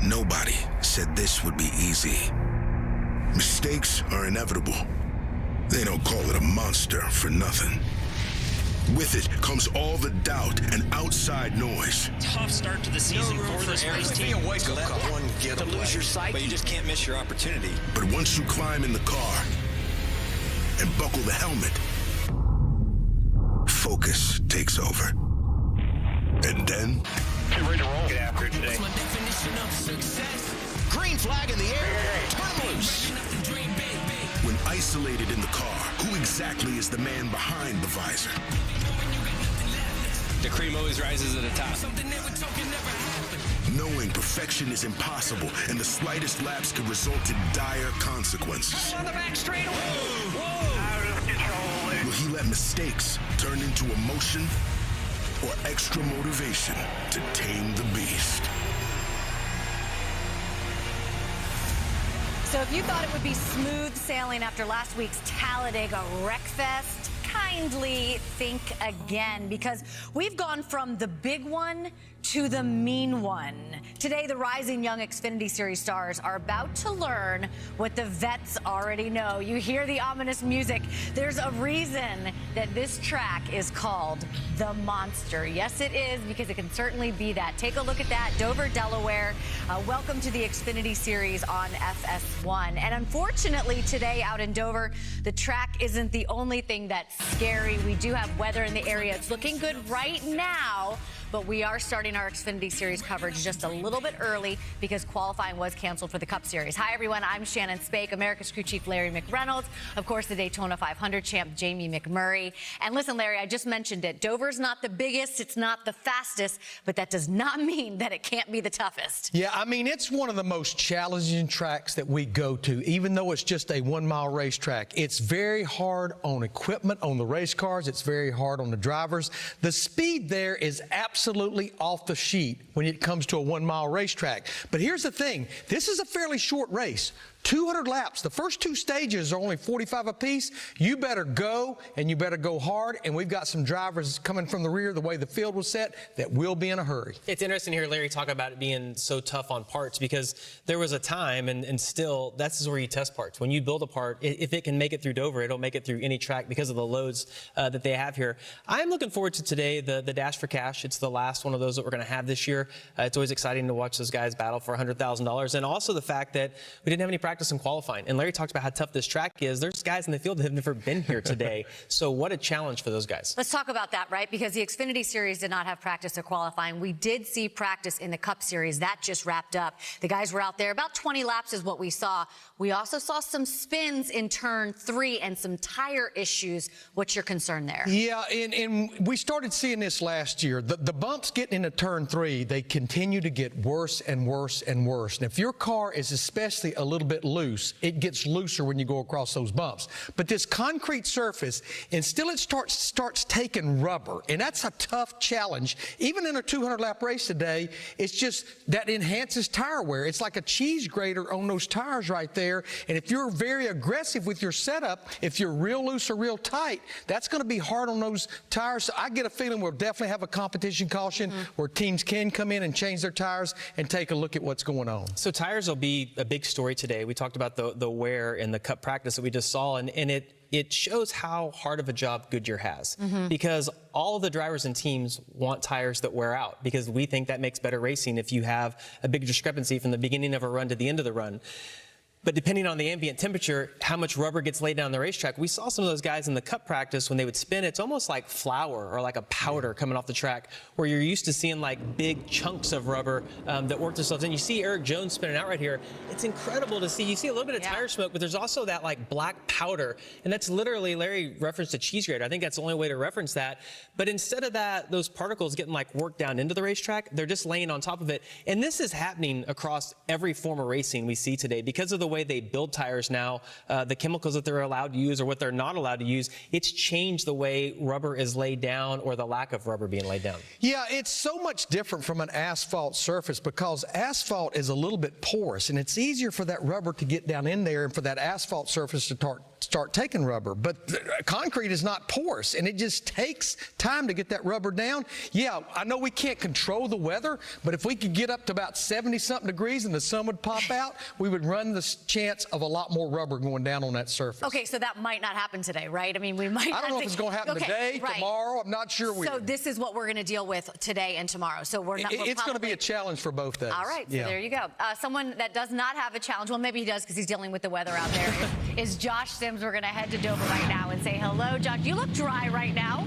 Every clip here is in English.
Nobody said this would be easy. Mistakes are inevitable. They don't call it a monster for nothing. With it comes all the doubt and outside noise. Tough start to the season for this race team. To lose your sight, but you just can't miss your opportunity. But once you climb in the car and buckle the helmet, focus takes over. And then... Get ready to roll. Get after it today. That's my definition of success. Green flag in the air. Turn loose. when isolated in the car, who exactly is the man behind the visor? The cream always rises at the top. Knowing perfection is impossible and the slightest lapse could result in dire consequences. On the back straight. Will he let mistakes turn into emotion or extra motivation to tame the beast? So if you thought it would be smooth sailing after last week's Talladega Wreckfest, kindly think again, because we've gone from the big one to the mean one. Today, the rising young Xfinity Series stars are about to learn what the vets already know. You hear the ominous music. There's a reason that this track is called the Monster. Yes, it is, because it can certainly be that. Take a look at that. Dover, Delaware. Welcome to the Xfinity Series on FS1. And unfortunately, today out in Dover, the track isn't the only thing that's scary. We do have weather in the area. It's looking good right now, but we are starting our Xfinity Series coverage just a little bit early because qualifying was canceled for the Cup Series. Hi, everyone. I'm Shannon Spake, America's crew chief Larry McReynolds, of course, the Daytona 500 champ Jamie McMurray. And listen, Larry, I just mentioned it. Dover's not the biggest, it's not the fastest, but that does not mean that it can't be the toughest. Yeah, I mean, it's one of the most challenging tracks that we go to, even though it's just a 1 mile racetrack. It's very hard on equipment, on the race cars. It's very hard on the drivers. The speed there is absolutely off the sheet when it comes to a 1 mile racetrack. But here's the thing. This is a fairly short race. 200 laps. The first two stages are only 45 apiece. You better go, and you better go hard. And we've got some drivers coming from the rear, the way the field was set, that will be in a hurry. It's interesting to hear Larry talk about it being so tough on parts, because there was a time, and still, that's where you test parts. When you build a part, if it can make it through Dover, it'll make it through any track because of the loads that they have here. I'm looking forward to today, the Dash for Cash. It's the last one of those that we're going to have this year. It's always exciting to watch those guys battle for $100,000. And also the fact that we didn't have any practice in qualifying. And Larry talks about how tough this track is. There's guys in the field that have never been here today. So what a challenge for those guys. Let's talk about that, right? Because the Xfinity Series did not have practice or qualifying. We did see practice in the Cup Series. That just wrapped up. The guys were out there. About 20 laps is what we saw. We also saw some spins in turn 3 and some tire issues. What's your concern there? Yeah, and we started seeing this last year. The bumps getting into turn 3, they continue to get worse and worse and worse. And if your car is especially a little bit loose, it gets looser when you go across those bumps. But this concrete surface, and still it starts taking rubber, and that's a tough challenge. Even in a 200-lap race today, it's just that enhances tire wear. It's like a cheese grater on those tires right there. And if you're very aggressive with your setup, if you're real loose or real tight, that's going to be hard on those tires. So I get a feeling we'll definitely have a competition caution where teams can come in and change their tires and take a look at what's going on. So tires will be a big story today. We talked about the wear in the Cup practice that we just saw, and it shows how hard of a job Goodyear has, because all of the drivers and teams want tires that wear out, because we think that makes better racing if you have a big discrepancy from the beginning of a run to the end of the run. But depending on the ambient temperature, how much rubber gets laid down the racetrack. We saw some of those guys in the Cup practice when they would spin. It's almost like flour or like a powder coming off the track, where you're used to seeing like big chunks of rubber that work themselves in. You see Eric Jones spinning out right here. It's incredible to see. You see a little bit of tire smoke, but there's also that like black powder. And that's literally, Larry referenced a cheese grater. I think that's the only way to reference that. But instead of that, those particles getting like worked down into the racetrack, they're just laying on top of it. And this is happening across every form of racing we see today because of the way they build tires now, the chemicals that they're allowed to use or what they're not allowed to use. It's changed the way rubber is laid down, or the lack of rubber being laid down. Yeah, it's so much different from an asphalt surface, because asphalt is a little bit porous, and it's easier for that rubber to get down in there and for that asphalt surface to start taking rubber. But concrete is not porous, and it just takes time to get that rubber down. Yeah, I know we can't control the weather, but if we could get up to about 70-something degrees and the sun would pop out, we would run the chance of a lot more rubber going down on that surface. Okay, so that might not happen today, right? I mean, we might. I don't know if it's going to happen today, tomorrow. I'm not sure. So this is what we're going to deal with today and tomorrow. So we're not. It's going to be a challenge for both days. All right, so there you go. Someone that does not have a challenge, well, maybe he does because he's dealing with the weather out there, is Josh Sims. We're going to head to Dover right now and say hello, Josh. You look dry right now.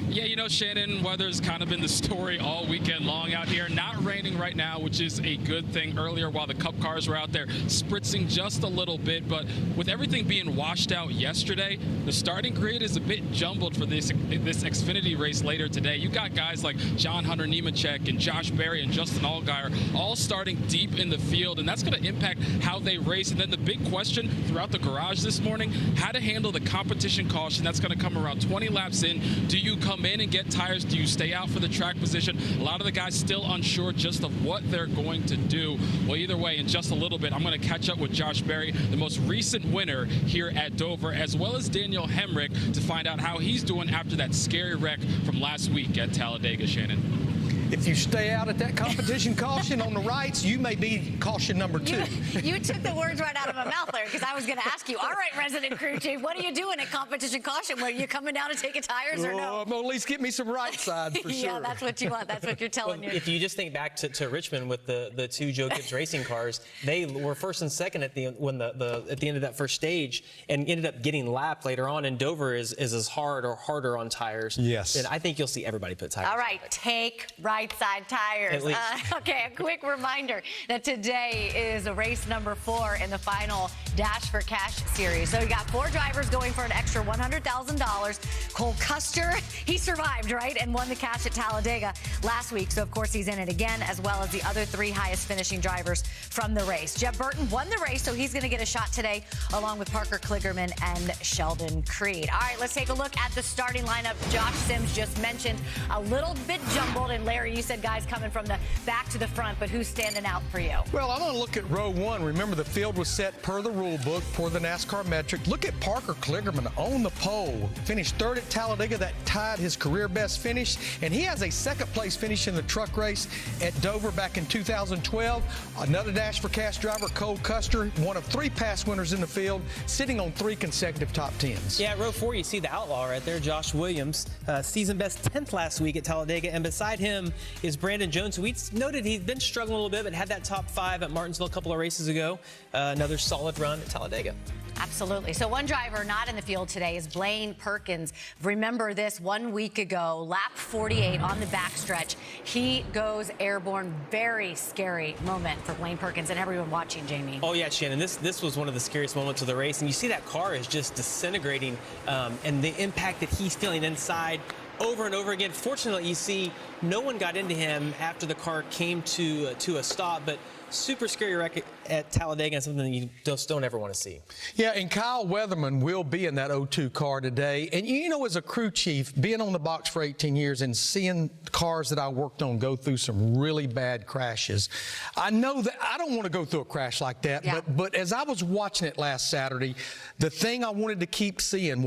Yeah, you know, Shannon, weather's kind of been the story all weekend long out here. Not raining right now, which is a good thing. Earlier, while the Cup cars were out there spritzing just a little bit, but with everything being washed out yesterday, the starting grid is a bit jumbled for this Xfinity race later today. You got guys like John Hunter Nemechek and Josh Berry and Justin Allgaier all starting deep in the field, and that's going to impact how they race. And then the big question throughout the garage this morning, how to handle the competition caution. That's going to come around 20 laps in. Do you come in and get tires? Do you stay out for the track position? A lot of the guys still unsure just of what they're going to do. Well, either way, in just a little bit, I'm going to catch up with Josh Berry, the most recent winner here at Dover, as well as Daniel Hemrick, to find out how he's doing after that scary wreck from last week at Talladega, Shannon. If you stay out at that competition caution on the rights, you may be caution number 2. You took the words right out of my mouth there, because I was going to ask you, all right, resident crew chief, what are you doing at competition caution? Are you coming down to take tires or no? I'm going to at least get me some right sides for sure. Yeah, that's what you want. That's what you're telling If you just think back to Richmond with the two Joe Gibbs racing cars, they were first and second at the end of that first stage and ended up getting lapped later on. And Dover is as hard or harder on tires. Yes. And I think you'll see everybody put tires. All right, take right side tires. At least. Okay, a quick reminder that today is race number 4 in the final Dash for Cash series. So you got 4 drivers going for an extra $100,000. Cole Custer, he survived, right, and won the cash at Talladega last week. So, of course, he's in it again, as well as the other 3 highest finishing drivers from the race. Jeb Burton won the race, so he's going to get a shot today, along with Parker Kligerman and Sheldon Creed. All right, let's take a look at the starting lineup. Josh Sims just mentioned a little bit jumbled, and Larry, you said guys coming from the back to the front, but who's standing out for you? Well, I'm going to look at row 1. Remember, the field was set per the rule book, for the NASCAR metric. Look at Parker Kligerman on the pole. Finished 3rd at Talladega. That tied his career best finish, and he has a 2nd place finish in the truck race at Dover back in 2012. Another Dash for Cash driver, Cole Custer, one of 3 past winners in the field, sitting on 3 consecutive top 10s. Yeah, row 4, you see the outlaw right there, Josh Williams, season best 10th last week at Talladega, and beside him is Brandon Jones, who we noted he's been struggling a little bit, but had that top 5 at Martinsville a couple of races ago. Another solid run at Talladega. Absolutely. So one driver not in the field today is Blaine Perkins. Remember this 1 week ago, lap 48 on the backstretch. He goes airborne. Very scary moment for Blaine Perkins and everyone watching, Jamie. Oh, yeah, Shannon. This was one of the scariest moments of the race. And you see that car is just disintegrating, and the impact that he's feeling inside over and over again. Fortunately, you see no one got into him after the car came to a stop, but super scary wreck at Talladega, and something you just don't ever want to see. Yeah, and Kyle Weatherman will be in that 02 car today. And you know, as a crew chief, being on the box for 18 years and seeing cars that I worked on go through some really bad crashes, I know that I don't want to go through a crash like that. Yeah. But as I was watching it last Saturday, the thing I wanted to keep seeing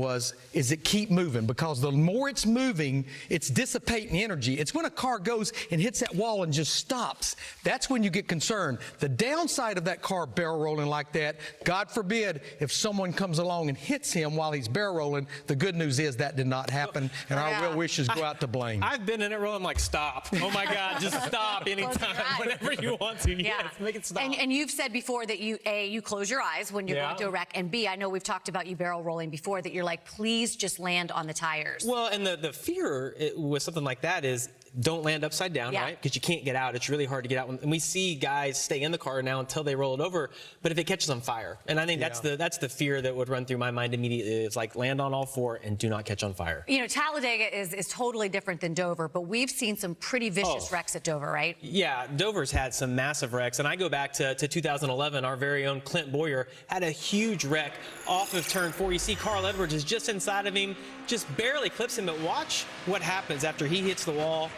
is it keep moving, because the more it's moving, it's dissipating energy. It's when a car goes and hits that wall and just stops. That's when you get concerned. The downside of that car barrel rolling like that, God forbid if someone comes along and hits him while he's barrel rolling, the good news is that did not happen, and our well wishes go out to Blaine. I've been in it rolling like, stop. Oh my God, just stop anytime, whenever you want to. Yeah. Yes, make it stop. And you've said before that you close your eyes when you're going through a wreck, and B, I know we've talked about you barrel rolling before, that you're like, please just land on the tires. Well, and the fear with something like that is don't land upside down, right? Because you can't get out. It's really hard to get out. And we see guys stay in the car now until they roll it over, but if it catches on fire, and I think that's the fear that would run through my mind immediately. It's like, land on all 4 and do not catch on fire. You know, Talladega is totally different than Dover, but we've seen some pretty vicious wrecks at Dover, right? Yeah, Dover's had some massive wrecks, and I go back to 2011. Our very own Clint Boyer had a huge wreck off of turn 4. You see Carl Edwards is just inside of him, just barely clips him, but watch what happens after he hits the wall.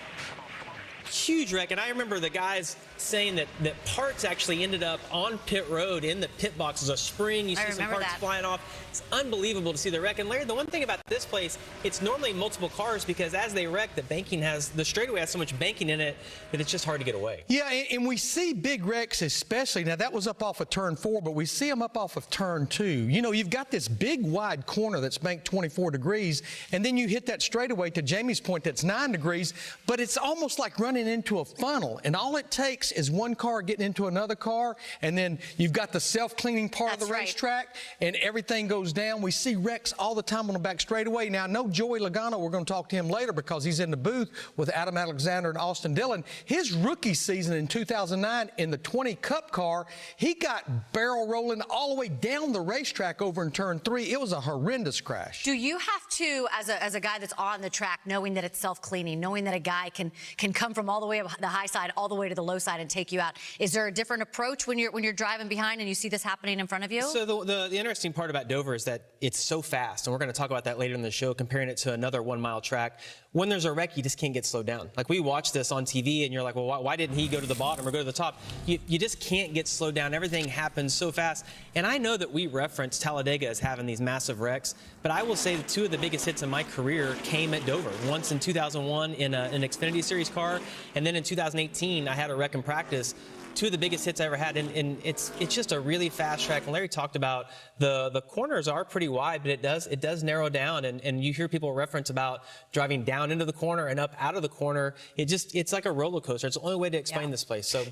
huge wreck. And I remember the guys saying that parts actually ended up on pit road in the pit box. There's a spring. You see some parts flying off. It's unbelievable to see the wreck. And Larry, the one thing about this place, it's normally multiple cars because as they wreck, the straightaway has so much banking in it that it's just hard to get away. Yeah, and we see big wrecks especially. Now, that was up off of turn 4, but we see them up off of turn 2. You know, you've got this big wide corner that's banked 24 degrees, and then you hit that straightaway, to Jamie's point, that's 9 degrees, but it's almost like running into a funnel, and all it takes is one car getting into another car, and then you've got the self-cleaning part of the racetrack, and everything goes down. We see wrecks all the time on the back straightaway. Now, I know Joey Logano, we're going to talk to him later because he's in the booth with Adam Alexander and Austin Dillon. His rookie season in 2009 in the 20 Cup car, he got barrel rolling all the way down the racetrack over in turn 3. It was a horrendous crash. Do you have to, as a guy that's on the track, knowing that it's self-cleaning, knowing that a guy can come from all the way up the high side all the way to the low side and take you out, is there a different approach when you're driving behind and you see this happening in front of you? So the interesting part about Dover is that it's so fast, and we're going to talk about that later in the show, comparing it to another 1-mile track. When there's a wreck, you just can't get slowed down. Like, we watch this on TV, and you're like, well, why didn't he go to the bottom or go to the top? You just can't get slowed down. Everything happens so fast. And I know that we reference Talladega as having these massive wrecks, but I will say that 2 of the biggest hits in my career came at Dover. Once in 2001 in an Xfinity Series car, and then in 2018, I had a wreck in practice. 2 of the biggest hits I ever had, and it's just a really fast track. And Larry talked about the corners are pretty wide, but it does narrow down, and you hear people reference about driving down into the corner and up out of the corner. It's like a roller coaster. It's the only way to explain this place. So.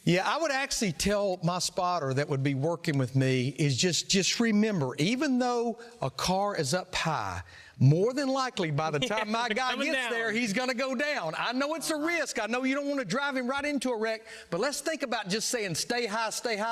Yeah, I would actually tell my spotter that would be working with me is just remember, even though a car is up high, more than likely by the time my guy gets there, he's going to go down. I know it's a risk. I know you don't want to drive him right into a wreck, but let's think about just saying stay high,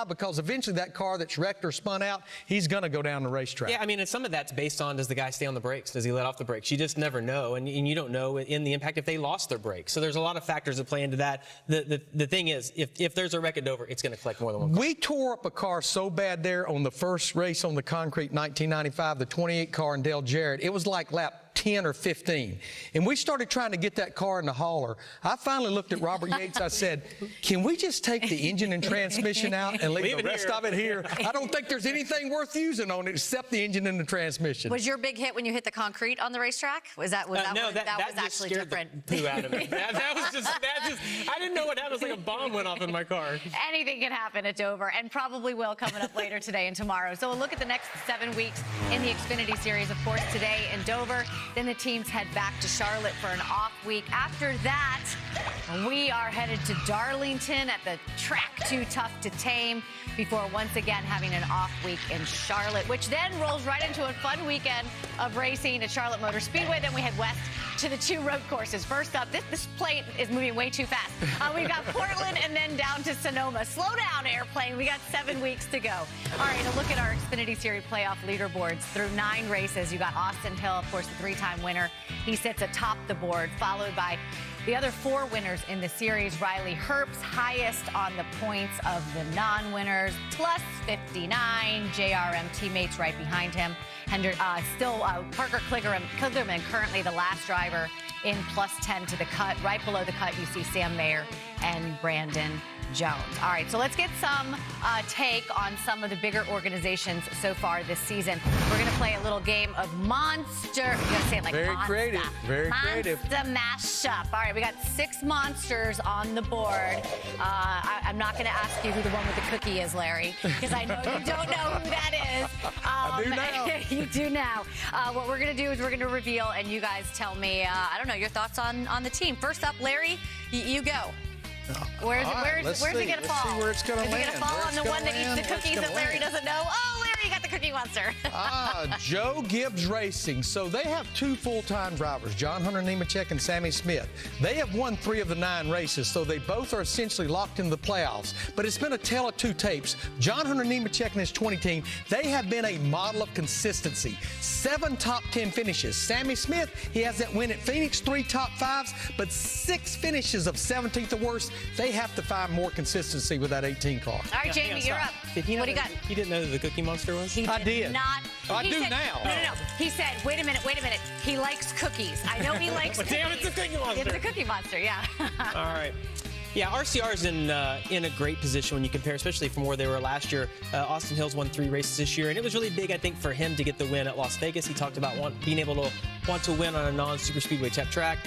because eventually that car that's wrecked or spun out, he's going to go down the racetrack. Yeah, I mean, and some of that's based on, does the guy stay on the brakes? Does he let off the brakes? You just never know, and you don't know in the impact if they lost their brakes. So there's a lot of factors that play into that. The thing is, if there's a wreck at Dover, it's going to collect more than one car. We tore up a car so bad there on the first race on the concrete, 1995, the 28 car in Dale Jarrett. It was like lap 10 or 15. And we started trying to get that car in the hauler. I finally looked at Robert Yates. I said, can we just take the engine and transmission out and leave the rest of it here? I don't think there's anything worth using on it except the engine and the transmission. Was your big hit when you hit the concrete on the racetrack? No, that was actually different. The poo out of me. That was just, I didn't know what happened. It was like a bomb went off in my car. Anything can happen at Dover, and probably will coming up later today and tomorrow. So we'll look at the next 7 weeks in the Xfinity Series, of course, today in Dover. Then the teams head back to Charlotte for an off week. After that, we are headed to Darlington at the track too tough to tame before once again having an off week in Charlotte, which then rolls right into a fun weekend of racing at Charlotte Motor Speedway. Then we head west to the 2 road courses. First up, this plane is moving way too fast. We've got Portland and then down to Sonoma. Slow down, airplane. We got 7 weeks to go. All right, a look at our Xfinity Series playoff leaderboards. Through 9 races, you got Austin Hill, of course, the 3-time winner. He sits atop the board, followed by the other 4 winners in the series. Riley Herbst, highest on the points of the non-winners, plus 59. JRM teammates right behind him. Parker Kligerman, currently the last driver in plus 10 to the cut. Right below the cut, you see Sam Mayer and Brandon Jones. All right, so let's get some take on some of the bigger organizations so far this season. We're going to play a little game of Monster. You got to say it like very Monster. Creative. Very creative. Monster Mashup. All right, we got 6 monsters on the board. I'm not going to ask you who the one with the cookie is, Larry, because I know you don't know who that is. I do now. You do now. What we're going to do is we're going to reveal, and you guys tell me, I don't know, your thoughts on the team. First up, Larry, you go. Where's it going to fall? Let's see where it's going to land. Is it going to fall on the one that eats the cookies that Larry doesn't know? Oh, Larry, you got the cookie monster. Joe Gibbs Racing. So they have 2 full-time drivers, John Hunter Nemechek and Sammy Smith. They have won 3 of the 9 races, so they both are essentially locked into the playoffs. But it's been a tale of 2 tapes. John Hunter Nemechek and his 20 team, they have been a model of consistency. 7 top 10 finishes. Sammy Smith, he has that win at Phoenix, 3 top 5s, but 6 finishes of 17th or worse. They have to find more consistency with that 18 car. All right, Jamie, you're up. What do you got? He didn't know who the Cookie Monster was? He I did. not. I do said, now. No. He said, wait a minute. He likes cookies. I know he likes cookies. Damn, it's a Cookie Monster. It's a Cookie Monster, yeah. All right. Yeah, RCR is in a great position when you compare, especially from where they were last year. Austin Hills won 3 races this year, and it was really big, I think, for him to get the win at Las Vegas. He talked about being able to want to win on a non-super speedway type track.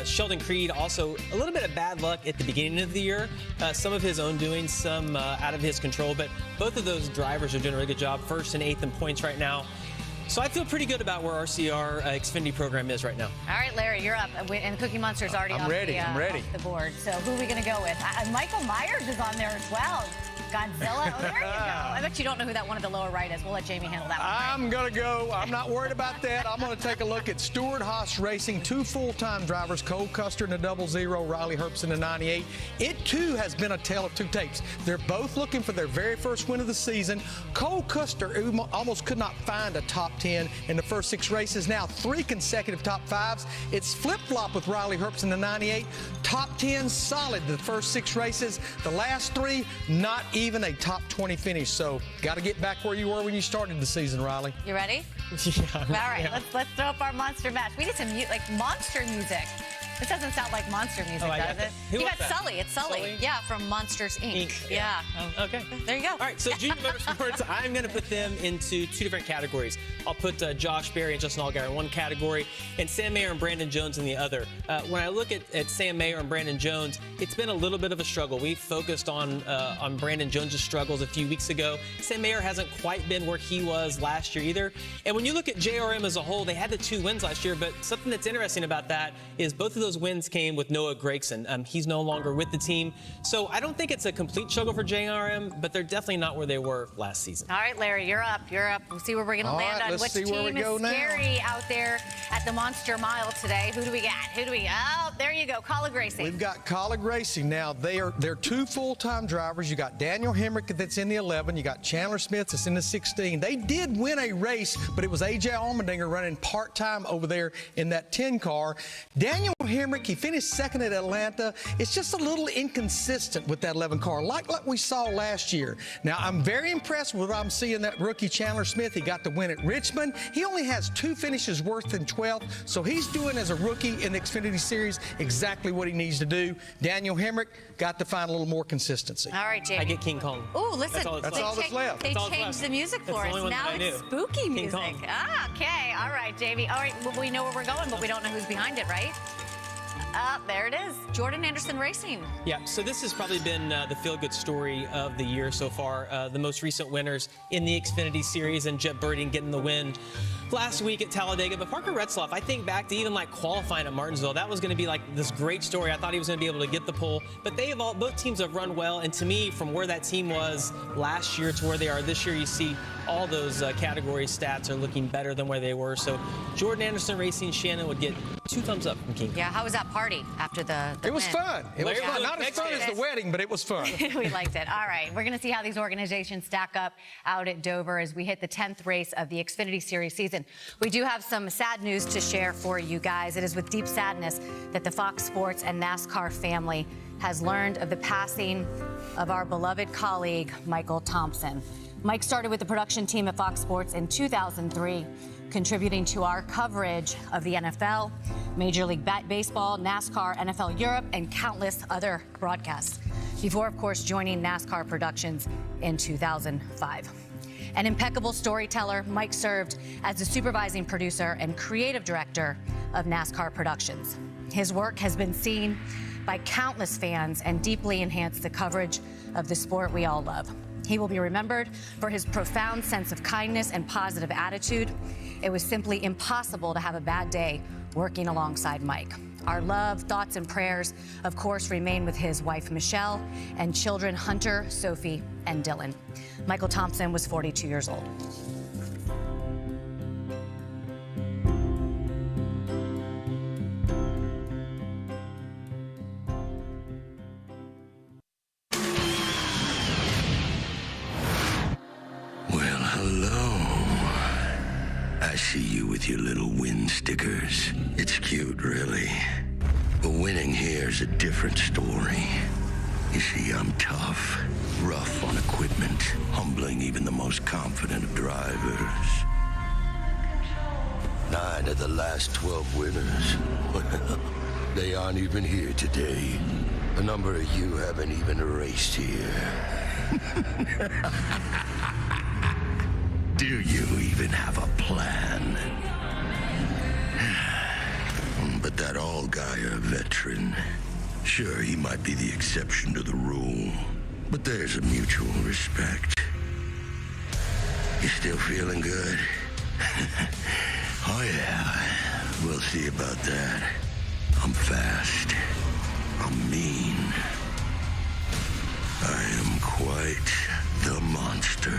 Sheldon Creed also a little bit of bad luck at the beginning of the year. Some of his own doing, some out of his control, but both of those drivers are doing a really good job. 1st and 8th in points right now. So I feel pretty good about where RCR Xfinity program is right now. All right, Larry, you're up. And the Cookie Monster's already I'm ready. off the board. So who are we going to go with? Michael Myers is on there as well. Godzilla. Oh, there you go. I bet you don't know who that one at the lower right is. We'll let Jamie handle that one. I'm going to go. I'm not worried about that. I'm going to take a look at Stewart Haas Racing, 2 full-time drivers, Cole Custer in the 00, Riley Herbst in the 98. It, too, has been a tale of 2 tapes. They're both looking for their very first win of the season. Cole Custer almost could not find a top 10 in the first 6 races. Now 3 consecutive top 5s. It's flip-flop with Riley Herbst in the 98. Top 10 solid the first 6 races. The last 3, not even a top 20 finish. So got to get back where you were when you started the season, Riley. You ready? Yeah. All right, let's throw up our monster match. We need some monster music. This doesn't sound like monster music, does it? Who You was got that? Sully. It's Sully. Yeah, from Monsters, Inc. Yeah. Oh, okay. There you go. All right, so Junior Motorsports, I'm going to put them into 2 different categories. I'll put Josh Berry and Justin Allgaier in one category and Sam Mayer and Brandon Jones in the other. When I look at Sam Mayer and Brandon Jones, it's been a little bit of a struggle. We focused on Brandon Jones' struggles a few weeks ago. Sam Mayer hasn't quite been where he was last year either. And when you look at JRM as a whole, they had the 2 wins last year, but something that's interesting about that is both of those wins came with Noah Gragson. He's no longer with the team. So I don't think it's a complete struggle for JRM, but they're definitely not where they were last season. All right, Larry, you're up. We'll see where we're going to land on which team is scary out there at the Monster Mile today. Who do we got? Oh, there you go, Colleague Racing. We've got Colleague Racing. Now, they're 2 full-time drivers. You got Daniel Hemrick that's in the 11. You got Chandler Smith that's in the 16. They did win a race, but it was A.J. Allmendinger running part-time over there in that 10 car. Daniel Hemrick, he finished 2nd at Atlanta. It's just a little inconsistent with that 11 car, like we saw last year. Now, I'm very impressed with what I'm seeing that rookie Chandler Smith. He got the win at Richmond. He only has 2 finishes worse than 12th, so he's doing as a rookie in the Xfinity Series exactly what he needs to do. Daniel Hemrick got to find a little more consistency. All right, Jamie. I get King Kong. Oh, listen. That's all that's left. They changed the music for us. Now it's spooky music. Okay. All right, Jamie. All right, well, we know where we're going, but we don't know who's behind it, right? There it is. Jordan Anderson Racing. Yeah, so this has probably been the feel-good story of the year so far. The most recent winners in the Xfinity Series and Jet Birding getting the win last week at Talladega. But Parker Retzlaff, I think back to even qualifying at Martinsville, that was going to be this great story. I thought he was going to be able to get the pole. But both teams have run well. And to me, from where that team was last year to where they are this year, you see all those category stats are looking better than where they were. So Jordan Anderson Racing, Shannon would get 2 thumbs up from King. Yeah, how was that party after the It was win? fun. It was fun. Not as fun as the wedding, but it was fun. We liked it. All right, we're going to see how these organizations stack up out at Dover as we hit the 10th race of the Xfinity Series season. We do have some sad news to share for you guys. It is with deep sadness that the Fox Sports and NASCAR family has learned of the passing of our beloved colleague, Michael Thompson. Mike started with the production team at Fox Sports in 2003, contributing to our coverage of the NFL, Major League Baseball, NASCAR, NFL Europe, and countless other broadcasts, before, of course, joining NASCAR Productions in 2005. An impeccable storyteller, Mike served as the supervising producer and creative director of NASCAR Productions. His work has been seen by countless fans and deeply enhanced the coverage of the sport we all love. He will be remembered for his profound sense of kindness and positive attitude. It was simply impossible to have a bad day working alongside Mike. Our love, thoughts, and prayers, of course, remain with his wife, Michelle, and children, Hunter, Sophie, and Dylan. Michael Thompson was 42 years old. Well, hello. I see you with your little win stickers. It's cute, really. But winning here's a different story. You see, I'm tough, rough on equipment, humbling even the most confident of drivers. 9 of the last 12 winners. Well, they aren't even here today. A number of you haven't even raced here. Do you even have a plan? But that Allgaier veteran, sure, he might be the exception to the rule, but there's a mutual respect. You still feeling good? Oh yeah, we'll see about that. I'm fast. I'm mean. I am quite the monster.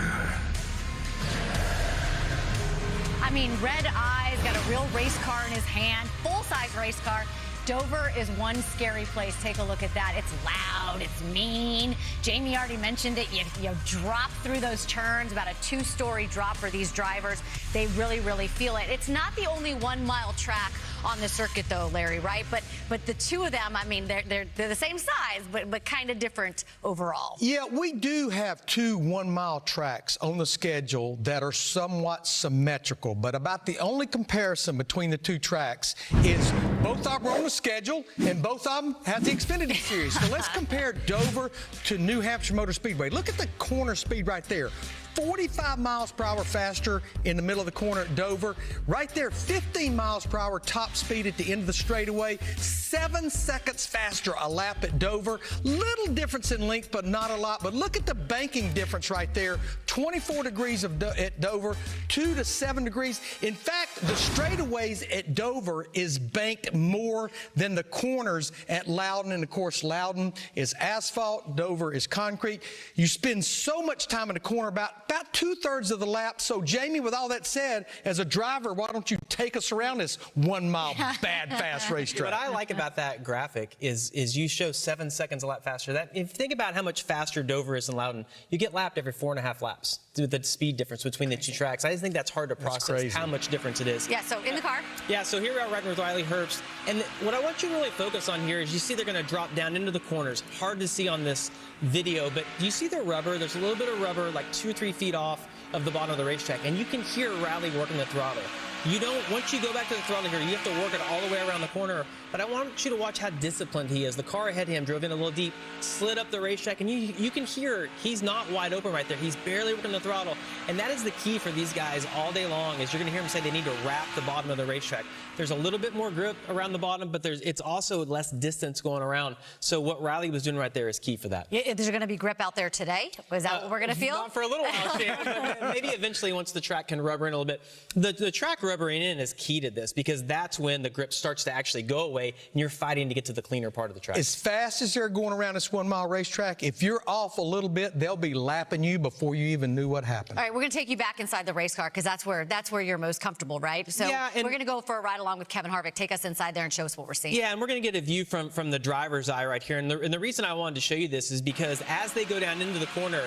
I mean, red eyes, got a real race car in his hand, full-size race car. Dover is one scary place. Take a look at that. It's loud. It's mean. Jamie already mentioned it. You drop through those turns, about a 2-story drop for these drivers. They really, really feel it. It's not the only 1-mile track on the circuit, though, Larry, right? But the two of them, I mean, they're the same size, but kind of different overall. Yeah, we do have 2 1-mile tracks on the schedule that are somewhat symmetrical, but about the only comparison between the 2 tracks is both of them are on the schedule and both of them have the Xfinity Series. So let's compare Dover to New Hampshire Motor Speedway. Look at the corner speed right there. 45 miles per hour faster in the middle of the corner at Dover. Right there, 15 miles per hour top speed at the end of the straightaway. 7 seconds faster a lap at Dover. Little difference in length, but not a lot. But look at the banking difference right there. 24 degrees at Dover, 2 to 7 degrees. In fact, the straightaways at Dover is banked more than the corners at Loudon. And of course, Loudon is asphalt, Dover is concrete. You spend so much time in the corner, about 2/3 of the lap. So, Jamie, with all that said, as a driver, why don't you take us around this 1-mile bad, fast racetrack? What I like about that graphic is you show 7 seconds a lap faster. That, if you think about how much faster Dover is than Loudon, you get lapped every 4.5 laps. The speed difference between the 2 tracks. I just think that's hard to process how much difference it is. Yeah, so in the car. Yeah, so here we are riding with Riley Herbst. And what I want you to really focus on here is you see they're going to drop down into the corners. Hard to see on this video, but do you see the rubber? There's a little bit of rubber, like 2 or 3 feet off of the bottom of the racetrack, and you can hear Riley working the throttle. You don't, once you go back to the throttle here, you have to work it all the way around the corner. But I want you to watch how disciplined he is. The car ahead of him drove in a little deep, slid up the racetrack, and you can hear he's not wide open right there. He's barely working the throttle. And that is the key for these guys all day long, is you're going to hear them say they need to wrap the bottom of the racetrack. There's a little bit more grip around the bottom, but it's also less distance going around. So what Riley was doing right there is key for that. Is there going to be grip out there today? Is that what we're going to feel? Not for a little while, Shan, but maybe eventually once the track can rubber in a little bit. The track rubbering in is key to this, because that's when the grip starts to actually go away and you're fighting to get to the cleaner part of the track. As fast as they're going around this 1-mile racetrack, if you're off a little bit, they'll be lapping you before you even knew what happened. All right, we're going to take you back inside the race car, because that's where you're most comfortable, right? So yeah, we're going to go for a ride along with Kevin Harvick. Take us inside there and show us what we're seeing. Yeah, and we're going to get a view from the driver's eye right here. And the reason I wanted to show you this is because as they go down into the corner,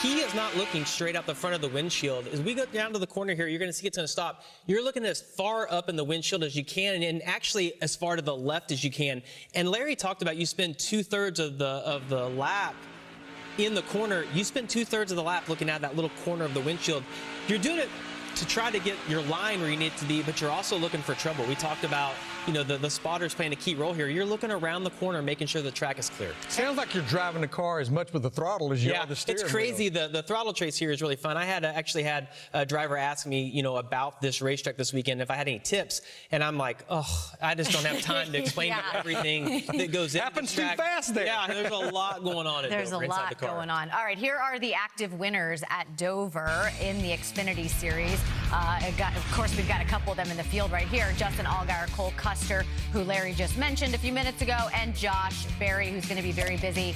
he is not looking straight out the front of the windshield. As we go down to the corner here, you're going to see it's going to stop. You're looking as far up in the windshield as you can, and actually as far to the left as you can. And Larry talked about you spend 2/3 of the lap in the corner. You spend 2/3 of the lap looking at that little corner of the windshield. You're doing it to try to get your line where you need it to be, but you're also looking for trouble. We talked about, you know, the spotters playing a key role here. You're looking around the corner, making sure the track is clear. Sounds like you're driving the car as much with the throttle as you are the steering it's crazy. The throttle trace here is really fun. I actually had a driver ask me, you know, about this racetrack this weekend, if I had any tips, and I'm like, oh, I just don't have time to explain everything that goes into Happens the track. too fast there. Yeah, there's a lot going on at There's Dover, a lot inside the car. going on. All right, here are the active winners at Dover in the Xfinity Series. Of course, we've got a couple of them in the field right here. Justin Allgaier, Cole Custer, who Larry just mentioned a few minutes ago, and Josh Berry, who's going to be very busy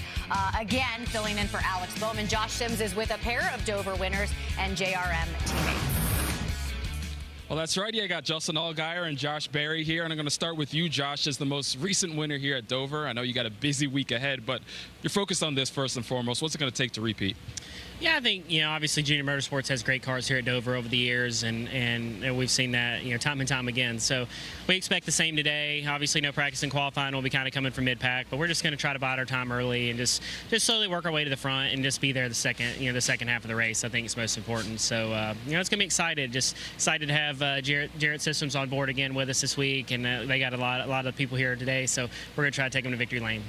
again, filling in for Alex Bowman. Josh Sims is with a pair of Dover winners and JRM teammates. Well, that's right. Yeah, I got Justin Allgaier and Josh Berry here, and I'm going to start with you, Josh, as the most recent winner here at Dover. I know you got a busy week ahead, but you're focused on this first and foremost. What's it going to take to repeat? Yeah, I think, obviously Junior Motorsports has great cars here at Dover over the years, and we've seen that, time and time again. So we expect the same today. Obviously no practice and qualifying. We'll be kind of coming from mid-pack, but we're just going to try to bide our time early and just slowly work our way to the front and just be there the second half of the race. I think it's most important. So, it's going to be excited. Just excited to have Jarrett Systems on board again with us this week, and they got a lot of people here today, so we're going to try to take them to victory lane.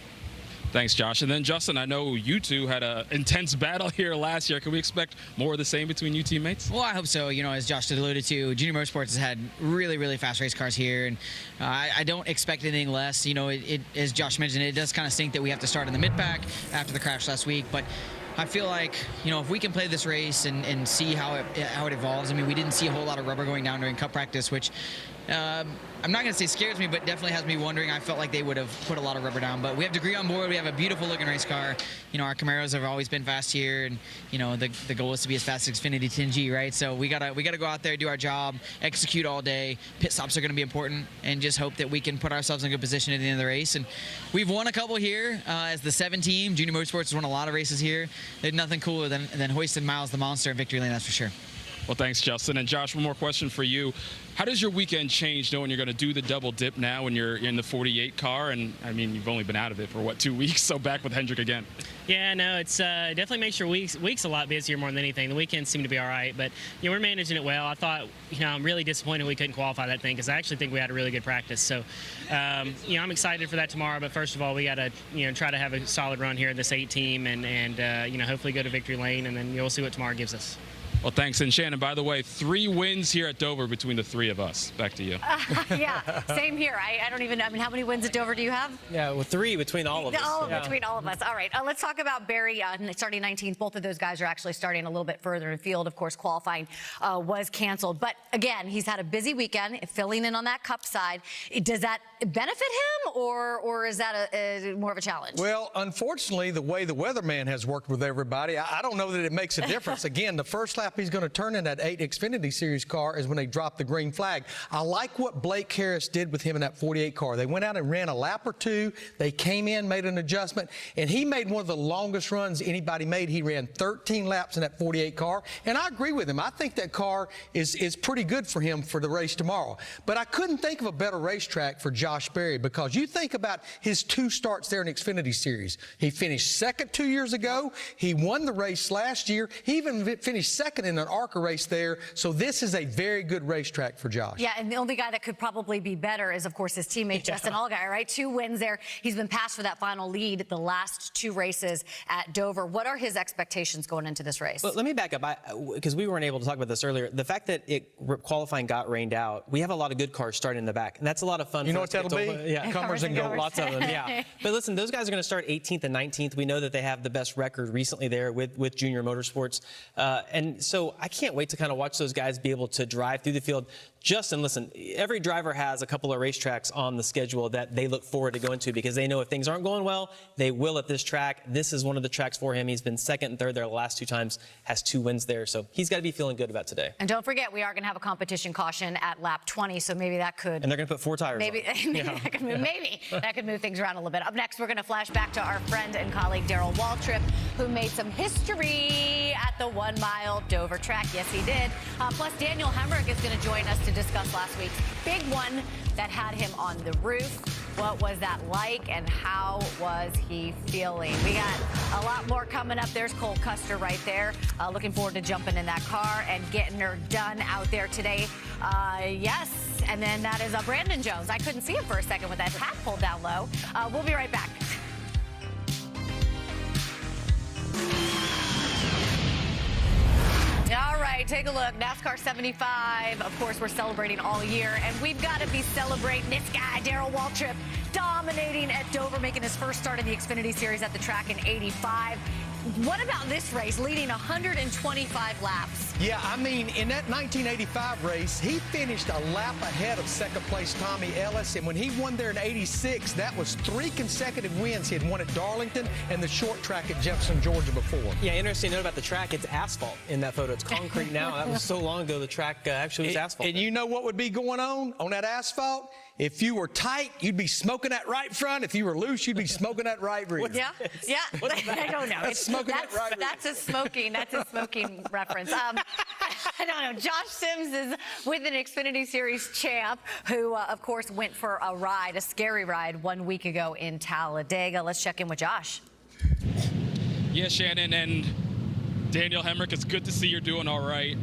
Thanks, Josh. And then, Justin, I know you two had an intense battle here last year. Can we expect more of the same between you teammates? Well, I hope so. As Josh alluded to, Junior Motorsports has had really, really fast race cars here, and I don't expect anything less. As Josh mentioned, it does kind of stink that we have to start in the mid-pack after the crash last week, but I feel like, if we can play this race and see how it evolves. I mean, we didn't see a whole lot of rubber going down during Cup practice, which I'm not going to say scares me, but definitely has me wondering. I felt like they would have put a lot of rubber down. But we have Degree on board. We have a beautiful looking race car. Our Camaros have always been fast here, and the goal is to be as fast as Xfinity 10G, right? So we gotta go out there, do our job, execute all day. Pit stops are going to be important, and just hope that we can put ourselves in a good position at the end of the race. And we've won a couple here as the 7 team. Junior Motorsports has won a lot of races here. There's nothing cooler than hoisting Miles the Monster in victory lane, that's for sure. Well, thanks, Justin. And Josh, one more question for you. How does your weekend change knowing you're going to do the double dip now when you're in the 48 car? And, I mean, you've only been out of it for, 2 weeks, so back with Hendrick again. Yeah, no, it's definitely makes your weeks a lot busier more than anything. The weekends seem to be all right, but, we're managing it well. I thought, I'm really disappointed we couldn't qualify that thing because I actually think we had a really good practice. So, I'm excited for that tomorrow, but first of all, we got to, try to have a solid run here in this 8 team and hopefully go to victory lane, and then we'll see what tomorrow gives us. Well, thanks. And Shannon, by the way, 3 wins here at Dover between the 3 of us. Back to you. Yeah, same here. I don't even know. I mean, how many wins at Dover do you have? Yeah, well, 3 between all of us. Between all of us. All right, let's talk about Barry starting 19th. Both of those guys are actually starting a little bit further in field. Of course, qualifying was canceled. But again, he's had a busy weekend, filling in on that Cup side. Does that benefit him, or is that more of a challenge? Well, unfortunately, the way the weatherman has worked with everybody, I don't know that it makes a difference. Again, the first lap he's going to turn in that 8 Xfinity Series car is when they drop the green flag. I like what Blake Harris did with him in that 48 car. They went out and ran a lap or 2. They came in, made an adjustment, and he made one of the longest runs anybody made. He ran 13 laps in that 48 car, and I agree with him. I think that car is pretty good for him for the race tomorrow. But I couldn't think of a better racetrack for Josh Berry, because you think about his 2 starts there in Xfinity Series. He finished second 2 years ago. He won the race last year. He even finished second in an ARCA race there. So this is a very good racetrack for Josh. Yeah, and the only guy that could probably be better is, of course, his teammate Justin Allgaier, right? 2 wins there. He's been passed for that final lead the last 2 races at Dover. What are his expectations going into this race? Well, let me back up, because we weren't able to talk about this earlier. The fact that qualifying got rained out, we have a lot of good cars starting in the back, and that's a lot of fun. You know what that'll be? Yeah, Comers and goers. Lots of them, yeah. But listen, those guys are going to start 18th and 19th. We know that they have the best record recently there with Junior Motorsports. And so I can't wait to kind of watch those guys be able to drive through the field. Justin, listen, every driver has a couple of racetracks on the schedule that they look forward to going to, because they know if things aren't going well, they will at this track. This is one of the tracks for him. He's been second and third there the last 2 times, has 2 wins there. So he's got to be feeling good about today. And don't forget, we are going to have a competition caution at lap 20, so maybe that could... And they're going to put 4 tires maybe, on. That could move things around a little bit. Up next, we're going to flash back to our friend and colleague Darrell Waltrip, who made some history at the 1-mile Dover track. Yes, he did. Plus, Daniel Hemrick is going to join us to discuss last week's big one that had him on the roof. What was that like, and how was he feeling? We got a lot more coming up. There's Cole Custer right there. Looking forward to jumping in that car and getting her done out there today. Yes, and then that is Brandon Jones. I couldn't see him for a second with that hat pulled down low. We'll be right back. All right, take a look. NASCAR 75. Of course, we're celebrating all year, and we've got to be celebrating this guy, Darrell Waltrip, dominating at Dover, making his first start in the Xfinity Series at the track in '85. What about this race, leading 125 laps? Yeah, I mean, in that 1985 race, he finished a lap ahead of second place Tommy Ellis, and when he won there in '86, that was 3 consecutive wins. He had won at Darlington and the short track at Jefferson, Georgia before. Yeah, interesting note about the track, it's asphalt in that photo. It's concrete now. That was so long ago, the track actually was asphalt. And you know what would be going on that asphalt? If you were tight, you'd be smoking that right front. If you were loose, you'd be smoking that right rear. Yeah. I don't know. That's a smoking reference. I don't know. Josh Sims is with an Xfinity Series champ who, of course, went for a scary ride 1 week ago in Talladega. Let's check in with Josh. Yeah, Shannon and Daniel Hemrick, it's good to see you're doing all right.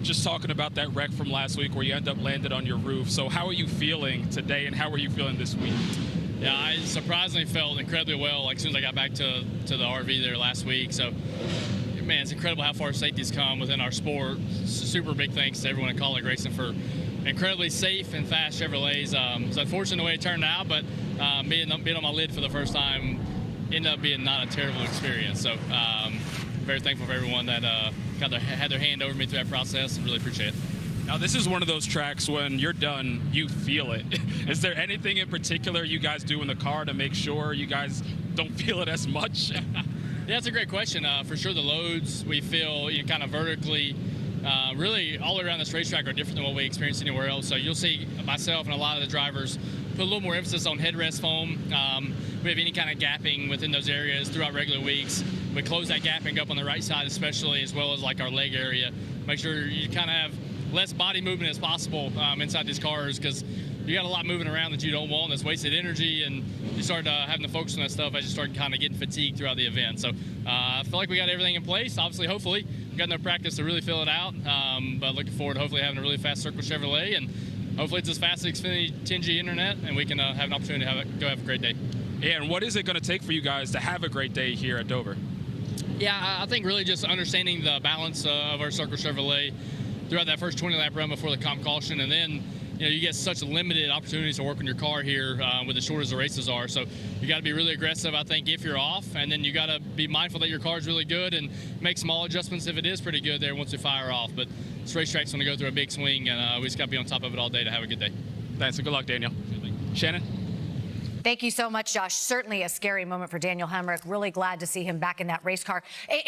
Just talking about that wreck from last week where you end up landed on your roof. So how are you feeling today, and how are you feeling this week? Yeah, I surprisingly felt incredibly well, like as soon as I got back to the RV there last week. So, man, it's incredible how far safety's come within our sport. Super big thanks to everyone at Colleague Racing for incredibly safe and fast Chevrolets. It's unfortunate the way it turned out, but being on my lid for the first time ended up being not a terrible experience. So, very thankful for everyone that had their hand over me through that process, and really appreciate it. Now, this is one of those tracks when you're done, you feel it. Is there anything in particular you guys do in the car to make sure you guys don't feel it as much? Yeah, that's a great question. For sure, the loads we feel kind of vertically, really all around this racetrack are different than what we experience anywhere else. So you'll see myself and a lot of the drivers put a little more emphasis on headrest foam. We have any kind of gapping within those areas throughout regular weeks. We close that gapping up on the right side especially, as well as like our leg area. Make sure you kind of have less body movement as possible inside these cars, because you got a lot moving around that you don't want. That's wasted energy, and you start having to focus on that stuff as you start kind of getting fatigued throughout the event. So I feel like we got everything in place. Obviously, hopefully, we got enough practice to really fill it out. But looking forward to hopefully having a really fast Circle Chevrolet, and hopefully it's as fast as Xfinity 10G internet, and we can have an opportunity to go have a great day. Yeah, and what is it going to take for you guys to have a great day here at Dover? Yeah, I think really just understanding the balance of our Circle Chevrolet throughout that first 20-lap run before the comp caution, and then you get such limited opportunities to work on your car here with as short as the races are. So you got to be really aggressive, I think, if you're off, and then you got to be mindful that your car is really good and make small adjustments if it is pretty good there once we fire off. But this racetrack's going to go through a big swing, and we just got to be on top of it all day to have a good day. Thanks, and good luck, Daniel. Shannon? Thank you so much, Josh. Certainly a scary moment for Daniel Hemrick. Really glad to see him back in that race car.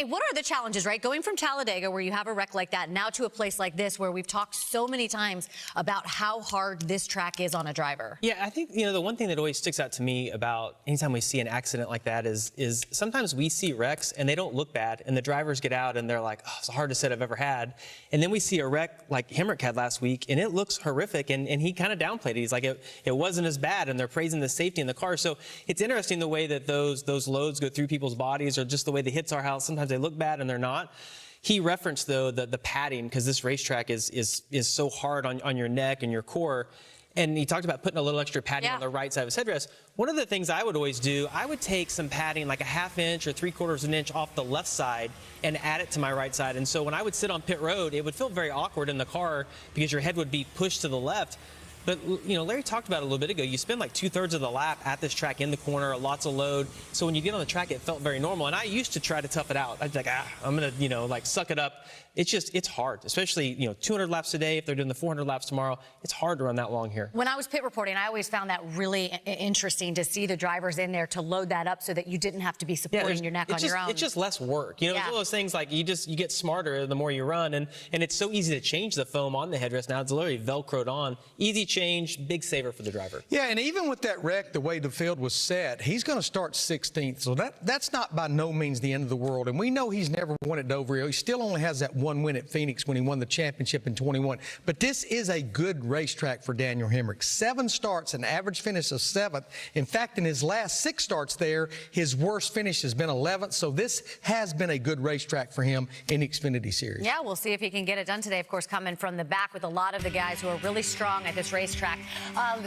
What are the challenges, right? Going from Talladega, where you have a wreck like that, now to a place like this, where we've talked so many times about how hard this track is on a driver. Yeah, I think, the one thing that always sticks out to me about anytime we see an accident like that is sometimes we see wrecks and they don't look bad, and the drivers get out and they're like, oh, it's the hardest set I've ever had. And then we see a wreck like Hemrick had last week, and it looks horrific, and he kind of downplayed it. He's like, it wasn't as bad, and they're praising the safety in the car. So it's interesting the way that those loads go through people's bodies, or just the way the hits are, how sometimes they look bad and they're not. He referenced, though, the padding, because this racetrack is so hard on your neck and your core. And he talked about putting a little extra padding on the right side of his headrest. One of the things I would always do, I would take some padding, like a ½ inch or 3/4 inch off the left side, and add it to my right side. And so when I would sit on pit road, it would feel very awkward in the car because your head would be pushed to the left. But, Larry talked about it a little bit ago. You spend like 2/3 of the lap at this track in the corner, lots of load. So when you get on the track, it felt very normal. And I used to try to tough it out. I'd be like, I'm going to, suck it up. It's hard, especially, 200 laps a day. If they're doing the 400 laps tomorrow, it's hard to run that long here. When I was pit reporting, I always found that really interesting to see the drivers in there to load that up so that you didn't have to be supporting your neck on your own. It's just less work. It's one of those things like you get smarter the more you run, and it's so easy to change the foam on the headrest now. It's literally Velcroed on. Easy change, big saver for the driver. Yeah, and even with that wreck, the way the field was set, he's going to start 16th. So that's not by no means the end of the world. And we know he's never won at Dover. He still only has that one win at Phoenix when he won the championship in 21. But this is a good racetrack for Daniel Hemrick. 7 starts, an average finish of 7th. In fact, in his last 6 starts there, his worst finish has been 11th. So this has been a good racetrack for him in the Xfinity Series. Yeah, we'll see if he can get it done today. Of course, coming from the back with a lot of the guys who are really strong at this racetrack.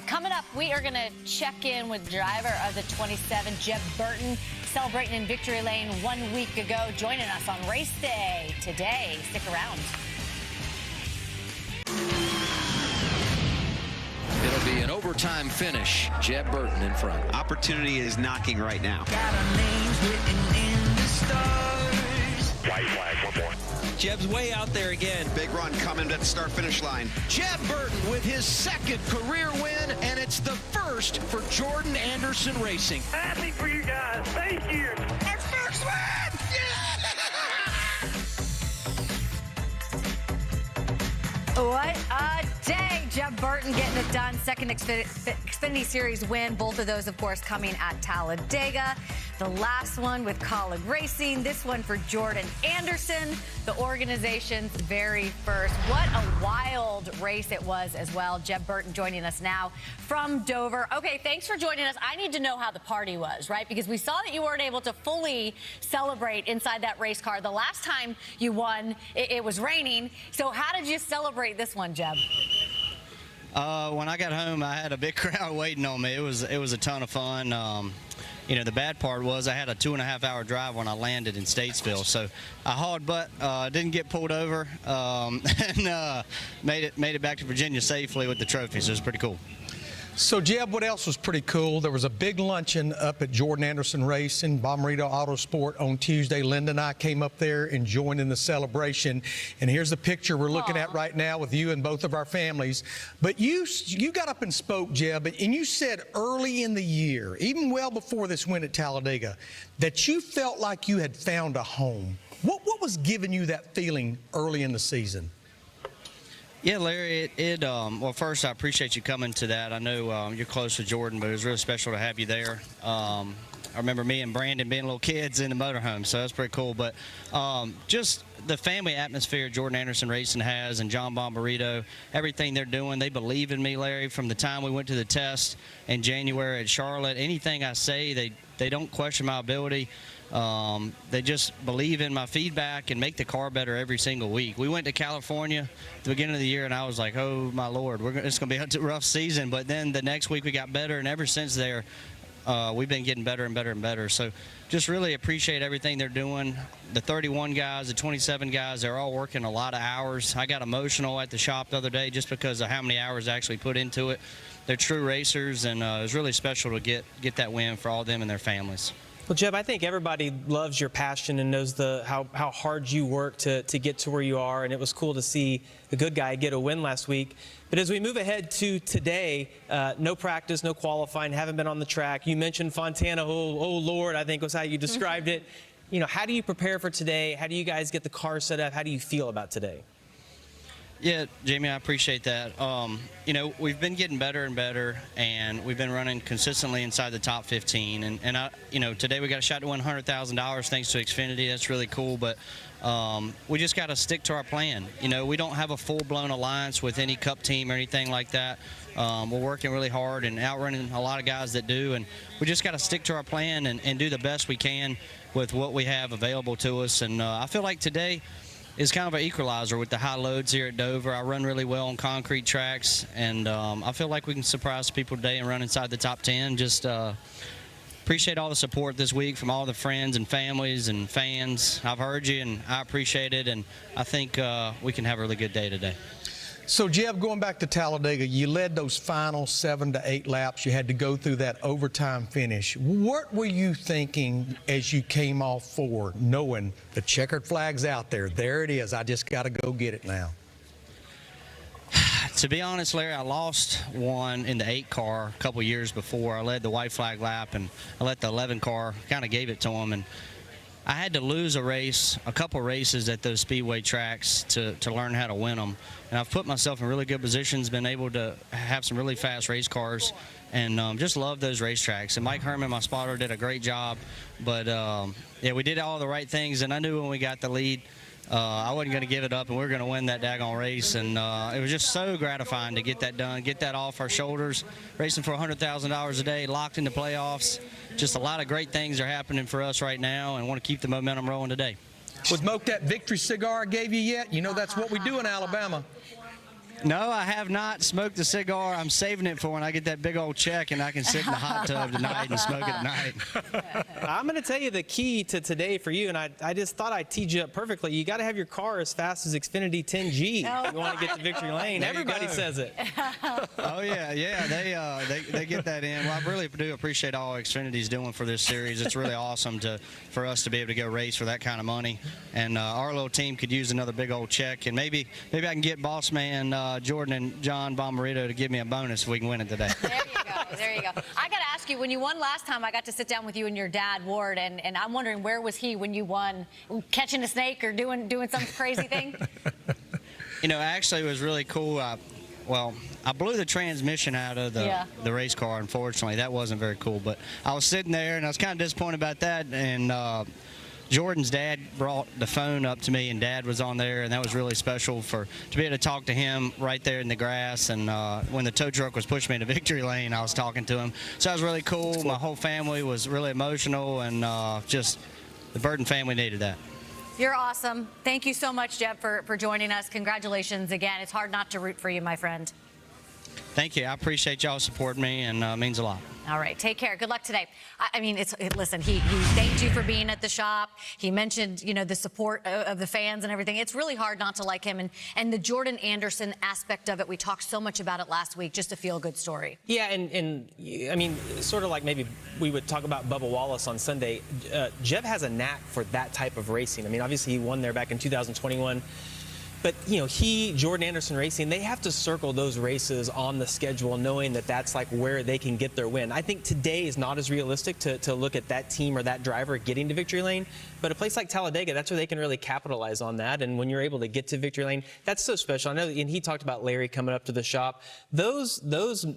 Coming up, we are going to check in with driver of the 27, Jeb Burton, celebrating in victory lane 1 week ago, joining us on race day today. Stick around. It'll be an overtime finish. Jeb Burton in front. Opportunity is knocking right now. Got our names written in the stars. White flag, one more. Jeb's way out there again. Big run coming at the start-finish line. Jeb Burton with his 2nd career win, and it's the 1st for Jordan Anderson Racing. Happy for you guys. Thank you. Our first win! What a day. Jeb Burton getting it done. Second Xfinity Series win. Both of those, of course, coming at Talladega. The last one with Colleague Racing. This one for Jordan Anderson, the organization's very first. What a wild race it was as well. Jeb Burton joining us now from Dover. Okay, thanks for joining us. I need to know how the party was, right? Because we saw that you weren't able to fully celebrate inside that race car. The last time you won, it was raining. So how did you celebrate this one, Jeb? When I got home, I had a big crowd waiting on me. It was a ton of fun. You know, the bad part was I had a 2.5-hour drive when I landed in Statesville, so I hauled butt, didn't get pulled over, and made it back to Virginia safely with the trophy. So it was pretty cool. So, Jeb, what else was pretty cool? There was a big luncheon up at Jordan Anderson Racing, Bommarito Autosport on Tuesday. Linda and I came up there and joined in the celebration. And here's the picture we're looking at right now with you and both of our families. But you got up and spoke, Jeb, and you said early in the year, even well before this win at Talladega, that you felt like you had found a home. What was giving you that feeling early in the season? Yeah, Larry, well, first, I appreciate you coming to that. I know you're close to Jordan, but it was really special to have you there. I remember me and Brandon being little kids in the motorhome, so that's pretty cool. But just the family atmosphere Jordan Anderson Racing has and John Bommarito, everything they're doing, they believe in me, Larry, from the time we went to the test in January at Charlotte. Anything I say, they don't question my ability. They just believe in my feedback and make the car better every single week. We went to California at the beginning of the year, and I was like, oh, my Lord, it's going to be a rough season. But then the next week we got better, and ever since there, we've been getting better and better and better. So just really appreciate everything they're doing. The 31 guys, the 27 guys, they're all working a lot of hours. I got emotional at the shop the other day just because of how many hours they actually put into it. They're true racers, and it was really special to get that win for all of them and their families. Well, Jeb, I think everybody loves your passion and knows how hard you work to get to where you are, and it was cool to see the good guy get a win last week. But as we move ahead to today, no practice, no qualifying, haven't been on the track. You mentioned Fontana, oh Lord, I think was how you described it. You know, how do you prepare for today? How do you guys get the car set up? How do you feel about today? Yeah, Jamie, I appreciate that. You know, we've been getting better and better, and we've been running consistently inside the top 15. And you know, today we got a shot to win $100,000 thanks to Xfinity. That's really cool, but we just got to stick to our plan. You know, we don't have a full-blown alliance with any Cup team or anything like that. We're working really hard and outrunning a lot of guys that do, and we just got to stick to our plan and do the best we can with what we have available to us. And I feel like today is kind of an equalizer with the high loads here at Dover. I run really well on concrete tracks, and I feel like we can surprise people today and run inside the top 10. Just appreciate all the support this week from all the friends and families and fans. I've heard you, and I appreciate it, and I think we can have a really good day today. So, Jeb, going back to Talladega, you led those final 7 to 8 laps. You had to go through that overtime finish. What were you thinking as you came off forward, knowing the checkered flag's out there? There it is. I just got to go get it now. To be honest, Larry, I lost one in the 8 car a couple years before. I led the white flag lap, and I let the 11 car kind of gave it to them. And I had to lose a couple races at those speedway tracks to learn how to win them. And I've put myself in really good positions, been able to have some really fast race cars, and just love those racetracks. And Mike Herman, my spotter, did a great job. But, yeah, we did all the right things, and I knew when we got the lead, I wasn't going to give it up, and we were going to win that daggone race. And it was just so gratifying to get that done, get that off our shoulders, racing for $100,000 a day, locked into playoffs. Just a lot of great things are happening for us right now, and want to keep the momentum rolling today. Was Moke that victory cigar I gave you yet? You know that's what we do in Alabama. No, I have not smoked the cigar. I'm saving it for when I get that big old check and I can sit in the hot tub tonight and smoke it at night. I'm going to tell you the key to today for you, and I just thought I teed you up perfectly. You got to have your car as fast as Xfinity 10G. You want to get to victory lane. Everybody says it. Oh, yeah. They get that in. Well, I really do appreciate all Xfinity's doing for this series. It's really awesome for us to be able to go race for that kind of money. And our little team could use another big old check. And maybe I can get boss man Jordan and John Bommarito to give me a bonus if we can win it today. There you go. I got to ask you, when you won last time, I got to sit down with you and your dad, Ward, and I'm wondering, where was he when you won? Catching a snake or doing some crazy thing? You know, actually, it was really cool. well, I blew the transmission out of the race car, unfortunately. That wasn't very cool. But I was sitting there, and I was kind of disappointed about that. And Jordan's dad brought the phone up to me, and Dad was on there, and that was really special to be able to talk to him right there in the grass. And when the tow truck was pushing me into victory lane, I was talking to him. So that was really cool. My whole family was really emotional, and just the Burton family needed that. You're awesome. Thank you so much, Jeb, for joining us. Congratulations again. It's hard not to root for you, my friend. Thank you. I appreciate y'all supporting me, and it means a lot. All right, take care. Good luck today. I mean, listen, he thanked you for being at the shop. He mentioned, you know, the support of the fans and everything. It's really hard not to like him. And the Jordan Anderson aspect of it, we talked so much about it last week, just a feel-good story. Yeah, and I mean, sort of like maybe we would talk about Bubba Wallace on Sunday. Jeb has a knack for that type of racing. I mean, obviously he won there back in 2021. But, you know, Jordan Anderson Racing, they have to circle those races on the schedule knowing that that's like where they can get their win. I think today is not as realistic to look at that team or that driver getting to victory lane. But a place like Talladega, that's where they can really capitalize on that. And when you're able to get to victory lane, that's so special. I know, and he talked about Larry coming up to the shop. Those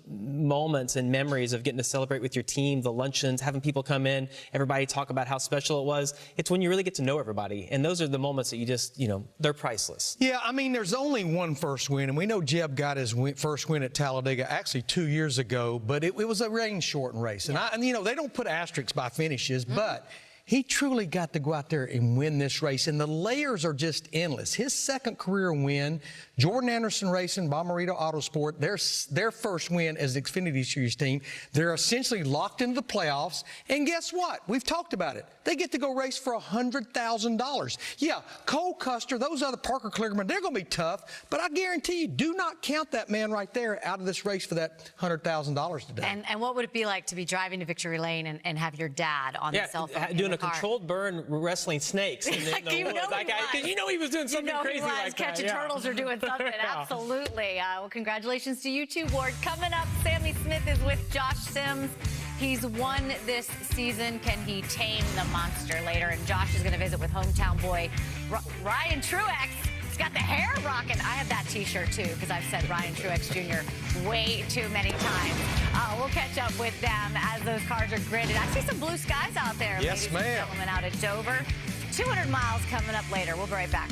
moments and memories of getting to celebrate with your team, the luncheons, having people come in, everybody talk about how special it was. It's when you really get to know everybody. And those are the moments that you just, you know, they're priceless. Yeah, I mean, there's only one first win, and we know Jeb got his first win at Talladega actually 2 years ago, but it was a rain-shortened race. And, you know, they don't put asterisks by finishes, but he truly got to go out there and win this race, and the layers are just endless. His second career win, Jordan Anderson Racing, Bommarito Autosport, their first win as the Xfinity Series team. They're essentially locked into the playoffs, and guess what? We've talked about it. They get to go race for $100,000. Yeah, Cole Custer, those other Parker Kligerman, they're going to be tough, but I guarantee you, do not count that man right there out of this race for that $100,000 today. And what would it be like to be driving to victory lane and have your dad on the cell phone doing a controlled burn wrestling snakes in the woods? Because you know he was doing something crazy like that. Catching turtles or doing something. Absolutely. Well, congratulations to you too, Ward. Coming up, Sammy Smith is with Josh Sims. He's won this season. Can he tame the monster later? And Josh is going to visit with hometown boy Ryan Truex. He's got the hair rocking. I have that T-shirt too because I've said Ryan Truex Jr. way too many times. We'll catch up with them as those cars are gridded. I see some blue skies out there, yes, ladies and gentlemen, out at Dover. 200 miles coming up later. We'll be right back.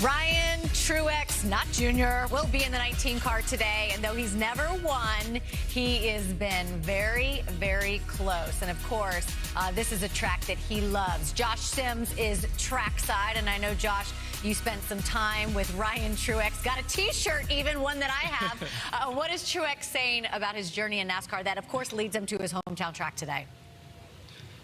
Ryan Truex, not Junior, will be in the 19 car today, and though he's never won, he has been very, very close. And of course, this is a track that he loves. Josh Sims is trackside, and I know, Josh, you spent some time with Ryan Truex. Got a T-shirt, even one that I have. What is Truex saying about his journey in NASCAR that, of course, leads him to his hometown track today?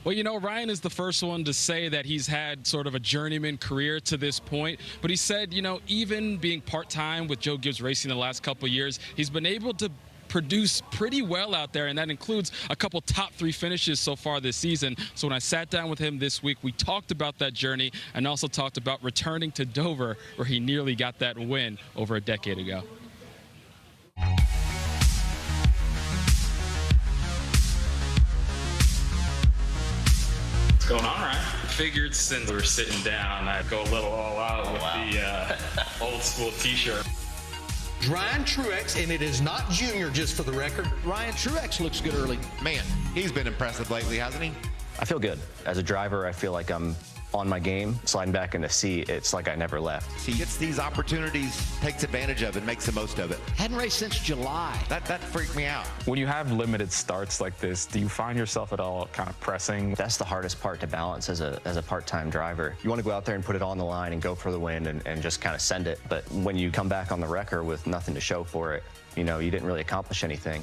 Well, you know, Ryan is the first one to say that he's had sort of a journeyman career to this point. But he said, you know, even being part-time with Joe Gibbs Racing the last couple of years, he's been able to produce pretty well out there, and that includes a couple top 3 finishes so far this season. So when I sat down with him this week, we talked about that journey and also talked about returning to Dover, where he nearly got that win over a decade ago. What's going on, Ryan? Figured since we were sitting down, I'd go a little all out with the old school T-shirt. Ryan Truex, and it is not Junior, just for the record. Ryan Truex looks good early. Man, he's been impressive lately, hasn't he? I feel good. As a driver, I feel like I'm on my game. Sliding back in the seat, it's like I never left. He gets these opportunities, takes advantage of it, makes the most of it. Hadn't raced since July. That freaked me out. When you have limited starts like this, do you find yourself at all kind of pressing? That's the hardest part to balance as a part-time driver. You want to go out there and put it on the line and go for the win and just kind of send it. But when you come back on the wrecker with nothing to show for it, you know, you didn't really accomplish anything.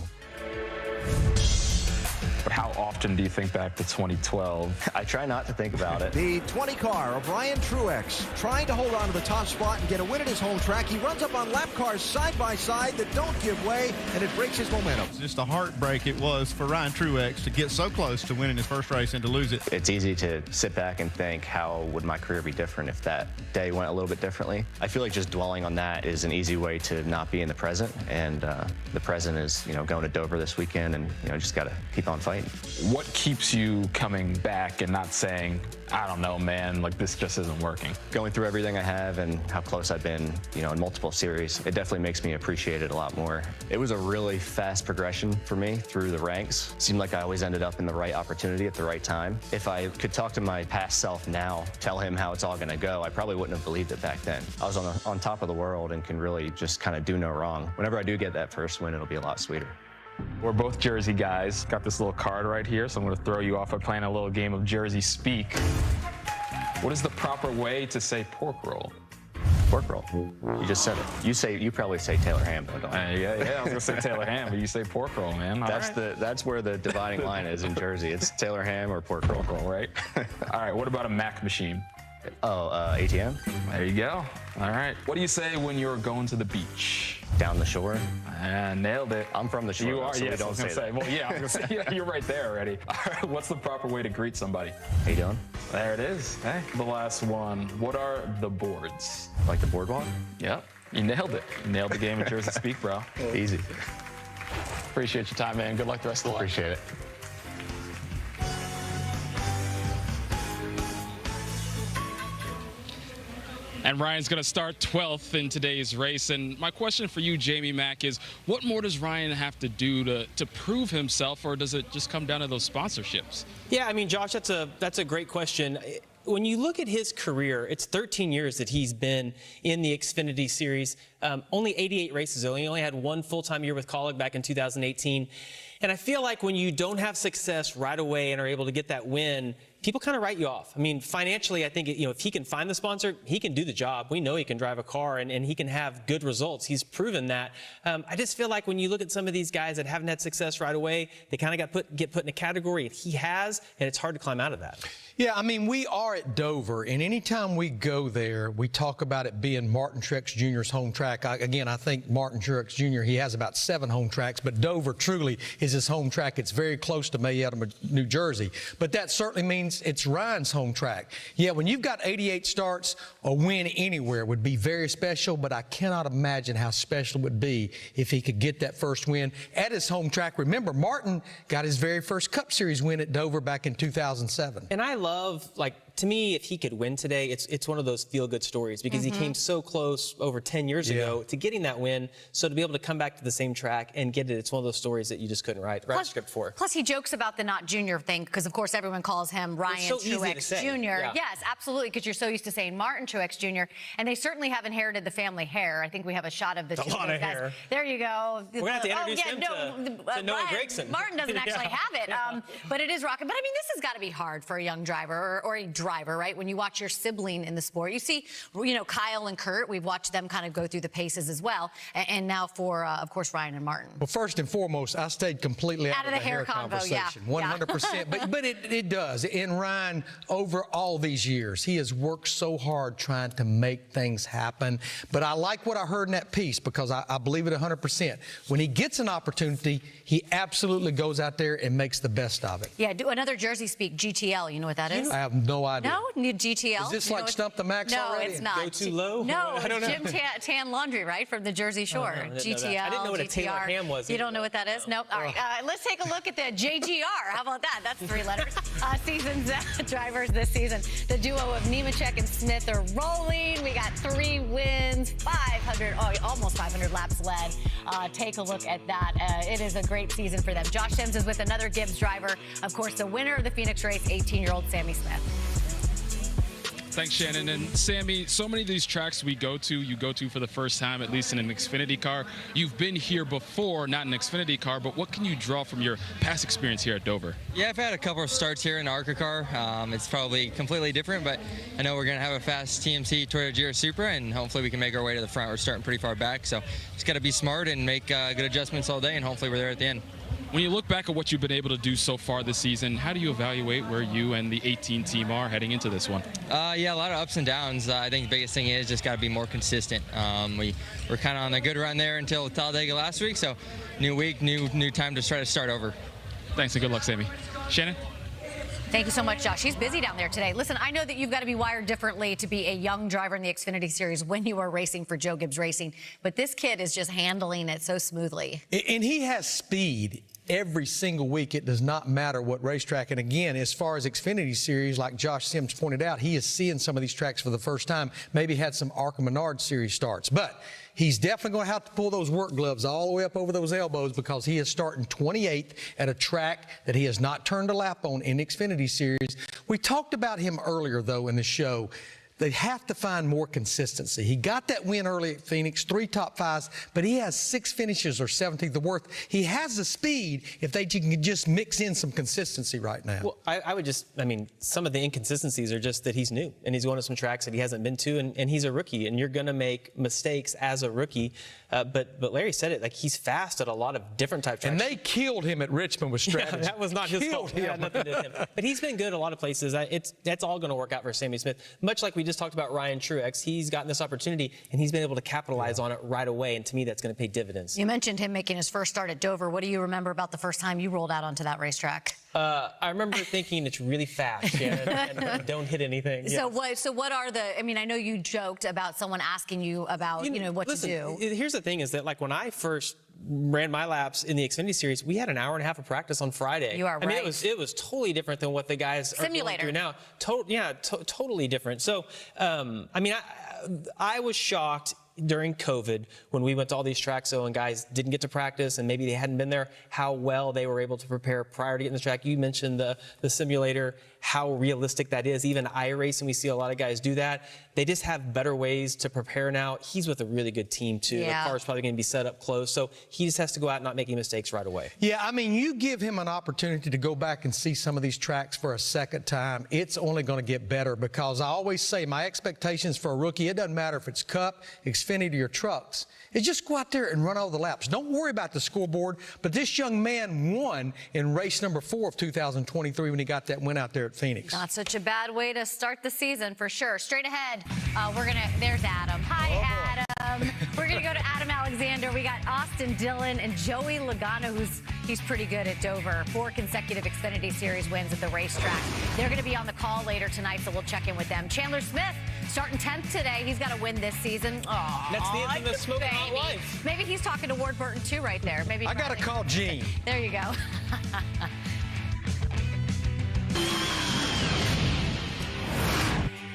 But how often do you think back to 2012? I try not to think about it. The 20 car of Ryan Truex trying to hold on to the top spot and get a win at his home track. He runs up on lap cars side by side that don't give way, and it breaks his momentum. It's just a heartbreak it was for Ryan Truex to get so close to winning his first race and to lose it. It's easy to sit back and think, how would my career be different if that day went a little bit differently? I feel like just dwelling on that is an easy way to not be in the present, and the present is, you know, going to Dover this weekend, and, you know, just got to keep on fighting. fighting. What keeps you coming back and not saying, I don't know, man, like this just isn't working? Going through everything I have and how close I've been, you know, in multiple series, it definitely makes me appreciate it a lot more. It was a really fast progression for me through the ranks. Seemed like I always ended up in the right opportunity at the right time. If I could talk to my past self now, tell him how it's all gonna go, I probably wouldn't have believed it back then. I was on top of the world and can really just kind of do no wrong. Whenever I do get that first win, it'll be a lot sweeter. We're both Jersey guys. Got this little card right here, so I'm going to throw you off by playing a little game of Jersey Speak. What is the proper way to say pork roll? Pork roll. You just said it. You probably say Taylor Ham, though, don't you? Yeah, I was going to say Taylor Ham, but you say pork roll, man. That's where the dividing line is in Jersey. It's Taylor Ham or pork roll. Pork roll, right? All right, what about a Mac machine? Oh, ATM? There you go. All right. What do you say when you're going to the beach? Down the shore? Nailed it. I'm from the shore. You are, so yes, we don't say that. Well, yeah, I was going to say, yeah, you're right there already. All right, what's the proper way to greet somebody? How you doing? There it is. Hey. The last one. What are the boards? Like the boardwalk? Yep. You nailed it. You nailed the game of Jersey Speak, bro. Easy. Appreciate your time, man. Good luck the rest of the life. Appreciate it. And Ryan's going to start 12th in today's race. And my question for you, Jamie Mack, is what more does Ryan have to do to prove himself, or does it just come down to those sponsorships? Yeah, I mean, Josh, that's a great question. When you look at his career, it's 13 years that he's been in the Xfinity Series. Only 88 races, though. He only had one full-time year with Kaulig back in 2018. And I feel like when you don't have success right away and are able to get that win, people kind of write you off. I mean, financially, I think, you know, if he can find the sponsor, he can do the job. We know he can drive a car and he can have good results. He's proven that. I just feel like when you look at some of these guys that haven't had success right away, they kind of get put in a category he has, and it's hard to climb out of that. Yeah, I mean, we are at Dover, and anytime we go there, we talk about it being Martin Truex Jr.'s home track. Again, I think Martin Truex Jr., he has about 7 home tracks, but Dover truly is his home track. It's very close to Marietta, New Jersey. But that certainly means it's Ryan's home track. Yeah, when you've got 88 starts, a win anywhere would be very special, but I cannot imagine how special it would be if he could get that first win at his home track. Remember, Martin got his very first Cup Series win at Dover back in 2007. And I love, like, to me, if he could win today, it's one of those feel-good stories because he came so close over 10 years ago to getting that win. So to be able to come back to the same track and get it, it's one of those stories that you just couldn't write a script for. Plus, he jokes about the not junior thing because, of course, everyone calls him Ryan Truex Jr. Yeah. Yes, absolutely, because you're so used to saying Martin Truex Jr. And they certainly have inherited the family hair. I think we have a shot of the two lot of guys. Hair. There you go. We're going to have to introduce him to Noah Ryan, Gragson. Martin doesn't actually have it, but it is rocking. But, I mean, this has got to be hard for a young driver or a driver, right? When you watch your sibling in the sport. You see, you know, Kyle and Kurt, we've watched them kind of go through the paces as well. And now for, of course, Ryan and Martin. Well, first and foremost, I stayed completely out of the hair conversation. 100%. But it does. And Ryan, over all these years, he has worked so hard trying to make things happen. But I like what I heard in that piece because I believe it 100%. When he gets an opportunity, he absolutely goes out there and makes the best of it. Yeah, do another Jersey speak, GTL. You know what that is? I have no idea. No? New GTL? Is this like Stump the Max already? No, it's not. Go too low? No, I don't know. Jim Tan Laundry, right, from the Jersey Shore. I didn't GTL, know that. I didn't know what a GTR. Taylor Ham was. You don't know what that is? Nope. All right, let's take a look at the JGR. How about that? That's 3 letters. Season's drivers this season. The duo of Nemechek and Smith are rolling. We got 3 wins, 500, almost 500 laps led. Take a look at that. It is a great season for them. Josh Sims is with another Gibbs driver. Of course, the winner of the Phoenix race, 18-year-old Sammy Smith. Thanks, Shannon. And Sammy, so many of these tracks you go to for the first time, at least in an Xfinity car. You've been here before, not an Xfinity car, but what can you draw from your past experience here at Dover? Yeah, I've had a couple of starts here in the ARCA car. It's probably completely different, but I know we're going to have a fast TMC Toyota Giro Supra, and hopefully we can make our way to the front. We're starting pretty far back, so just got to be smart and make good adjustments all day, and hopefully we're there at the end. When you look back at what you've been able to do so far this season, how do you evaluate where you and the 18 team are heading into this one? Yeah, a lot of ups and downs. I think the biggest thing is just got to be more consistent. We're kind of on a good run there until Talladega last week, so new week, new time to try to start over. Thanks and good luck, Sammy. Shannon? Thank you so much, Josh. He's busy down there today. Listen, I know that you've got to be wired differently to be a young driver in the Xfinity Series when you are racing for Joe Gibbs Racing, but this kid is just handling it so smoothly. And he has speed. every single week. It does not matter what racetrack. And again, as far as Xfinity Series, like Josh Sims pointed out, he is seeing some of these tracks for the first time. Maybe had some ARCA Menard Series starts. But he's definitely going to have to pull those work gloves all the way up over those elbows, because he is starting 28th at a track that he has not turned a lap on in Xfinity Series. We talked about him earlier, though, in the show. They have to find more consistency. He got that win early at Phoenix, 3 top 5s, but he has 6 finishes or 17th the worth. He has the speed if they can just mix in some consistency right now. Well, I mean, some of the inconsistencies are just that he's new and he's going to some tracks that he hasn't been to, and he's a rookie, and you're going to make mistakes as a rookie. But Larry said it, like, he's fast at a lot of different type tracks. And they killed him at Richmond with strategy. Yeah, that was not his fault. It had nothing to do with him. But he's been good at a lot of places. That's all going to work out for Sammy Smith. Much like we just talked about Ryan Truex, he's gotten this opportunity and he's been able to capitalize on it right away. And to me, that's going to pay dividends. You mentioned him making his first start at Dover. What do you remember about the first time you rolled out onto that racetrack? I remember thinking it's really fast, Shannon, and don't hit anything. So what are the, I mean, I know you joked about someone asking you about, what listen, to do. Here's the thing is that, like, when I first ran my laps in the Xfinity Series, we had an hour and a half of practice on Friday. You are right. I mean, it was totally different than what the guys are going through now. Totally different. So, I mean, I was shocked during COVID when we went to all these tracks and guys didn't get to practice and maybe they hadn't been there, how well they were able to prepare prior to getting the track. You mentioned the simulator, how realistic that is. Even iRacing, we see a lot of guys do that. They just have better ways to prepare now. He's with a really good team, too. Yeah. The car's probably going to be set up close, so he just has to go out and not make any mistakes right away. Yeah, I mean, you give him an opportunity to go back and see some of these tracks for a second time, it's only going to get better, because I always say my expectations for a rookie, it doesn't matter if it's Cup, Xfinity, or trucks. It's just go out there and run all the laps. Don't worry about the scoreboard. But this young man won in race number 4 of 2023 when he got that win out there at Phoenix. Not such a bad way to start the season, for sure. Straight ahead, there's Adam. Hi, Adam. We're going to go to Adam Alexander. We got Austin Dillon and Joey Logano, he's pretty good at Dover. 4 consecutive Xfinity Series wins at the racetrack. They're going to be on the call later tonight, so we'll check in with them. Chandler Smith starting 10th today. He's got to win this season. That's the end of the smoking hot life. Maybe he's talking to Ward Burton, too, right there. Maybe I got to call Gene. There you go.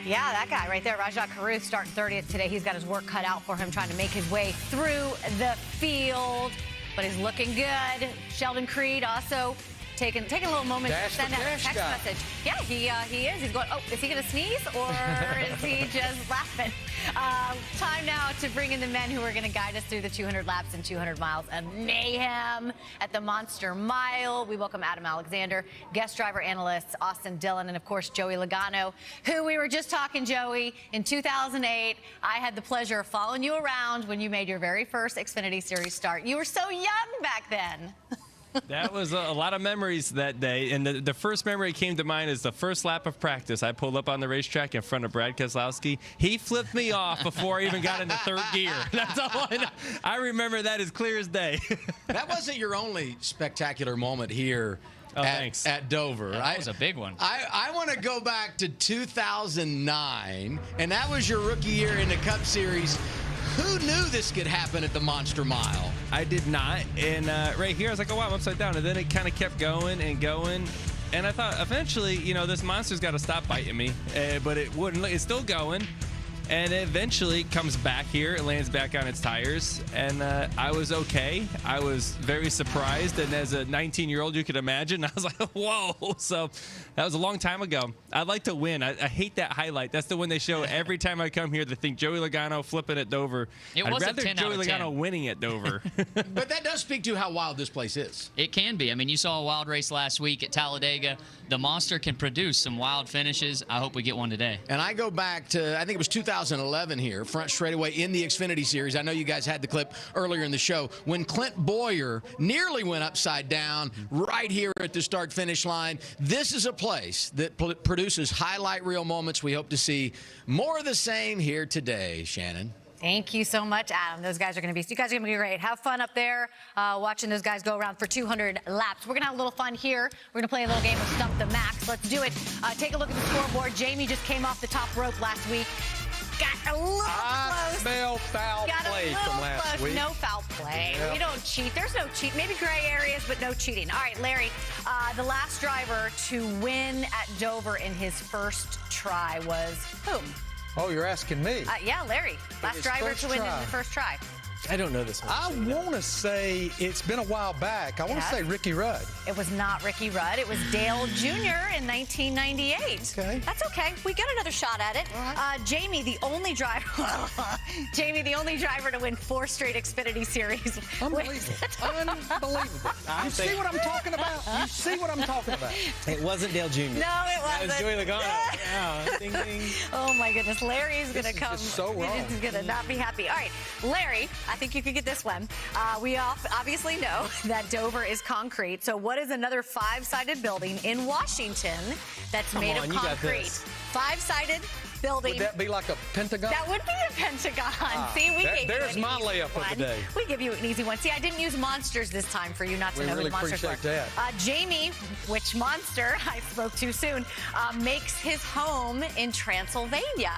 Yeah, that guy right there, Rajat Caruth, starting 30th today. He's got his work cut out for him, trying to make his way through the field. But he's looking good. Sheldon Creed also taking a little moment to send out a text message. Yeah, he is. He's going, is he going to sneeze or is he just laughing? Time now to bring in the men who are going to guide us through the 200 laps and 200 miles of mayhem at the Monster Mile. We welcome Adam Alexander, guest driver analysts Austin Dillon, and of course Joey Logano, who we were just talking, Joey, in 2008. I had the pleasure of following you around when you made your very first Xfinity Series start. You were so young back then. That was a lot of memories that day, and the first memory that came to mind is the first lap of practice. I pulled up on the racetrack in front of Brad Keselowski. He flipped me off before I even got into third gear. That's all I know. I remember that as clear as day. That wasn't your only spectacular moment here at Dover. That was a big one. I want to go back to 2009, and that was your rookie year in the Cup Series. Who knew this could happen at the Monster Mile? I did not. And right here, I was like, oh, wow, I'm upside down. And then it kind of kept going and going. And I thought, eventually, this monster's got to stop biting me. But it wouldn't. It's still going. And it eventually comes back here. It lands back on its tires. And I was okay. I was very surprised. And as a 19-year-old, you could imagine, I was like, whoa. So that was a long time ago. I'd like to win. I hate that highlight. That's the one they show every time I come here. They think Joey Logano flipping at Dover. I'd rather Joey Logano winning at Dover. But that does speak to how wild this place is. It can be. I mean, you saw a wild race last week at Talladega. The Monster can produce some wild finishes. I hope we get one today. And I go back to, I think it was 2011 here, front straightaway in the Xfinity Series. I know you guys had the clip earlier in the show when Clint Boyer nearly went upside down right here at the start-finish line. This is a place that produces highlight reel moments. We hope to see more of the same here today, Shannon. Thank you so much, Adam. You guys are going to be great. Have fun up there watching those guys go around for 200 laps. We're going to have a little fun here. We're going to play a little game of Stump the Max. Let's do it. Take a look at the scoreboard. Jamie just came off the top rope last week. got a little close. Smell foul Got play a little from last close. week. No foul play. Yep. We don't cheat. There's no cheat. Maybe gray areas, but no cheating. All right, Larry, the last driver to win at Dover in his first try was whom? Oh, you're asking me. Yeah, Larry. Last his driver first to win in try. the first try. I don't know this one. I want to say it's been a while back. I want to say Ricky Rudd. It was not Ricky Rudd. It was Dale Jr. in 1998. Okay. That's okay. We got another shot at it. Jamie, the only driver. Jamie, the only driver to win 4 straight Xfinity Series. Unbelievable. Unbelievable. You see what I'm talking about? You see what I'm talking about? It wasn't Dale Jr. No, it That wasn't. was Joey Logano. Yeah. Ding, ding. Oh my goodness, Larry's gonna come. just so wrong. He's gonna not be happy. All right, Larry, I think you could get this one. We obviously know that Dover is concrete. So what is another 5-sided building in Washington that's made of on, you got concrete? this. 5-sided building. Would that be like a pentagon? That would be a pentagon. See, we gave you there's an my easy layup one. of the day. We give you an easy one. See, I didn't use monsters this time for you not to We know really who the monsters appreciate were. that. Jamie, which monster, I spoke too soon, makes his home in Transylvania.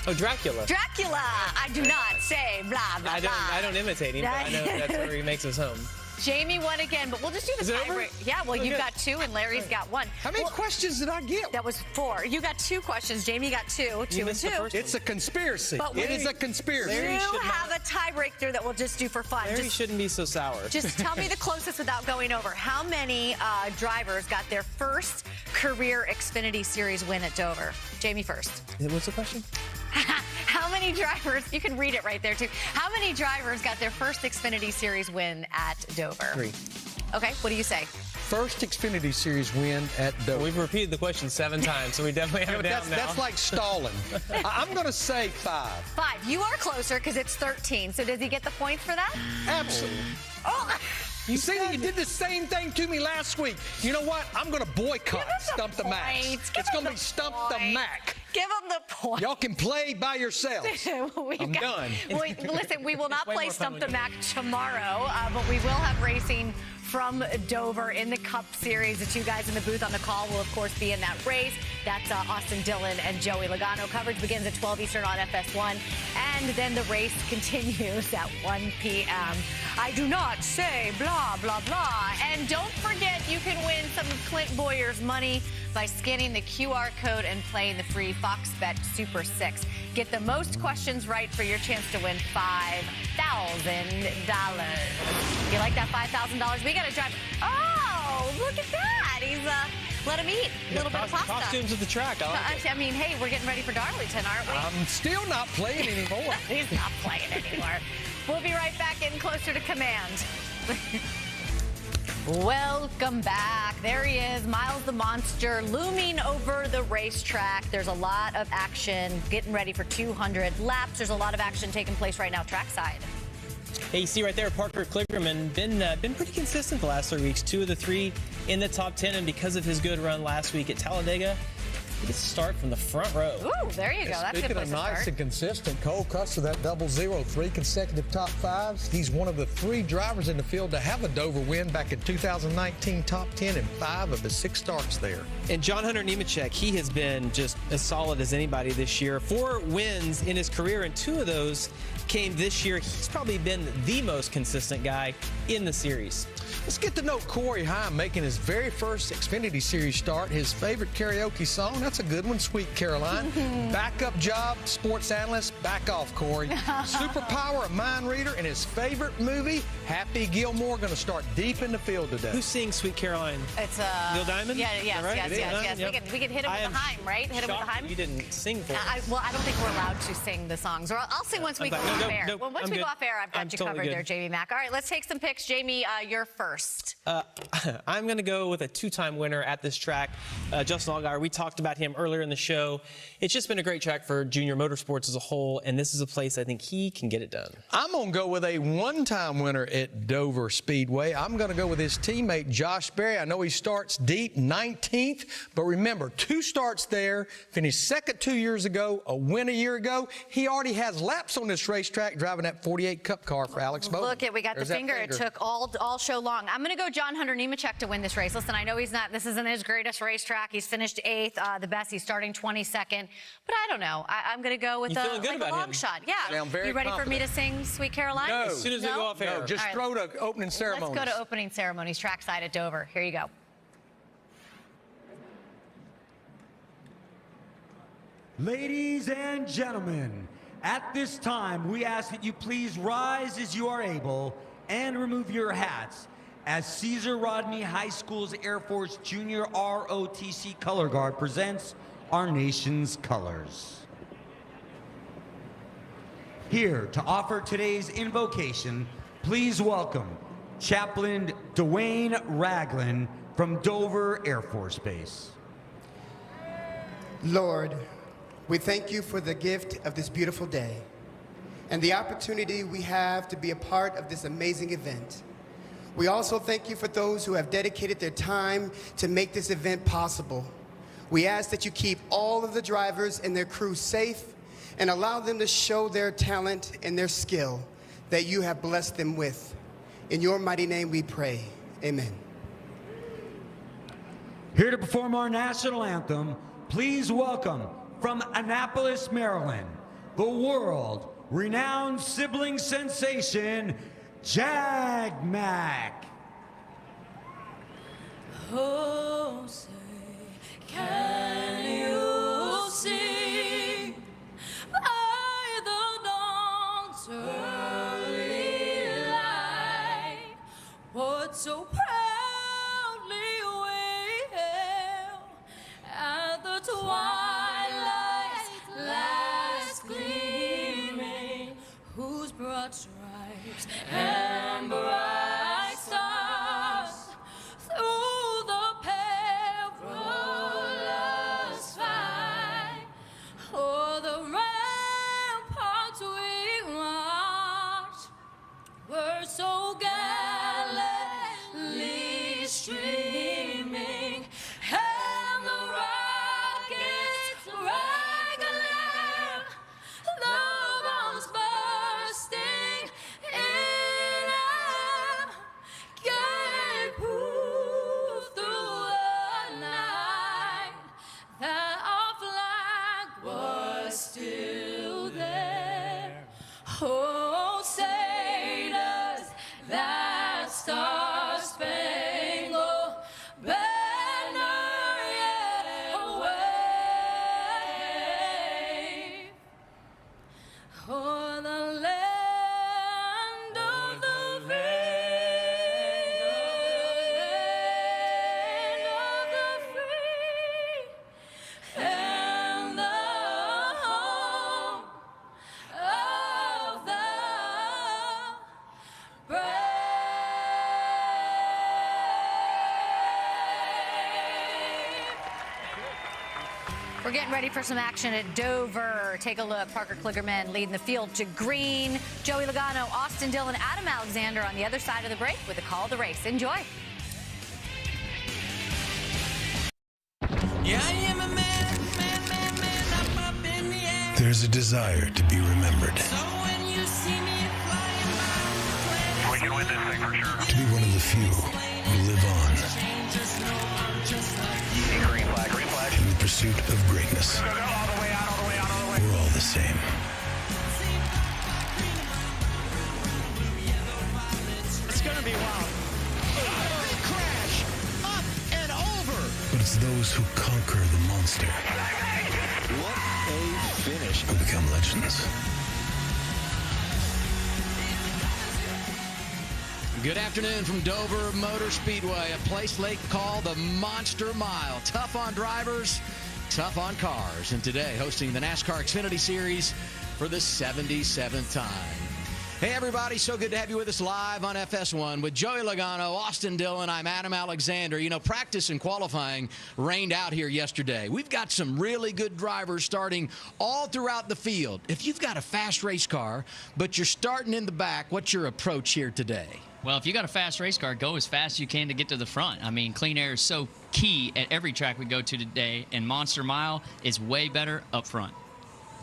Oh, Dracula. Dracula. I do not say blah, blah, blah. I don't imitate him, but I know that's where he makes his home. Jamie won again, but we'll just do the Is it over? tiebreak. Yeah, well, you've got 2 and Larry's got 1. How many questions did I get? That was 4. You got 2 questions. Jamie got 2. 2 and 2. It's a conspiracy. But It is a conspiracy. You have a tiebreak there that we'll just do for fun. Larry shouldn't be so sour. Just tell me the closest without going over. How many drivers got their first career Xfinity Series win at Dover? Jamie first. What's the question? How many drivers, you can read it right there too. How many drivers got their first Xfinity Series win at Dover? 3. Okay, what do you say? First Xfinity Series win at Dover. We've repeated the question 7 times, so we definitely have it down now. That's like stalling. I'm going to say 5. 5. You are closer because it's 13. So does he get the points for that? Absolutely. Oh. You see that you did the same thing to me last week. You know what? I'm going to boycott Stump the Mac. It's going to be Stump the Mac. Give him the point. Y'all can play by yourselves. I'm done. Listen, we will not Way play more fun Stump the with Mac tomorrow, but we will have racing from Dover in the Cup Series. The 2 guys in the booth on the call will, of course, be in that race. That's Austin Dillon and Joey Logano. Coverage begins at 12 Eastern on FS1, and then the race continues at 1 p.m. I do not say blah, blah, blah. And don't forget, you can win some of Clint Boyer's money by scanning the QR code and playing the free Fox Bet Super 6. Get the most questions right for your chance to win $5,000. You like that $5,000? We got to drive. Oh, look at that. He's let him eat a little bit of pasta. Costumes at the track. I like it. I mean, hey, we're getting ready for Darlington, aren't we? I'm still not playing anymore. He's not playing anymore. We'll be right back in Closer to Command. Welcome back. There he is, Miles the Monster, looming over the racetrack. There's a lot of action, getting ready for 200 laps. There's a lot of action taking place right now trackside. Hey, you see right there, Parker Kligerman been pretty consistent the last 3 weeks. 2 of the 3 in the top 10, and because of his good run last week at Talladega, he gets to start from the front row. Ooh, there you go. That's a good Speaking place of to nice start. and consistent, Cole Custer, that 0-0, 3 consecutive top 5s. He's one of the 3 drivers in the field to have a Dover win back in 2019 top 10 in 5 of his 6 starts there. And John Hunter Nemechek, he has been just as solid as anybody this year. 4 wins in his career, and 2 of those came this year. He's probably been the most consistent guy in the series. Let's get to know Corey Heim making his very first Xfinity Series start. His favorite karaoke song, that's a good one, Sweet Caroline. Backup job, sports analyst, back off, Corey. Superpower, a mind reader, and his favorite movie, Happy Gilmore, going to start deep in the field today. Who sings Sweet Caroline? It's Neil Diamond? Yeah, yes, Right? yes, Neil yes, Diamond? yes. Yep. We could hit him with the Heim, right? Hit him with the Heim. You didn't sing for us. Well, I don't think we're allowed to sing the songs. Or I'll sing once we go off air. Well, once we go off air, I've got you covered there, Jamie Mack. All right, let's take some picks. Jamie, you're first. I'm going to go with a 2-time winner at this track, Justin Allgaier. We talked about him earlier in the show. It's just been a great track for junior motorsports as a whole, and this is a place I think he can get it done. I'm going to go with a 1-time winner at Dover Speedway. I'm going to go with his teammate, Josh Berry. I know he starts deep, 19th, but remember, 2 starts there, finished second 2 years ago, a win a year ago. He already has laps on this race racetrack driving that 48 Cup car for Alex Bowman. Look, we got There's the that finger. It took all show long. I'm going to go John Hunter Nemechek to win this race. Listen, I know this isn't his greatest racetrack. He's finished 8th, the best. He's starting 22nd. But I don't know. I'm going to go with a long shot. Yeah. I'm very you ready for me confident. to sing Sweet Caroline? No. As soon as we go off air. No, just All right. throw to opening ceremonies. Let's go to opening ceremonies, trackside at Dover. Here you go. Ladies and gentlemen, at this time, we ask that you please rise as you are able and remove your hats as Caesar Rodney High School's Air Force Junior ROTC Color Guard presents our nation's colors. Here to offer today's invocation, please welcome Chaplain Dwayne Ragland from Dover Air Force Base. Lord, we thank you for the gift of this beautiful day and the opportunity we have to be a part of this amazing event. We also thank you for those who have dedicated their time to make this event possible. We ask that you keep all of the drivers and their crew safe and allow them to show their talent and their skill that you have blessed them with. In your mighty name we pray, amen. Here to perform our national anthem, please welcome from Annapolis, Maryland, the world-renowned sibling sensation, Jag Mac. Oh, say, can you see by the dawn's early light what so proudly we hailed at the twilight's last gleaming, whose broad stripes and bright stars through the perilous fight, o'er the ramparts we marched, were so gallantly streaming, and the rockets rattling, the bombs bursting in air, gave proof through the night that our flag was still there. Oh, say does that star-spangled banner yet wave o'er the land of the free, and the home of the brave. We're getting ready for some action at Dover. Take a look. Parker Kligerman leading the field to green. Joey Logano, Austin Dillon, Adam Alexander on the other side of the break with a call of the race. Enjoy. Yeah, I am a man, up in the air. There's a desire to be remembered. So when you see me flying by, We can win this thing for sure. To be one of the few who live on just know I'm just like you. Green flag, green flag. in the pursuit of greatness. Go, all the way out, all the way out, all the way. We're all the same. It's going to be wild. Big crash. Up and over. But it's those who conquer the monster What a finish. who become legends. Good afternoon from Dover Motor Speedway, a place they call the Monster Mile. Tough on drivers, tough on cars. And today, hosting the NASCAR Xfinity Series for the 77th time. Hey, everybody, so good to have you with us live on FS1 with Joey Logano, Austin Dillon. I'm Adam Alexander. You know, practice and qualifying rained out here yesterday. We've got some really good drivers starting all throughout the field. If you've got a fast race car, but you're starting in the back, what's your approach here today? Well, if you got a fast race car, go as fast as you can to get to the front. I mean, clean air is so key at every track we go to today, and Monster Mile is way better up front.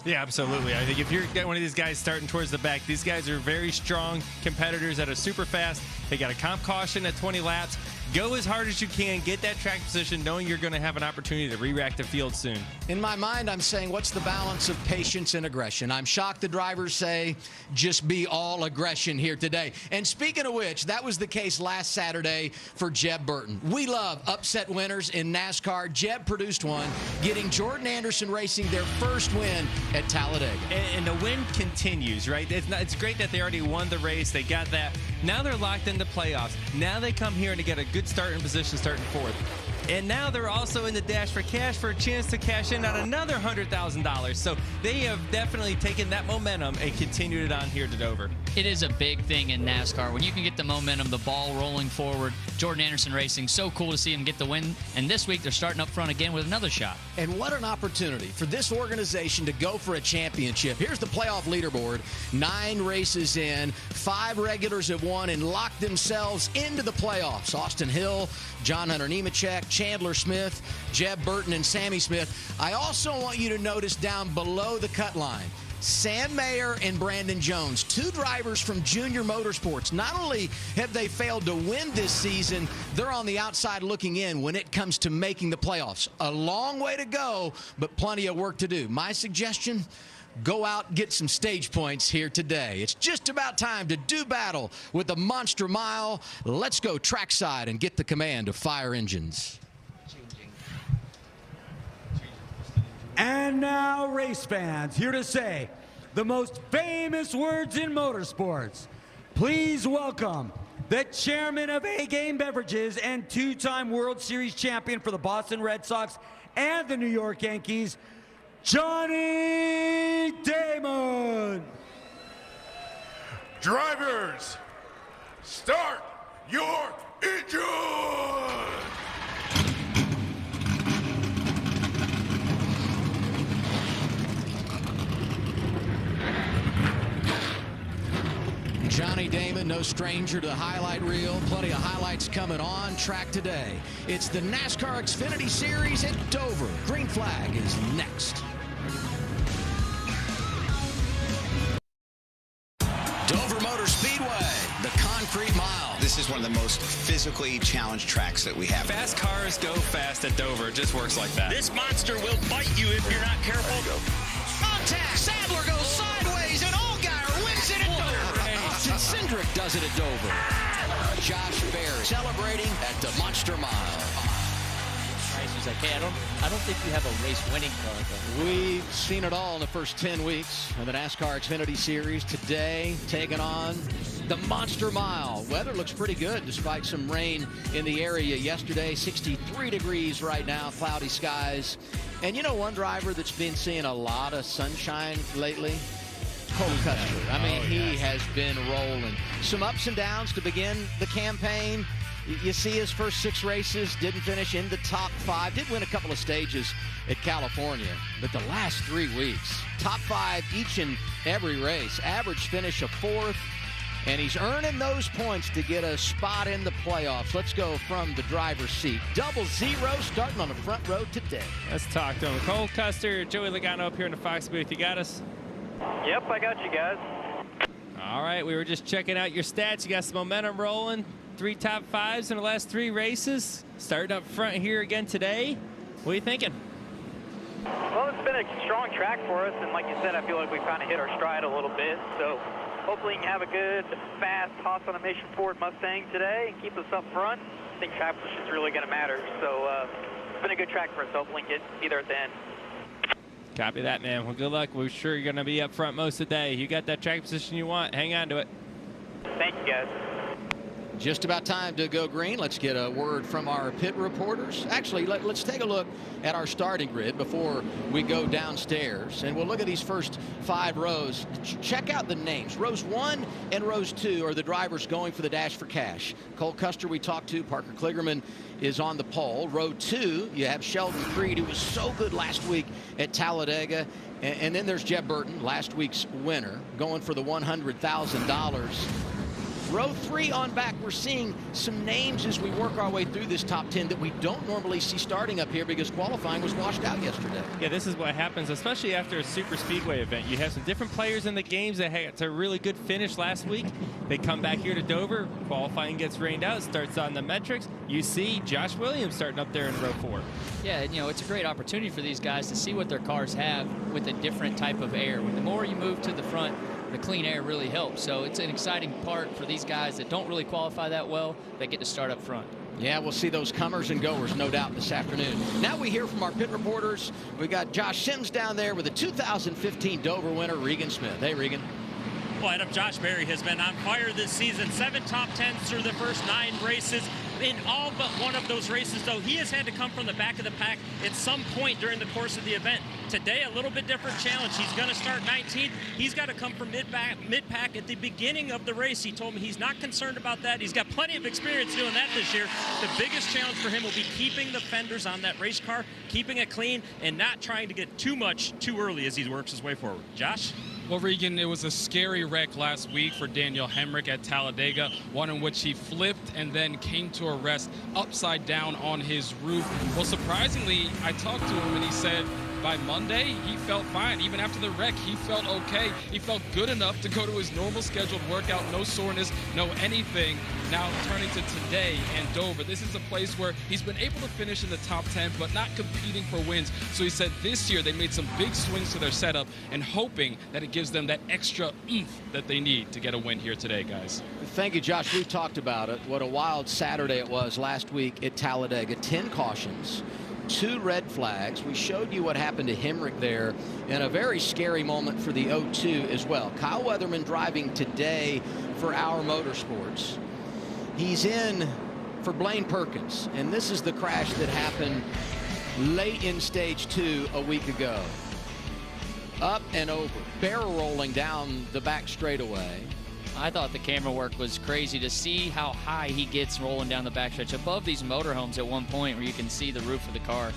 Yeah, absolutely. I think if you're one of these guys starting towards the back, these guys are very strong competitors that are super fast. They got a comp caution at 20 laps. Go as hard as you can, get that track position, knowing you're going to have an opportunity to re-rack the field soon. In my mind, I'm saying, what's the balance of patience and aggression? I'm shocked the drivers say, just be all aggression here today. And speaking of which, that was the case last Saturday for Jeb Burton. We love upset winners in NASCAR. Jeb produced one, getting Jordan Anderson Racing their first win at Talladega. And the win continues, right? It's great that they already won the race. They got that. Now they're locked into playoffs. Now they come here to get a good starting position, starting fourth. And now they're also in the dash for cash for a chance to cash in on another $100,000. So they have definitely taken that momentum and continued it on here to Dover. It is a big thing in NASCAR. When you can get the momentum, the ball rolling forward, Jordan Anderson Racing, so cool to see him get the win. And this week, they're starting up front again with another shot. And what an opportunity for this organization to go for a championship. Here's the playoff leaderboard. 9 races in, 5 regulars have won and locked themselves into the playoffs. Austin Hill, John Hunter Nemechek, Chandler Smith, Jeb Burton, and Sammy Smith. I also want you to notice down below the cut line, Sam Mayer and Brandon Jones, 2 drivers from Junior Motorsports. Not only have they failed to win this season, they're on the outside looking in when it comes to making the playoffs. A long way to go, but plenty of work to do. My suggestion, go out, get some stage points here today. It's just about time to do battle with the Monster Mile. Let's go trackside and get the command of fire engines. And now, race fans, here to say the most famous words in motorsports. Please welcome the chairman of A-Game Beverages and 2-time World Series champion for the Boston Red Sox and the New York Yankees, Johnny Damon. Drivers, start your engine! Johnny Damon, no stranger to the highlight reel. Plenty of highlights coming on track today. It's the NASCAR Xfinity Series at Dover. Green flag is next. Dover Motor Speedway, the concrete mile. This is one of the most physically challenged tracks that we have. Fast cars go fast at Dover. It just works like that. This monster will bite you if you're not careful. Contact. Sadler goes sideways, and Allgaier wins it at Dover. Austin Cindric does it at Dover. Josh Berry celebrating at the Monster Mile. Races like, hey, I don't think you have a race-winning car. Though. We've seen it all in the first 10 weeks of the NASCAR Xfinity Series. Today, taking on the Monster Mile. Weather looks pretty good despite some rain in the area yesterday. 63 degrees right now, cloudy skies. And you know one driver that's been seeing a lot of sunshine lately? Cole Custer. I mean, he has been rolling. Some ups and downs to begin the campaign. You see his first 6 races, didn't finish in the top 5, did win a couple of stages at California, but the last 3 weeks, top 5 each and every race, average finish of 4th, and he's earning those points to get a spot in the playoffs. Let's go from the driver's seat. 00 starting on the front row today. Let's talk to him. Cole Custer, Joey Logano up here in the Fox booth. You got us? Yep, I got you guys. All right, we were just checking out your stats. You got some momentum rolling. 3 top 5s in the last 3 races. Starting up front here again today. What are you thinking? Well, it's been a strong track for us, and like you said, I feel like we kind of hit our stride a little bit. So hopefully you can have a good, fast Haas on a Mission Ford Mustang today and keep us up front. I think track position is really going to matter. So it's been a good track for us. Hopefully we can get either at the end. Copy that, man. Well, good luck. We're sure you're going to be up front most of the day. You got that track position you want. Hang on to it. Thank you, guys. Just about time to go green. Let's get a word from our pit reporters. Actually, let's take a look at our starting grid before we go downstairs. And we'll look at these first 5 rows. Check out the names. Rows 1 and rows 2 are the drivers going for the dash for cash. Cole Custer we talked to. Parker Kligerman is on the pole. Row 2, you have Sheldon Creed, who was so good last week at Talladega. And then there's Jeb Burton, last week's winner, going for the $100,000. Row 3 on back, we're seeing some names as we work our way through this top 10 that we don't normally see starting up here because qualifying was washed out yesterday. Yeah, this is what happens, especially after a super speedway event. You have some different players in the games that had a really good finish last week. They come back here to Dover, qualifying gets rained out, starts on the metrics. You see Josh Williams starting up there in row 4. Yeah, you know, it's a great opportunity for these guys to see what their cars have with a different type of air. The more you move to the front, the clean air really helps. So it's an exciting part for these guys that don't really qualify that well that get to start up front. Yeah, we'll see those comers and goers, no doubt, this afternoon. Now we hear from our pit reporters. We got Josh Sims down there with the 2015 Dover winner, Regan Smith. Hey, Regan. Well, Adam, Josh Berry has been on fire this season. 7 top 10s through the first 9 races. In all but one of those races, though, he has had to come from the back of the pack at some point during the course of the event. Today, a little bit different challenge. He's going to start 19th. He's got to come from mid-pack at the beginning of the race. He told me he's not concerned about that. He's got plenty of experience doing that this year. The biggest challenge for him will be keeping the fenders on that race car, keeping it clean, and not trying to get too much too early as he works his way forward. Josh? Well, Regan, it was a scary wreck last week for Daniel Hemrick at Talladega, one in which he flipped and then came to a rest upside down on his roof. Well, surprisingly, I talked to him and he said by Monday, he felt fine. Even after the wreck, he felt okay. He felt good enough to go to his normal scheduled workout, no soreness, no anything. Now turning to today and Dover, this is a place where he's been able to finish in the top 10, but not competing for wins. So he said this year they made some big swings to their setup and hoping that it gives them that extra oomph that they need to get a win here today, guys. Thank you, Josh. We talked about it. What a wild Saturday it was last week at Talladega. 10 cautions, 2 red flags. We showed you what happened to Hemrick there in a very scary moment for the 0-2 as well. Kyle Weatherman driving today for Our Motorsports. He's in for Blaine Perkins, and this is the crash that happened late in stage 2 a week ago. Up and over, barrel rolling down the back straightaway. I thought the camera work was crazy to see how high he gets rolling down the backstretch above these motorhomes at one point where you can see the roof of the car.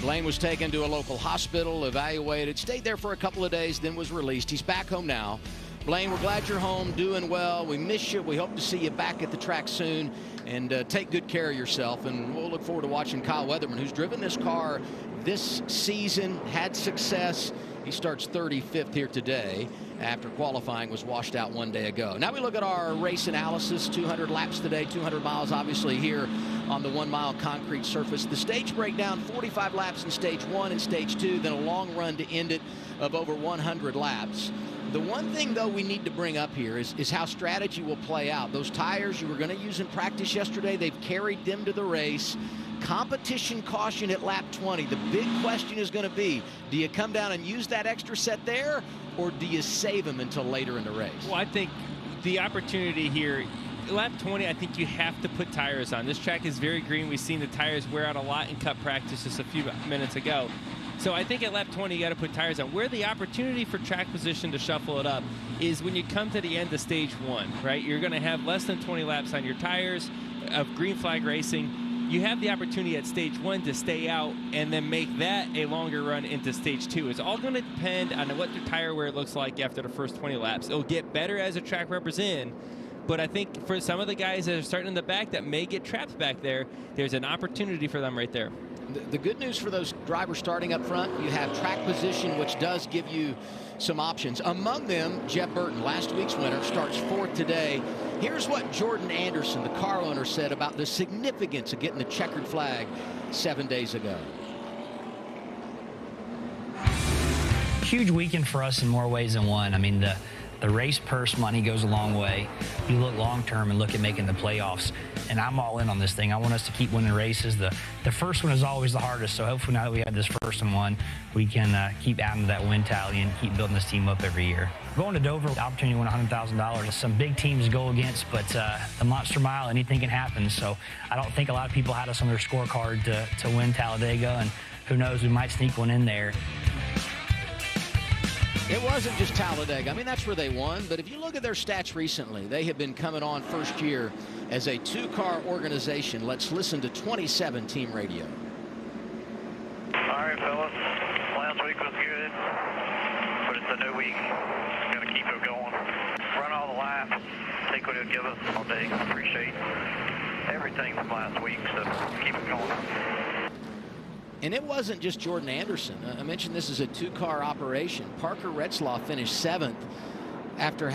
Blaine was taken to a local hospital, evaluated, stayed there for a couple of days, then was released. He's back home now. Blaine, we're glad you're home, doing well. We miss you. We hope to see you back at the track soon. And take good care of yourself. And we'll look forward to watching Kyle Weatherman, who's driven this car this season, had success. He starts 35th here today after qualifying was washed out one day ago. Now we look at our race analysis. 200 laps today, 200 miles obviously here on the 1 mile concrete surface. The stage breakdown, 45 laps in stage 1 and stage 2, then a long run to end it of over 100 laps. The one thing, though, we need to bring up here is how strategy will play out. Those tires you were going to use in practice yesterday, they've carried them to the race. Competition caution at lap 20. The big question is going to be, do you come down and use that extra set there, or do you save them until later in the race? Well, I think the opportunity here, lap 20, I think you have to put tires on. This track is very green. We've seen the tires wear out a lot in cup practice just a few minutes ago. So I think at lap 20, you got to put tires on. Where the opportunity for track position to shuffle it up is when you come to the end of stage 1, right? You're going to have less than 20 laps on your tires of green flag racing. You have the opportunity at stage 1 to stay out and then make that a longer run into stage 2. It's all going to depend on what the tire wear looks like after the first 20 laps. It'll get better as the track reps in. But I think for some of the guys that are starting in the back that may get trapped back there, there's an opportunity for them right there. The good news for those drivers starting up front, you have track position, which does give you some options. Among them, Jeff Burton, last week's winner, starts 4th today. Here's what Jordan Anderson, the car owner, said about the significance of getting the checkered flag 7 days ago. Huge weekend for us in more ways than one. I mean, the race purse money goes a long way. You look long term and look at making the playoffs, and I'm all in on this thing. I want us to keep winning races. The first one is always the hardest, so hopefully now that we have this first one won, we can keep adding to that win tally and keep building this team up every year. Going to Dover, the opportunity to win $100,000. Some big teams go against, but the Monster Mile, anything can happen. So I don't think a lot of people had us on their scorecard to win Talladega, and who knows, we might sneak one in there. It wasn't just Talladega. I mean, that's where they won. But if you look at their stats recently, they have been coming on first year as a 2-car organization. Let's listen to 27 Team Radio. All right, fellas. Last week was good, but it's a new week. Got to keep it going. Run all the laps. take what he'll give us all day. Appreciate everything from last week, so keep it going. And it wasn't just Jordan Anderson. I mentioned this is a two-car operation. Parker Retzlaff finished 7th after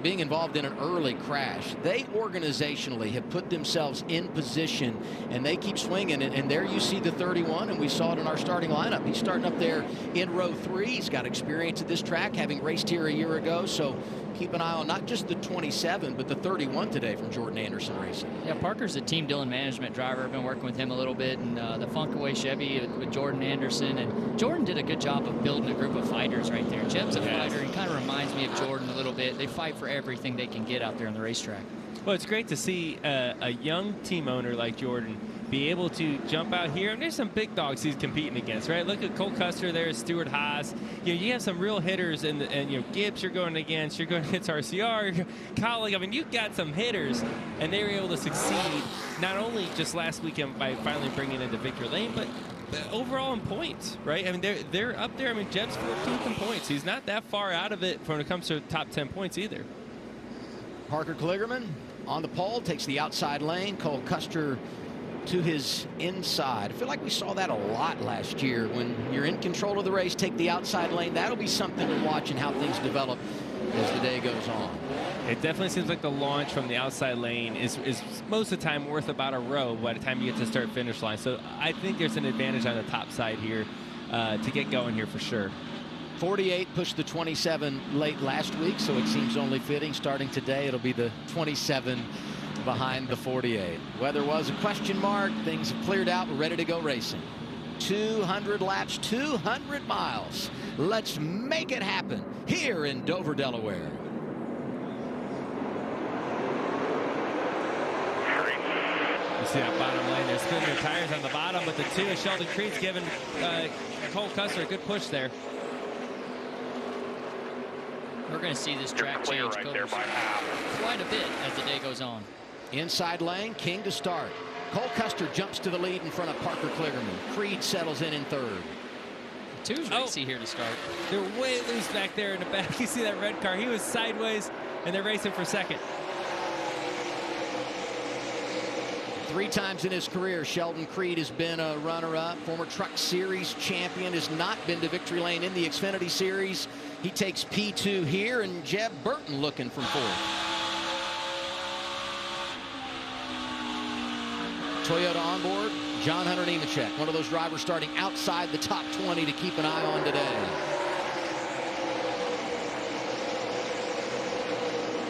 being involved in an early crash. They organizationally have put themselves in position, and they keep swinging. And there you see the 31, and we saw it in our starting lineup. He's starting up there in row 3. He's got experience at this track, having raced here a year ago. So keep an eye on not just the 27, but the 31 today from Jordan Anderson Racing. Yeah, Parker's a team Dillon management driver. I've been working with him a little bit, and the Funkaway Chevy with Jordan Anderson. And Jordan did a good job of building a group of fighters right there. Jeb's a fighter. He kind of reminds me of Jordan a little bit. They fight for everything they can get out there on the racetrack. Well, it's great to see a young team owner like Jordan be able to jump out here. And there's some big dogs he's competing against, right? Look at Cole Custer there, Stuart Haas. You have some real hitters, and Gibbs you're going against RCR, Colleague. I mean, you've got some hitters, and they were able to succeed not only just last weekend by finally bringing into Victory Lane, but overall in points, right? I mean, they're up there. I mean, Jeb's 14th in points. He's not that far out of it when it comes to top 10 points either. Parker Kligerman on the pole, takes the outside lane. Cole Custer to his inside. I feel like we saw that a lot last year. When you're in control of the race, take the outside lane. That'll be something to watch and how things develop as the day goes on. It definitely seems like the launch from the outside lane is most of the time worth about a row by the time you get to start finish line. So I think there's an advantage on the top side here to get going here for sure. 48 pushed the 27 late last week, so it seems only fitting. Starting today, it'll be the 27 behind the 48. Weather was a question mark. Things have cleared out. We're ready to go racing. 200 laps, 200 miles. Let's make it happen here in Dover, Delaware. You see that bottom lane. They're spinning their tires on the bottom, but the 2 is Sheldon Creed's giving Cole Custer a good push there. We're going to see this track change right there by half. quite a bit as the day goes on. Inside lane, King to start. Cole Custer jumps to the lead in front of Parker Kligerman. Creed settles in third. Two's racy here to start. They're way loose back there in the back. You see that red car? He was sideways, and they're racing for second. 3 times in his career, Sheldon Creed has been a runner-up. Former Truck Series champion, has not been to victory lane in the Xfinity Series. He takes P2 here, and Jeb Burton looking from 4th. Toyota on board, John Hunter Nemechek, one of those drivers starting outside the top 20 to keep an eye on today.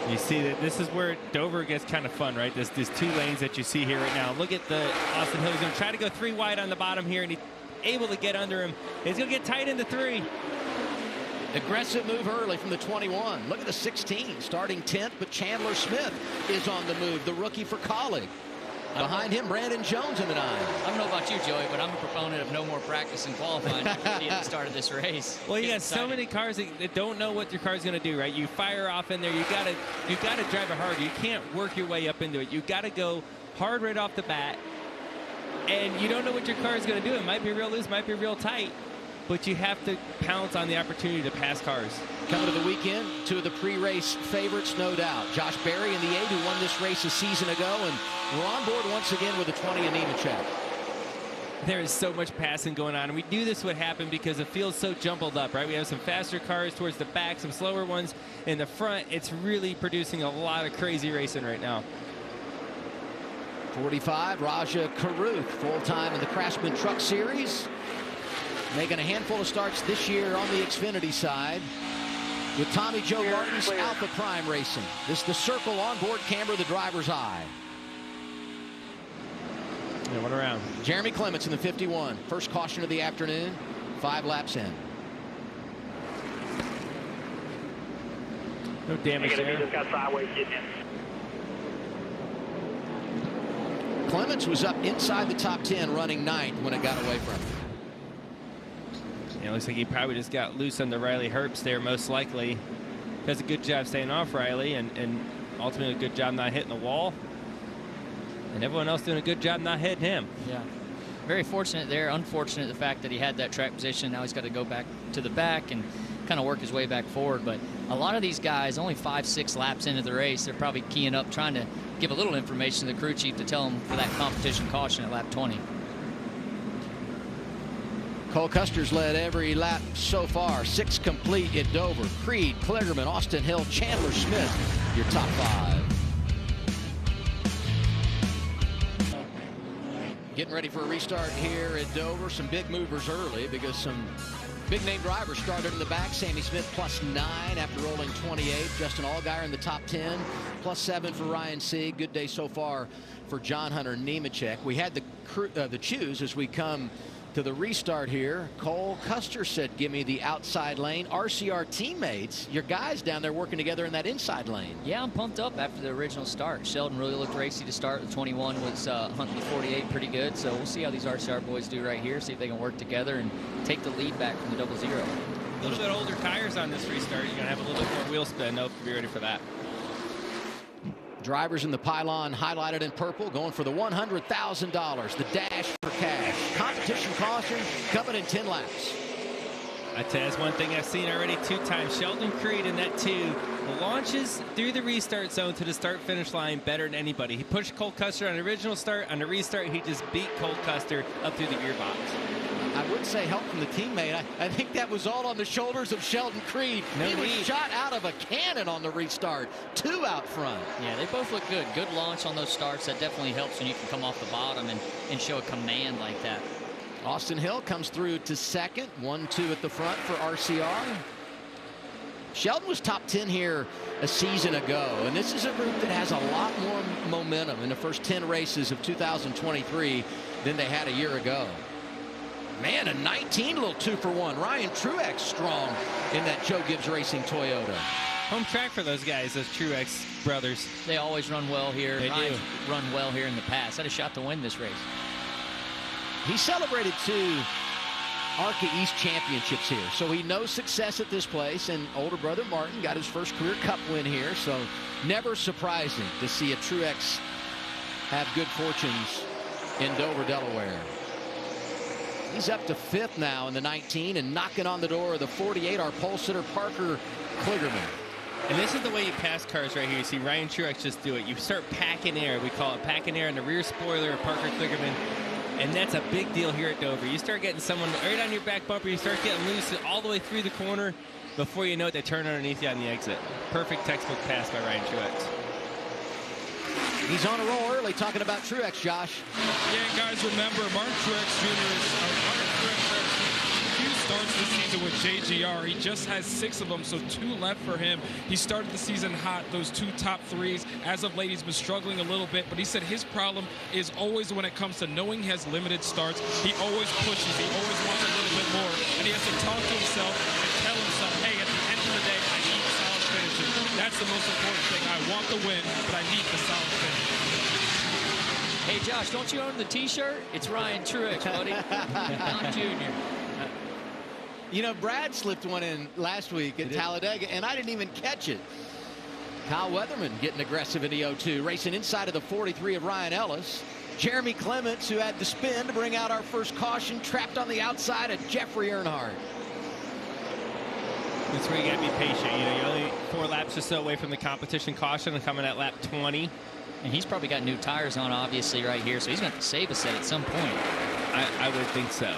You see that this is where Dover gets kind of fun, right? These 2 lanes that you see here right now. Look at the Austin Hill. He's going to try to go 3 wide on the bottom here, and he's able to get under him. He's going to get tight into 3. Aggressive move early from the 21. Look at the 16, starting 10th, but Chandler Smith is on the move, the rookie for Colleague. Behind him, Brandon Jones in the 9. I don't know about you, Joey, but I'm a proponent of no more practice and qualifying activity at the start of this race. Well, you got so many cars that don't know what your car's going to do, right? You fire off in there. You got to drive it hard. You can't work your way up into it. You got to go hard right off the bat, and you don't know what your car is going to do. It might be real loose, might be real tight, but you have to pounce on the opportunity to pass cars. Coming to the weekend, 2 of the pre-race favorites, no doubt. Josh Berry in the 8, who won this race a season ago, and we're on board once again with the 20 in Nemechek. There is so much passing going on, and we knew this would happen because the field's so jumbled up, right? We have some faster cars towards the back, some slower ones in the front. It's really producing a lot of crazy racing right now. 45, Raja Karuth, full-time in the Craftsman Truck Series. Making a handful of starts this year on the Xfinity side with Tommy Joe Martin's Alpha Prime Racing. This is the circle on board camera, the driver's eye. Yeah, one around. Jeremy Clements in the 51. First caution of the afternoon, 5 laps in. No damage there. Just got sideways getting in. Clements was up inside the top 10, running 9th when it got away from him. It looks like he probably just got loose on the Riley Herbst there, most likely. Does a good job staying off Riley, and ultimately a good job not hitting the wall. And everyone else doing a good job not hitting him. Yeah. Very fortunate there. Unfortunate the fact that he had that track position. Now he's got to go back to the back and kind of work his way back forward. But a lot of these guys, only 5-6 laps into the race, they're probably keying up, trying to give a little information to the crew chief to tell them for that competition caution at lap 20. Cole Custer's led every lap so far. 6 complete at Dover. Creed, Kligerman, Austin Hill, Chandler Smith, your top 5. Getting ready for a restart here at Dover. Some big movers early because some big-name drivers started in the back. Sammy Smith +9 after rolling 28. Justin Allgaier in the top 10. +7 for Ryan Sieg. Good day so far for John Hunter Nemechek. We had the choose as we come to the restart here. Cole Custer said, give me the outside lane. RCR teammates, your guys down there working together in that inside lane. Yeah, I'm pumped up after the original start. Sheldon really looked racy to start. The 21 was hunting the 48 pretty good. So we'll see how these RCR boys do right here. See if they can work together and take the lead back from the 00. A little bit older tires on this restart. You're going to have a little bit more wheel spin. Nope, be ready for that. Drivers in the pylon highlighted in purple going for the $100,000. The dash for cash. Competition caution coming in 10 laps. I tell you, that's one thing I've seen already 2 times. Sheldon Creed in that 2 launches through the restart zone to the start-finish line better than anybody. He pushed Cole Custer on the original start. On the restart, he just beat Cole Custer up through the gearbox. I would say help from the teammate. I think that was all on the shoulders of Sheldon Creed. He was shot out of a cannon on the restart. 2 out front. Yeah, they both look good. Good launch on those starts. That definitely helps when you can come off the bottom and show a command like that. Austin Hill comes through to second. 1-2 at the front for RCR. Sheldon was top 10 here a season ago, and this is a group that has a lot more momentum in the first 10 races of 2023 than they had a year ago. Man, a 19 little 2-for-1. Ryan Truex strong in that Joe Gibbs Racing Toyota. Home track for those guys, those Truex brothers. They always run well here. They Ryan's do. Run well here in the past. Had a shot to win this race. He celebrated 2 ARCA East championships here, so he knows success at this place, and older brother Martin got his first career cup win here, so never surprising to see a Truex have good fortunes in Dover, Delaware. He's up to 5th now in the 19 and knocking on the door of the 48, our pole sitter Parker Kligerman. And this is the way you pass cars right here. You see Ryan Truex just do it. You start packing air. We call it packing air in the rear spoiler of Parker Kligerman. And that's a big deal here at Dover. You start getting someone right on your back bumper. You start getting loose all the way through the corner. Before you know it, they turn underneath you on the exit. Perfect textbook pass by Ryan Truex. He's on a roll early talking about Truex, Josh. Yeah, and guys, remember, Martin Truex has a few starts this season with JGR. He just has 6 of them, so 2 left for him. He started the season hot, those 2 top 3s. As of late, he's been struggling a little bit, but he said his problem is always when it comes to knowing he has limited starts. He always pushes. He always wants a little bit more, and he has to talk to himself and tell himself, hey, at the end of the day, I need solid finishes. That's the most important thing. I want the win, but I need the solid finish. Hey, Josh, don't you own the T-shirt? It's Ryan Truex, buddy. Don Jr. You know, Brad slipped one in last week at Talladega, and I didn't even catch it. Kyle Weatherman getting aggressive in the 0-2, racing inside of the 43 of Ryan Ellis. Jeremy Clements, who had the spin to bring out our first caution, trapped on the outside of Jeffrey Earnhardt. That's where you got to be patient. You know, you're only 4 laps or so away from the competition caution and coming at lap 20. And he's probably got new tires on, obviously, right here, so he's going to have to save a set at some point. I would think so.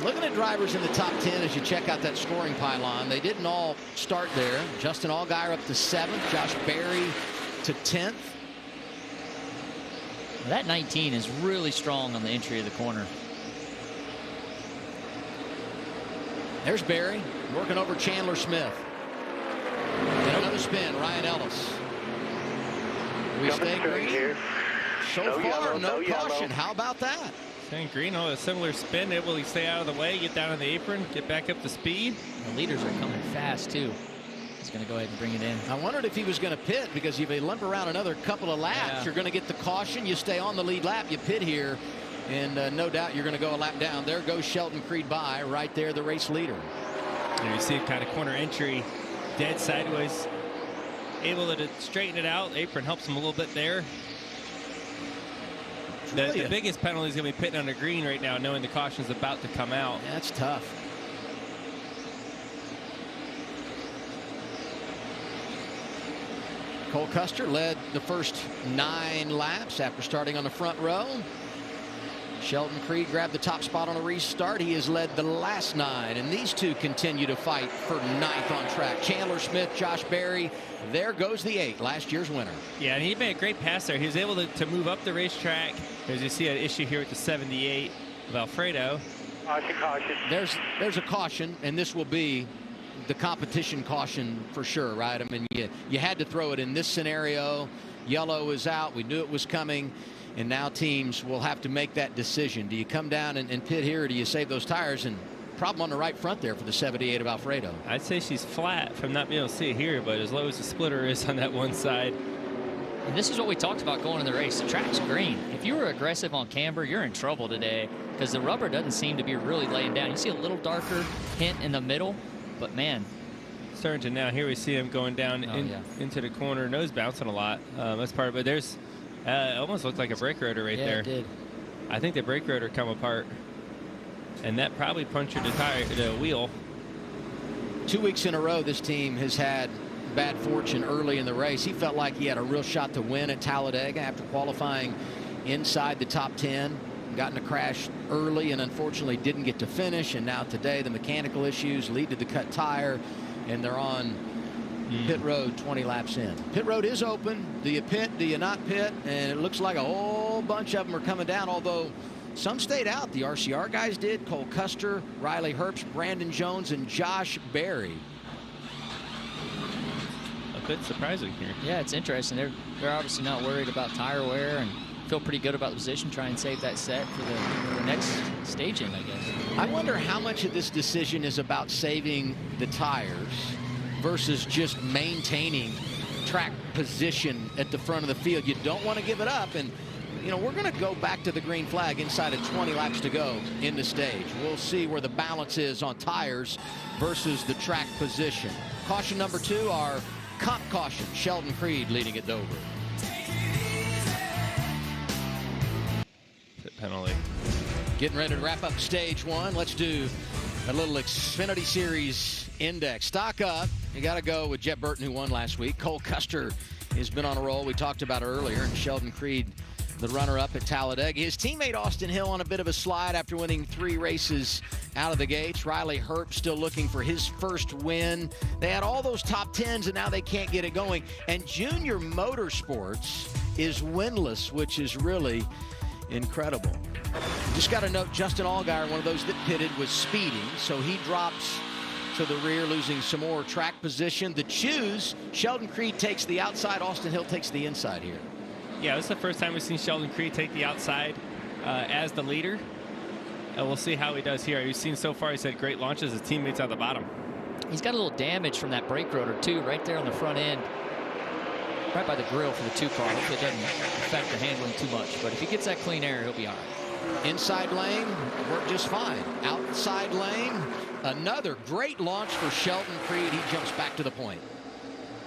Looking at drivers in the top 10 as you check out that scoring pylon, they didn't all start there. Justin Allgaier up to 7th, Josh Berry to 10th. Well, that 19 is really strong on the entry of the corner. There's Berry working over Chandler Smith. And another spin, Ryan Ellis. We stay green here. So far, no caution. How about that? Staying green, a similar spin, able to stay out of the way, get down on the apron, get back up to speed. The leaders are coming fast, too. He's going to go ahead and bring it in. I wondered if he was going to pit, because if they limp around another couple of laps, you're going to get the caution. You stay on the lead lap, you pit here, and no doubt you're going to go a lap down. There goes Sheldon Creed by, right there, the race leader. And you see kind of corner entry, dead sideways, able to straighten it out. Apron helps him a little bit there. The biggest penalty is going to be pitting under green right now, knowing the caution is about to come out. Yeah, that's tough. Cole Custer led the first 9 laps after starting on the front row. Sheldon Creed grabbed the top spot on a restart. He has led the last 9, and these two continue to fight for 9th on track. Chandler Smith, Josh Berry, there goes the 8, last year's winner. Yeah, and he made a great pass there. He was able to move up the racetrack. As you see an issue here with the 78 of Alfredo. Caution. There's a caution, and this will be the competition caution for sure, right? I mean, you had to throw it in this scenario. Yellow is out. We knew it was coming. And now teams will have to make that decision. Do you come down and pit here, or do you save those tires? And problem on the right front there for the 78 of Alfredo. I'd say she's flat from not being able to see it here, but as low as the splitter is on that one side. And this is what we talked about going in the race. The track's green. If you were aggressive on camber, you're in trouble today because the rubber doesn't seem to be really laying down. You see a little darker hint in the middle, but man. Starting to now, here we see him going down into the corner, nose bouncing a lot. That's part of it. There's it almost looked like a brake rotor right there. It did. I think the brake rotor come apart, and that probably punctured the wheel. 2 weeks in a row, this team has had bad fortune early in the race. He felt like he had a real shot to win at Talladega after qualifying inside the top 10. Got in a crash early and unfortunately didn't get to finish. And now today, the mechanical issues lead to the cut tire, and they're on pit road 20 laps in. Pit road is open. Do you pit? Do you not pit? And it looks like a whole bunch of them are coming down, although some stayed out. The RCR guys did. Cole Custer, Riley Herbst, Brandon Jones, and Josh Berry. A bit surprising here. Yeah, it's interesting. They're obviously not worried about tire wear and feel pretty good about the position, try and save that set for the next staging, I guess. I wonder how much of this decision is about saving the tires versus just maintaining track position at the front of the field. You don't want to give it up, and you know, we're going to go back to the green flag inside of 20 laps to go in the stage. We'll see where the balance is on tires versus the track position. Caution number 2, our comp caution. Sheldon Creed leading at Dover. Pit penalty. Getting ready to wrap up stage 1. Let's do a little Xfinity Series index. Stock up. You got to go with Jeb Burton, who won last week. Cole Custer has been on a roll. We talked about earlier. And Sheldon Creed, the runner-up at Talladega. His teammate Austin Hill on a bit of a slide after winning 3 races out of the gates. Riley Herbst still looking for his first win. They had all those top 10s, and now they can't get it going. And Junior Motorsports is winless, which is really incredible. Just got to note, Justin Allgaier, one of those that pitted, was speeding, so he drops to the rear, losing some more track position. The choose, Sheldon Creed takes the outside, Austin Hill takes the inside here. Yeah, this is the first time we've seen Sheldon Creed take the outside as the leader. We'll see how he does here. We've seen so far, he's had great launches. His teammates at the bottom. He's got a little damage from that brake rotor, too, right there on the front end. Right by the grill for the 2 car. Hopefully it doesn't affect the handling too much. But if he gets that clean air, he'll be all right. Inside lane worked just fine. Outside lane, another great launch for Sheldon Creed. He jumps back to the point.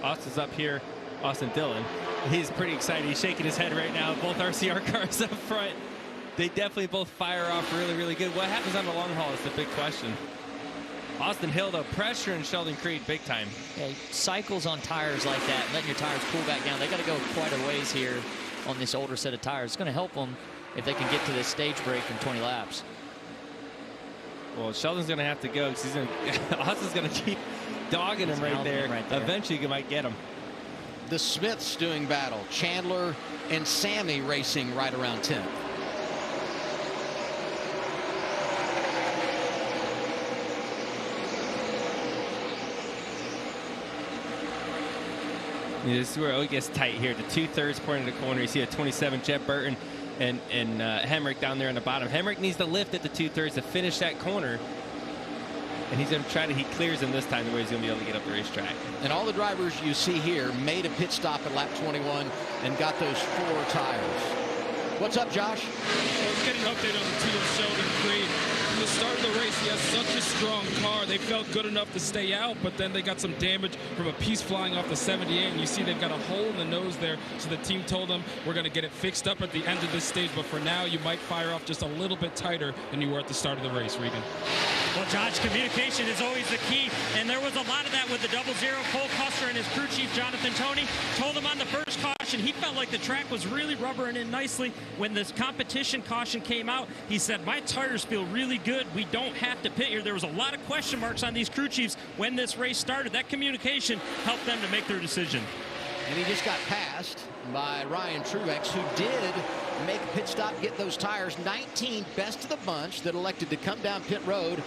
Austin's up here. Austin Dillon. He's pretty excited. He's shaking his head right now. Both RCR cars up front. They definitely both fire off really, really good. What happens on the long haul is the big question. Austin Hill, though, pressuring Sheldon Creed big time. Yeah, cycles on tires like that, letting your tires cool back down. They got to go quite a ways here on this older set of tires. It's going to help them if they can get to this stage break in 20 laps. Well, Sheldon's going to have to go because he's Austin's going to keep dogging him right there. Eventually, you might get him. The Smiths doing battle. Chandler and Sammy racing right around 10th. This is where it gets tight here. The 2/3 point of the corner. You see a 27 Jeb Burton and Hemrick down there on the bottom. Hemrick needs to lift at the 2/3 to finish that corner. And he's going to try to, he clears him this time the way he's going to be able to get up the racetrack. And all the drivers you see here made a pit stop at lap 21 and got those 4 tires. What's up, Josh? Let's get an update on the team of Sheldon Creed. From the start of the race, he has such a strong car. They felt good enough to stay out, but then they got some damage from a piece flying off the 78, and you see they've got a hole in the nose there, so the team told them, we're going to get it fixed up at the end of this stage, but for now, you might fire off just a little bit tighter than you were at the start of the race, Regan. Well, Josh, communication is always the key, and there was a lot of that with the 0-0. Cole Custer and his crew chief, Jonathan Toney, told him on the first caution he felt like the track was really rubbering in nicely. When this competition caution came out, he said, my tires feel really good. We don't have to pit here. There was a lot of question marks on these crew chiefs when this race started. That communication helped them to make their decision. And he just got passed by Ryan Truex, who did make a pit stop, get those tires. 19 best of the bunch that elected to come down pit road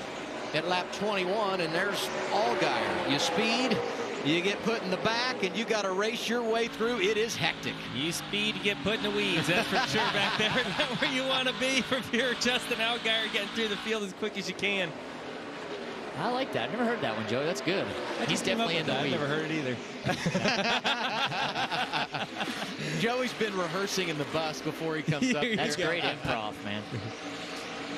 at lap 21. And there's Allgaier. You speed, you get put in the back, and you got to race your way through. It is hectic. You speed, you get put in the weeds. That's for sure back there. Not where you want to be from here. Justin Allgaier getting through the field as quick as you can. I like that. Never heard that one, Joey. That's good. He's definitely in the weeds. I've never heard it either. Joey's been rehearsing in the bus before he comes up. That's great improv, man.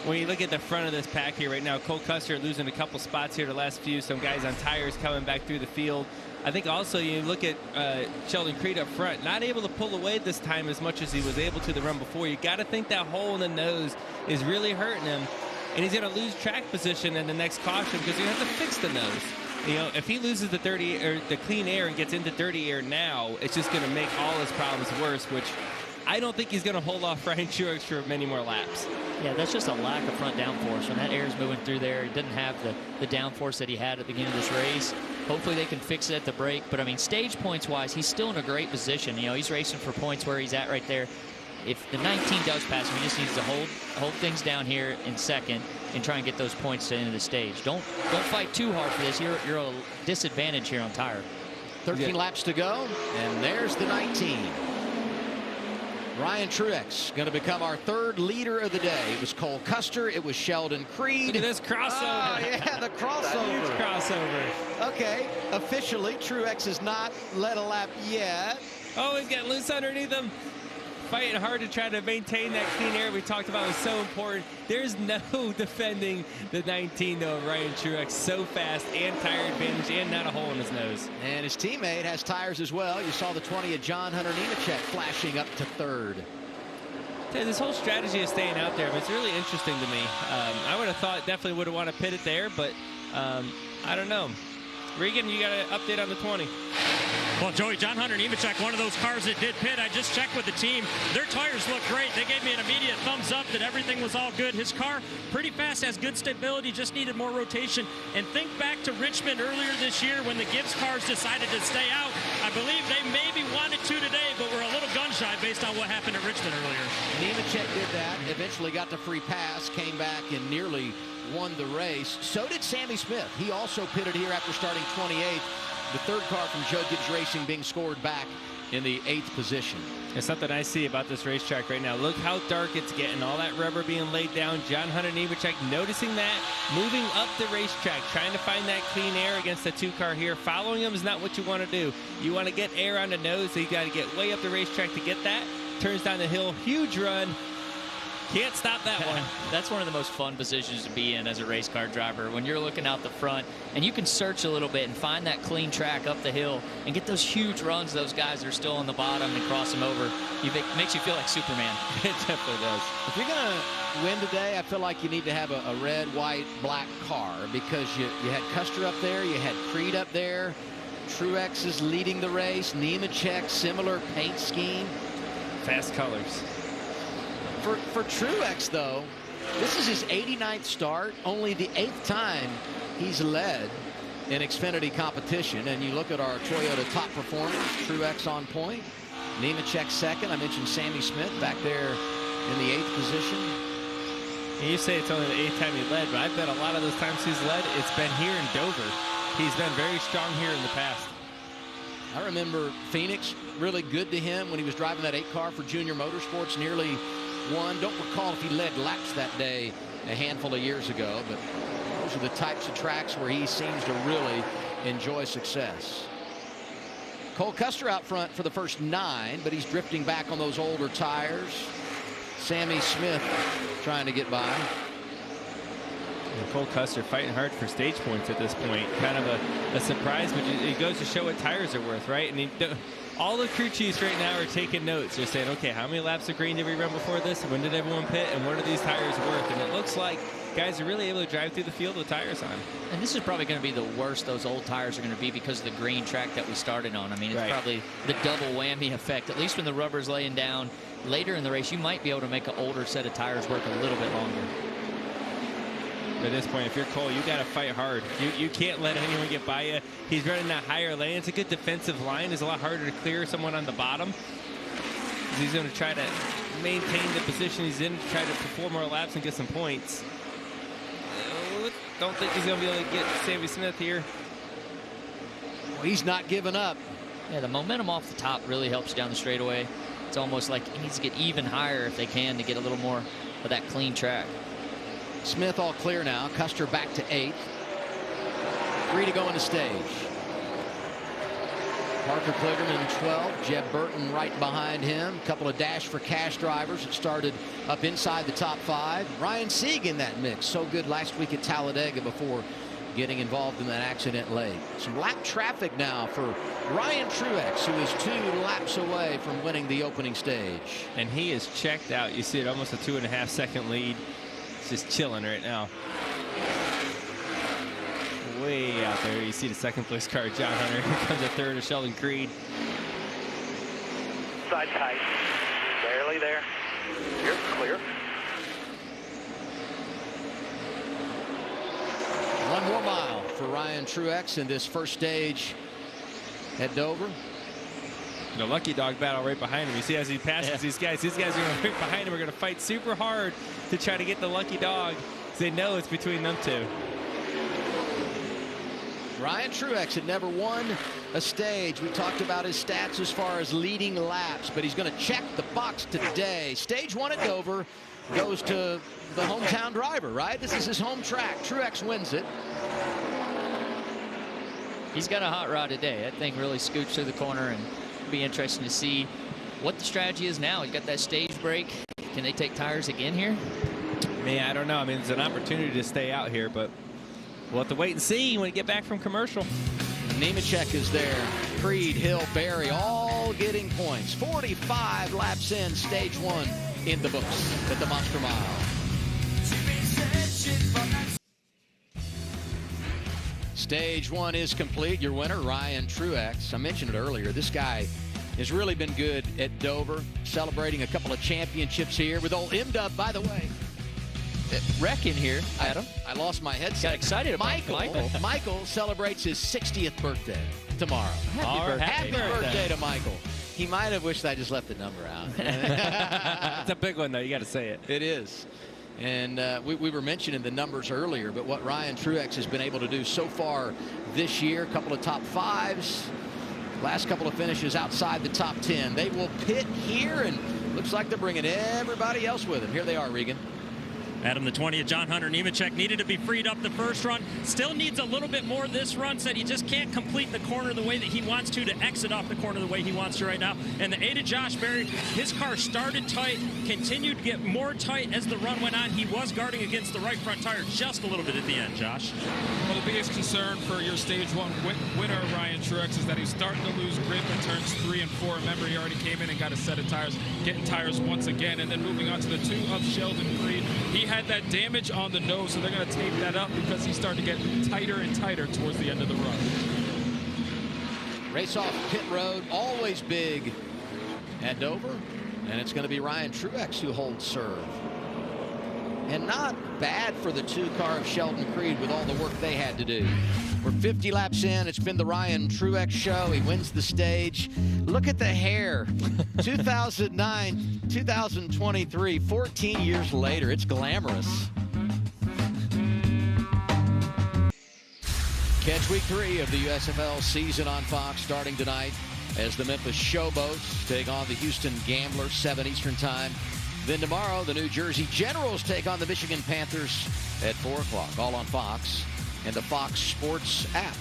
When you look at the front of this pack here right now, Cole Custer losing a couple spots here the last few. Some guys on tires coming back through the field. I think also you look at Sheldon Creed up front, not able to pull away this time as much as he was able to the run before. You got to think that hole in the nose is really hurting him. And he's going to lose track position in the next caution because you have to fix the nose. You know, if he loses the the clean air and gets into dirty air now, it's just going to make all his problems worse, which I don't think he's going to hold off Ryan Truex for many more laps. Yeah, that's just a lack of front downforce. When that air is moving through there, he doesn't have the downforce that he had at the beginning of this race. Hopefully they can fix it at the break. But, I mean, stage points-wise, he's still in a great position. You know, he's racing for points where he's at right there. If the 19 does pass him, he just needs to hold things down here in second and try and get those points to the end of the stage. Don't fight too hard for this. You're a disadvantage here on tire. 13 laps to go, and there's the 19. Ryan Truex going to become our third leader of the day. It was Cole Custer. It was Sheldon Creed. Look at this crossover. Oh, yeah, the crossover. Huge crossover. Okay, officially, Truex has not led a lap yet. Oh, he's getting loose underneath him. Fighting hard to try to maintain that clean air we talked about was so important. There's no defending the 19, though, of Ryan Truex. So fast and tire advantage and not a hole in his nose. And his teammate has tires as well. You saw the 20 of John Hunter Nemechek flashing up to third. This whole strategy of staying out there, it's really interesting to me. I would have thought definitely would have wanted to pit it there, but I don't know. Regan, you got an update on the 20. Well, Joey, John Hunter Nemechek, one of those cars that did pit. I just checked with the team. Their tires look great. They gave me an immediate thumbs up that everything was all good. His car, pretty fast, has good stability, just needed more rotation. And think back to Richmond earlier this year when the Gibbs cars decided to stay out. I believe they maybe wanted to today, but were a little gun-shy based on what happened at Richmond earlier. Nemechek did that, eventually got the free pass, came back and nearly won the race. So did Sammy Smith. He also pitted here after starting 28th. The third car from Joe Gibbs Racing being scored back in the 8th position. It's something I see about this racetrack right now. Look how dark it's getting. All that rubber being laid down. John Hunter Nemechek noticing that, moving up the racetrack, trying to find that clean air against the 2-car here. Following him is not what you want to do. You want to get air on the nose, so you got to get way up the racetrack to get that. Turns down the hill, huge run. Can't stop that one. That's one of the most fun positions to be in as a race car driver, when you're looking out the front and you can search a little bit and find that clean track up the hill and get those huge runs. Those guys are still on the bottom and cross them over. It makes you feel like Superman. It definitely does. If you're going to win today, I feel like you need to have a red, white, black car, because you had Custer up there, you had Creed up there, Truex is leading the race, Nemechek, similar paint scheme. Fast colors. For Truex, though, this is his 89th start, only the 8th time he's led in Xfinity competition. And you look at our Toyota top performers, Truex on point, Nemechek second. I mentioned Sammy Smith back there in the 8th position. And you say it's only the 8th time he led, but I bet a lot of those times he's led, it's been here in Dover. He's been very strong here in the past. I remember Phoenix, really good to him when he was driving that 8 car for Junior Motorsports, nearly won. Don't recall if he led laps that day a handful of years ago, but those are the types of tracks where he seems to really enjoy success. Cole Custer out front for the first 9, but he's drifting back on those older tires. Sammy Smith trying to get by. And Cole Custer fighting hard for stage points at this point. Kind of a surprise, but it goes to show what tires are worth, right? And all the crew chiefs right now are taking notes. They're saying, okay, how many laps of green did we run before this? When did everyone pit? And what are these tires worth? And it looks like guys are really able to drive through the field with tires on. And this is probably going to be the worst those old tires are going to be because of the green track that we started on. I mean, it's probably the double whammy effect. At least when the rubber's laying down later in the race, you might be able to make an older set of tires work a little bit longer. At this point, if you're Cole, you got to fight hard. You can't let anyone get by you. He's running that higher lane. It's a good defensive line. It's a lot harder to clear someone on the bottom. He's going to try to maintain the position he's in to try to perform more laps and get some points. Don't think he's going to be able to get Sammy Smith here. Well, he's not giving up. Yeah, the momentum off the top really helps down the straightaway. It's almost like he needs to get even higher if they can to get a little more of that clean track. Smith all clear now. Custer back to 8th. 3 to go in the stage. Parker Kligerman 12. Jeb Burton right behind him. A couple of Dash for Cash drivers that started up inside the top 5. Ryan Sieg in that mix. So good last week at Talladega before getting involved in that accident late. Some lap traffic now for Ryan Truex, who is 2 laps away from winning the opening stage. And he is checked out. You see it, almost a 2.5 second lead. Just chilling right now. Way out there, you see the second place car, John Hunter. Here comes a third of Sheldon Creed. Side tight, barely there. You're clear. One more mile for Ryan Truex in this first stage at Dover. The lucky dog battle right behind him. You see as he passes these guys are going to right behind him. We're going to fight super hard to try to get the lucky dog. They know it's between them two. Ryan Truex had never won a stage. We talked about his stats as far as leading laps, but he's going to check the box today. Stage 1 at Dover goes to the hometown driver, right? This is his home track. Truex wins it. He's got a hot rod today. That thing really scoots through the corner, and it'll be interesting to see what the strategy is now. He's got that stage break. Can they take tires again here? Man, I don't know. I mean, it's an opportunity to stay out here, but we'll have to wait and see when we get back from commercial. Nemechek is there. Creed, Hill, Barry, all getting points. 45 laps in, stage 1 in the books at the Monster Mile. Stage 1 is complete. Your winner, Ryan Truex. I mentioned it earlier. This guy has really been good at Dover, celebrating a couple of championships here with old M-Dub, by the way. Wreck in here, Adam. I lost my headset. Got excited about Michael. Michael celebrates his 60th birthday tomorrow. Happy birthday to Michael. He might have wished I just left the number out. It's a big one, though. You got to say it. It is. And we were mentioning the numbers earlier, but what Ryan Truex has been able to do so far this year, a couple of top 5s, last couple of finishes outside the top 10. They will pit here, and looks like they're bringing everybody else with them. Here they are, Regan. Adam, the 20 of John Hunter Nemechek needed to be freed up the first run. Still needs a little bit more this run. Said he just can't complete the corner the way that he wants to exit off the corner the way he wants to right now. And the 8 of Josh Berry, his car started tight, continued to get more tight as the run went on. He was guarding against the right front tire just a little bit at the end, Josh. Well, the biggest concern for your stage 1 winner, Ryan Truex, is that he's starting to lose grip in turns 3 and 4. Remember, he already came in and got a set of tires, getting tires once again, and then moving on to the 2 of Sheldon Creed. He had that damage on the nose, so they're going to tape that up because he's starting to get tighter and tighter towards the end of the run. Race off pit road, always big at Dover, and it's going to be Ryan Truex who holds serve. And not bad for the 2 car of Sheldon Creed with all the work they had to do. We're 50 laps in. It's been the Ryan Truex show. He wins the stage. Look at the hair. 2009, 2023, 14 years later. It's glamorous. Catch week 3 of the USFL season on Fox starting tonight as the Memphis Showboats take on the Houston Gamblers, 7 Eastern time. Then tomorrow, the New Jersey Generals take on the Michigan Panthers at 4 o'clock, all on Fox and the Fox Sports app.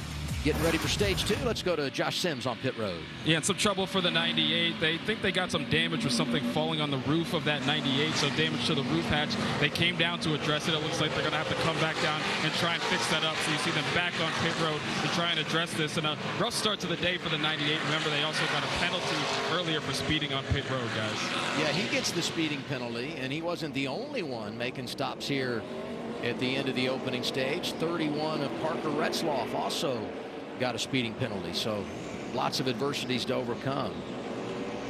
Getting ready for stage 2. Let's go to Josh Sims on pit road. Yeah, and some trouble for the 98. They think they got some damage with something falling on the roof of that 98, so damage to the roof hatch. They came down to address it. It looks like they're going to have to come back down and try and fix that up. So you see them back on pit road to try and address this. And a rough start to the day for the 98. Remember, they also got a penalty earlier for speeding on pit road, guys. Yeah, he gets the speeding penalty, and he wasn't the only one making stops here at the end of the opening stage. 31 of Parker Retzloff also got a speeding penalty, so lots of adversities to overcome.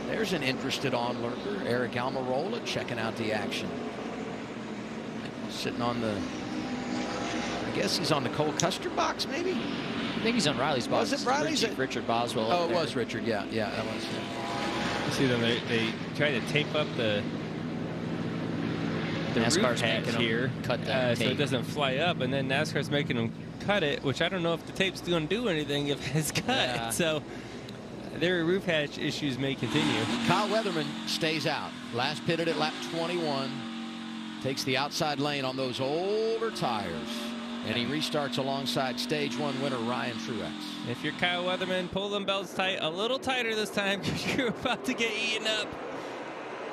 There's an interested onlooker, Eric Almirola, checking out the action. Sitting on the, I guess he's on the Cole Custer box, maybe? I think he's on Riley's box. Was it Riley's? Richard Boswell. Oh, it was Richard. Yeah, that was. You see them, they try to tape up the NASCAR's roof hatch here, cut that so it doesn't fly up, and then NASCAR's making them cut it, which I don't know if the tape's going to do anything if it's cut. Yeah. So their roof hatch issues may continue. Kyle Weatherman stays out. Last pitted at lap 21. Takes the outside lane on those older tires. And he restarts alongside stage 1 winner Ryan Truex. If you're Kyle Weatherman, pull them belts tight, a little tighter this time, because you're about to get eaten up.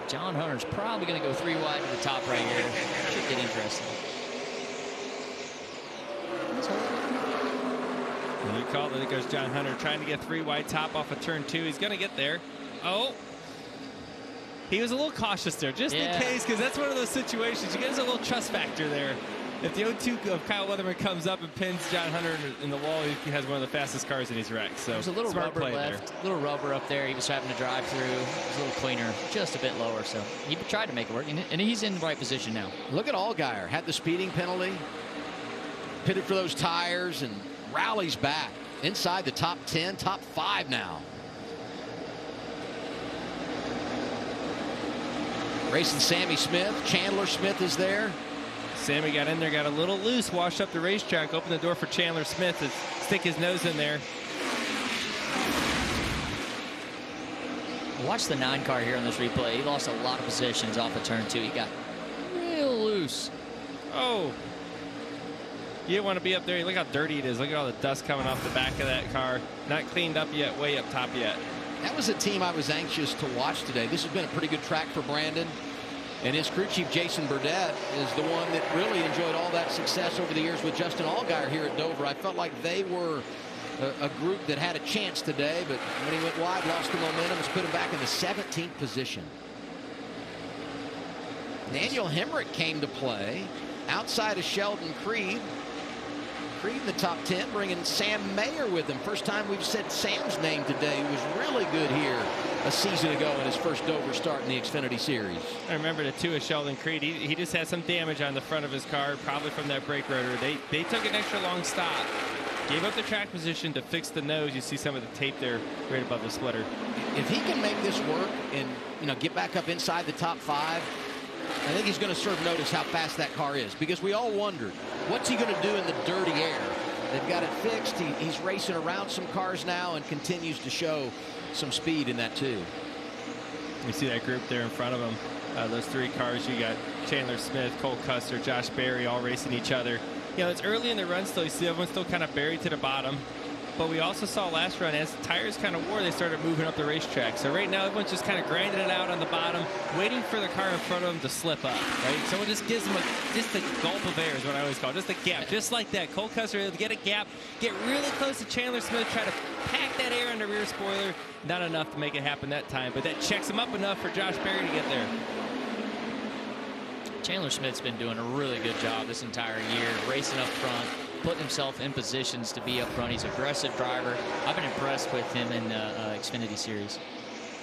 John Hunter's probably going to go 3 wide to the top right here. Should get interesting. And you called it. There goes John Hunter trying to get 3 wide top off of turn 2. He's going to get there. Oh. He was a little cautious there, just in case, because that's one of those situations. You get a little trust factor there. If the 0-2 of Kyle Weatherman comes up and pins John Hunter in the wall, he has one of the fastest cars and he's wrecked. So there's a little rubber left, little rubber up there. He was having to drive through. It was a little cleaner, just a bit lower. So he tried to make it work, and he's in the right position now. Look at Allgaier. Had the speeding penalty, pitted for those tires, and rallies back inside the top 10, top 5 now. Racing Sammy Smith. Chandler Smith is there. Sammy got in there, got a little loose, washed up the racetrack, opened the door for Chandler Smith to stick his nose in there. Watch the 9 car here on this replay. He lost a lot of positions off of turn 2. He got real loose. Oh. You didn't want to be up there. Look how dirty it is. Look at all the dust coming off the back of that car. Not cleaned up yet, way up top yet. That was a team I was anxious to watch today. This has been a pretty good track for Brandon. And his crew chief, Jason Burdett, is the one that really enjoyed all that success over the years with Justin Allgaier here at Dover. I felt like they were a group that had a chance today, but when he went wide, lost the momentum, has put him back in the 17th position. Daniel Hemrick came to play outside of Sheldon Creed. Creed in the top 10, bringing Sam Mayer with him. First time we've said Sam's name today. He was really good here a season ago in his first Dover start in the Xfinity Series. I remember the 2 of Sheldon Creed. He just had some damage on the front of his car, probably from that brake rotor. They took an extra long stop, gave up the track position to fix the nose. You see some of the tape there right above the splitter. If he can make this work and get back up inside the top 5, I think he's going to serve notice how fast that car is, because we all wondered, what's he going to do in the dirty air? They've got it fixed. He's racing around some cars now and continues to show some speed in that too. You see that group there in front of him. Those 3 cars. You got Chandler Smith, Cole Custer, Josh Berry all racing each other. You know, it's early in the run still. You see everyone's still kind of buried to the bottom. But we also saw last run, as the tires kind of wore, they started moving up the racetrack. So right now, everyone's just kind of grinding it out on the bottom, waiting for the car in front of them to slip up, right? Someone just gives them just a gulp of air is what I always call it, just a gap, just like that. Cole Custer able to get a gap, get really close to Chandler Smith, try to pack that air on the rear spoiler. Not enough to make it happen that time, but that checks him up enough for Josh Berry to get there. Chandler Smith's been doing a really good job this entire year, racing up front, putting himself in positions to be up front. He's an aggressive driver. I've been impressed with him in the Xfinity Series.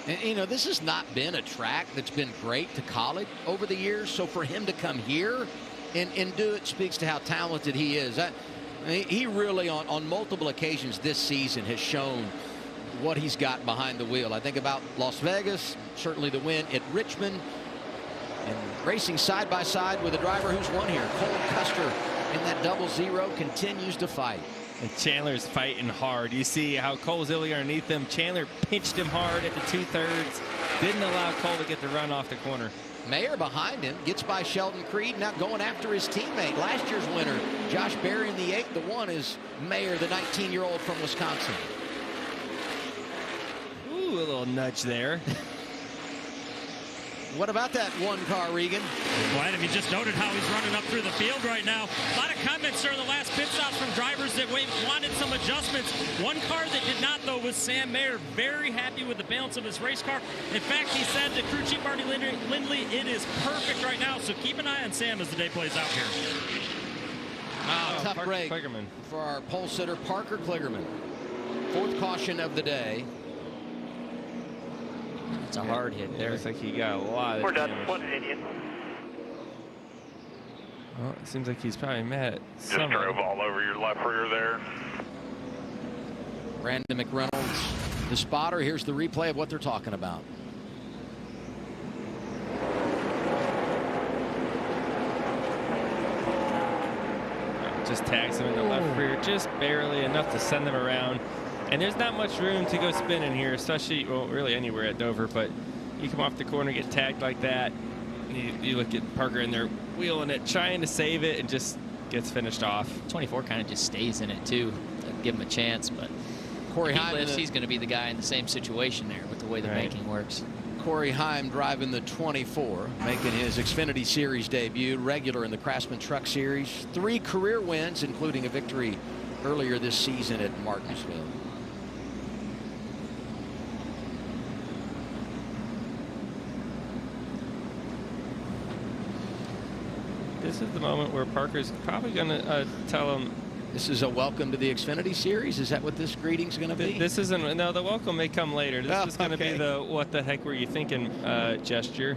And, this has not been a track that's been great to Kaulig over the years. So for him to come here and do it speaks to how talented he is. He really, on multiple occasions this season, has shown what he's got behind the wheel. I think about Las Vegas, certainly the win at Richmond, and racing side by side with a driver who's won here. Cole Custer in that 0-0 continues to fight. And Chandler's fighting hard. You see how Cole's really underneath him. Chandler pinched him hard at the 2/3. Didn't allow Cole to get the run off the corner. Mayer behind him, gets by Sheldon Creed, now going after his teammate. Last year's winner, Josh Berry in the 8. The 1 is Mayer, the 19-year-old from Wisconsin. Ooh, a little nudge there. What about that one car, Regan? Well, Adam, you just noted how he's running up through the field right now. A lot of comments during the last pit stops from drivers that wanted some adjustments. One car that did not, though, was Sam Mayer. Very happy with the balance of his race car. In fact, he said to crew chief Marty Lindley, it is perfect right now. So keep an eye on Sam as the day plays out here. Tough Parker break Kligerman. for our pole sitter, Parker Kligerman. 4th caution of the day. It's a hard hit there. Looks like he got a lot of We're done. damage. One Indian. Well, it seems like he's probably mad at Just someone. drove all over your left rear there. Brandon McReynolds, the spotter. Here's the replay of what they're talking about. Just tags him in the left rear, just barely enough to send them around. And there's not much room to go spinning here, especially, well, really anywhere at Dover, but you come off the corner, get tagged like that, you look at Parker in there wheeling it, trying to save it, and just gets finished off. 24 kind of just stays in it, too. Give him a chance, but Corey if he Heim lifts, he's going to be the guy in the same situation there with the way the banking works. Corey Heim driving the 24, making his Xfinity Series debut, regular in the Craftsman Truck Series. 3 career wins, including a victory earlier this season at Martinsville. This is the moment where Parker's probably going to tell him. This is a welcome to the Xfinity Series? Is that what this greeting's going to be? This isn't, no, the welcome may come later. This is going to be the what the heck were you thinking gesture.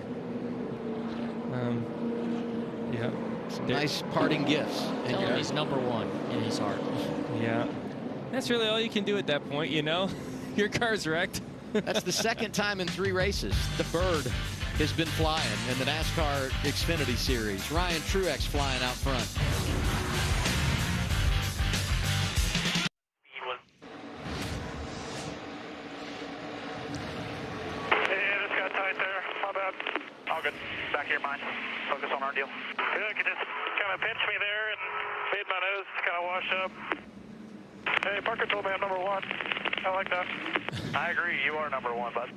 Yeah. Some nice parting gifts. Tell him he's #1 in his heart. Yeah. That's really all you can do at that point, you know? Your car's wrecked. That's the 2nd time in 3 races. The bird has been flying in the NASCAR Xfinity Series. Ryan Truex flying out front. Yeah, this got tight there. My bad. All good. Back of your mind. Focus on our deal. Yeah, you just kind of pinched me there and made my nose kind of wash up. Hey, Parker told me I'm #1. I like that. I agree. You are #1, bud.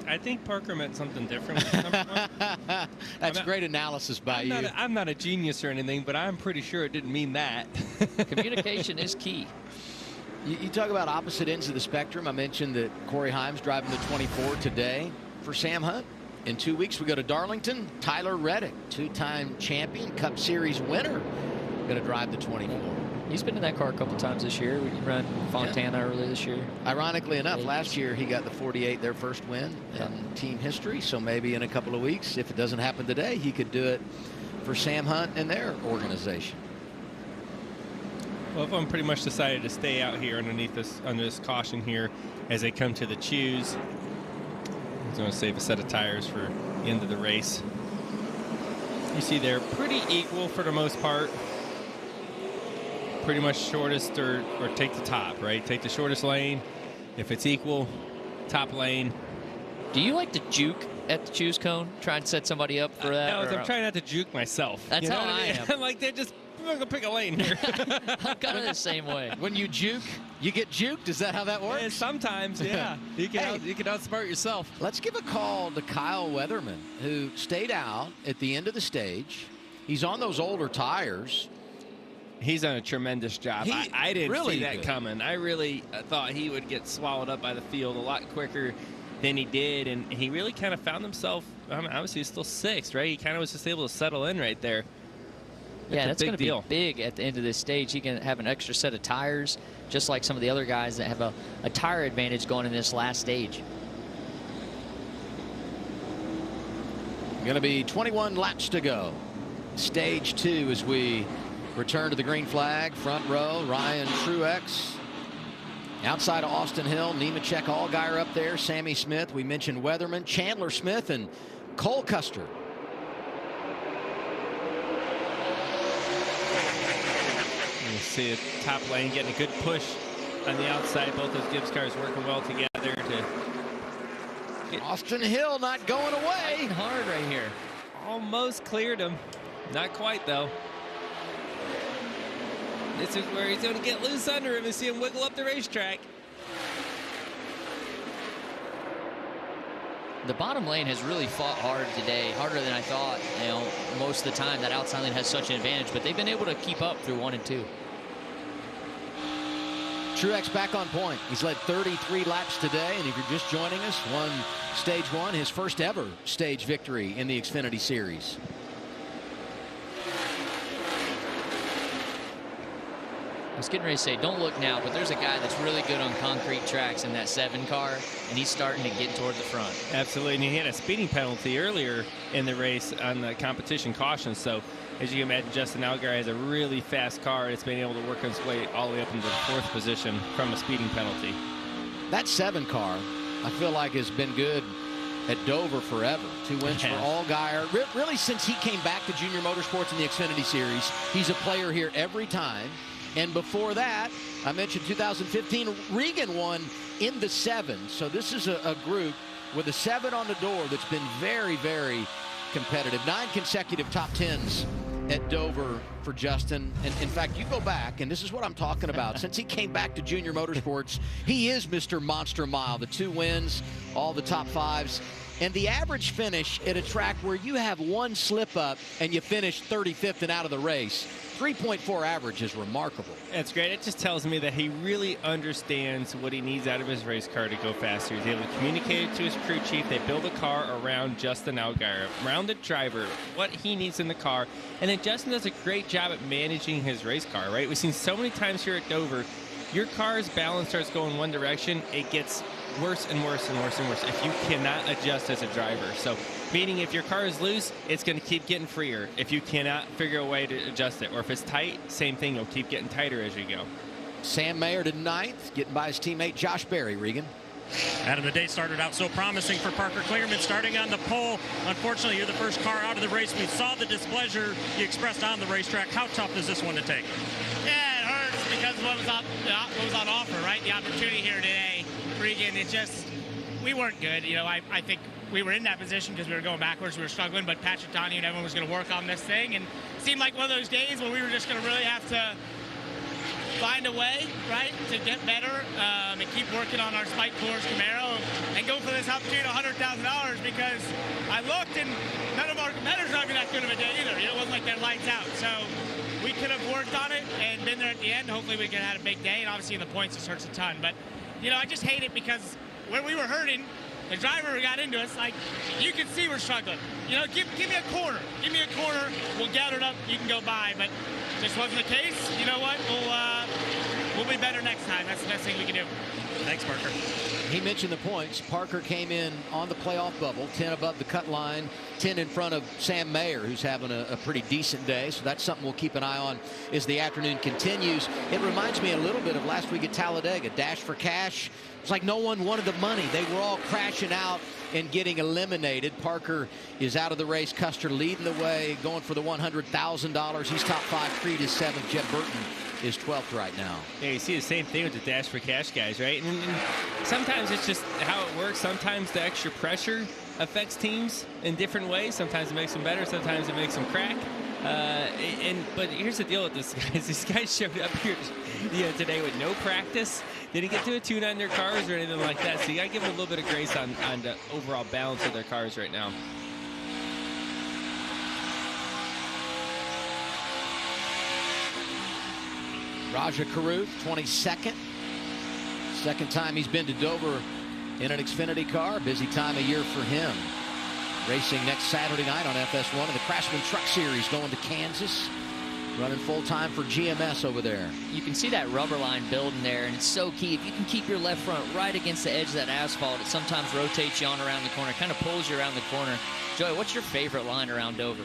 I think Parker meant something different with #1. That's great analysis by you. I'm not a genius or anything, but I'm pretty sure it didn't mean that. Communication is key. You talk about opposite ends of the spectrum. I mentioned that Corey Heim's driving the 24 today for Sam Hunt. In 2 weeks, we go to Darlington. Tyler Reddick, 2-time champion, Cup Series winner, going to drive the 24. He's been in that car a couple times this year. We ran Fontana earlier this year. Ironically enough, last year he got the 48, their first win in team history. So maybe in a couple of weeks, if it doesn't happen today, he could do it for Sam Hunt and their organization. Well, I'm pretty much decided to stay out here underneath this, under this caution here as they come to the choose. He's going to save a set of tires for the end of the race. You see they're pretty equal for the most part. Pretty much shortest or take the top, right? Take the shortest lane. If it's equal, top lane. Do you like to juke at the choose cone? Try and set somebody up for that? No, I'm trying not to juke myself. That's you know how what I mean? am. I'm like, they're just, I'm going to pick a lane here. I'm kind of the same way. When you juke, you get juked? Is that how that works? Yeah, sometimes, yeah. You can outsmart yourself. Let's give a call to Kyle Weatherman, who stayed out at the end of the stage. He's on those older tires. He's done a tremendous job. I didn't really see that good. coming. I really thought he would get swallowed up by the field a lot quicker than he did, and he really kind of found himself, obviously he's still 6th, right? He kind of was just able to settle in right there. Yeah, that's going to deal. be big at the end of this stage. He can have an extra set of tires, just like some of the other guys that have a tire advantage going in this last stage. Going to be 21 laps to go. Stage 2 as we return to the green flag. Front row, Ryan Truex. Outside of Austin Hill, Nemechek, Allgaier up there, Sammy Smith. We mentioned Weatherman, Chandler Smith, and Cole Custer. You see a top lane getting a good push on the outside. Both those Gibbs cars working well together to Austin Hill not going away. Hard right here. Almost cleared him. Not quite, though. This is where he's going to get loose under him and see him wiggle up the racetrack. The bottom lane has really fought hard today, harder than I thought. You know, most of the time that outside lane has such an advantage, but they've been able to keep up through 1 and 2. Truex back on point. He's led 33 laps today, and if you're just joining us, won stage 1, his first ever stage victory in the Xfinity Series. I was getting ready to say, don't look now, but there's a guy that's really good on concrete tracks in that 7 car, and he's starting to get toward the front. Absolutely, and he had a speeding penalty earlier in the race on the competition caution, so as you can imagine, Justin Allgaier has a really fast car. It's been able to work its way all the way up into the 4th position from a speeding penalty. That 7 car, I feel like, has been good at Dover forever. 2 wins for Allgaier. Really, since he came back to Junior Motorsports in the Xfinity Series, he's a player here every time. And before that, I mentioned 2015, Regan won in the 7. So this is a group with a 7 on the door that's been very, very competitive. 9 consecutive top 10s at Dover for Justin. And in fact, you go back, and this is what I'm talking about. Since he came back to Junior Motorsports, he is Mr. Monster Mile. The 2 wins, all the top 5s. And the average finish at a track where you have 1 slip up and you finish 35th and out of the race, 3.4 average is remarkable. That's great. It just tells me that he really understands what he needs out of his race car to go faster. He's able to communicate it to his crew chief. They build a car around Justin Allgaier, around the driver, what he needs in the car. And then Justin does a great job at managing his race car, right? We've seen so many times here at Dover, your car's balance starts going one direction, it gets worse and worse and worse and worse if you cannot adjust as a driver. So meaning if your car is loose, it's going to keep getting freer if you cannot figure a way to adjust it. Or if it's tight, same thing, you'll keep getting tighter as you go. Sam Mayer to 9th, getting by his teammate Josh Berry. Regan. Adam, the day started out so promising for Parker Clearman, starting on the pole. Unfortunately, you're the first car out of the race. We saw the displeasure you expressed on the racetrack. How tough is this one to take? Yeah, it hurts because of what was on offer, right? The opportunity here today, Regan, it just, we weren't good. You know, I think we were in that position because we were going backwards, we were struggling, but Patrick Donnie and everyone was going to work on this thing, and it seemed like one of those days where we were just going to really have to find a way, right, to get better and keep working on our Spike Tours Camaro and go for this opportunity of $100,000 because I looked and none of our competitors are having that good of a day either. You know, it wasn't like they're lights out. So we could have worked on it and been there at the end. Hopefully we could have had a big day, and obviously in the points this hurts a ton. But, you know, I just hate it because where we were hurting, the driver got into us, like, you can see we're struggling. You know, give me a corner. Give me a corner. We'll gather it up. You can go by. But just wasn't the case. You know what? We'll be better next time. That's the best thing we can do. Thanks, Parker. He mentioned the points. Parker came in on the playoff bubble, 10 above the cut line, 10 in front of Sam Mayer, who's having a pretty decent day. So that's something we'll keep an eye on as the afternoon continues. It reminds me a little bit of last week at Talladega. Dash for cash. It's like no one wanted the money. They were all crashing out and getting eliminated. Parker is out of the race. Custer leading the way, going for the $100,000. He's top 5. Creed is 7th. Jeb Burton is 12th right now. Yeah, you see the same thing with the Dash for Cash guys, right? And sometimes it's just how it works. Sometimes the extra pressure affects teams in different ways. Sometimes it makes them better. Sometimes it makes them crack. But here's the deal with this guys. These guys showed up here today with no practice. Didn't get to a tune on their cars or anything like that. So you got to give them a little bit of grace on the overall balance of their cars right now. Raja Caruth, 22nd. Second time he's been to Dover in an Xfinity car. Busy time of year for him. Racing next Saturday night on FS1 in the Craftsman Truck Series, going to Kansas. Running full time for GMS over there. You can see that rubber line building there, and it's so key. If you can keep your left front right against the edge of that asphalt, it sometimes rotates you on around the corner, kind of pulls you around the corner. Joey, what's your favorite line around Dover?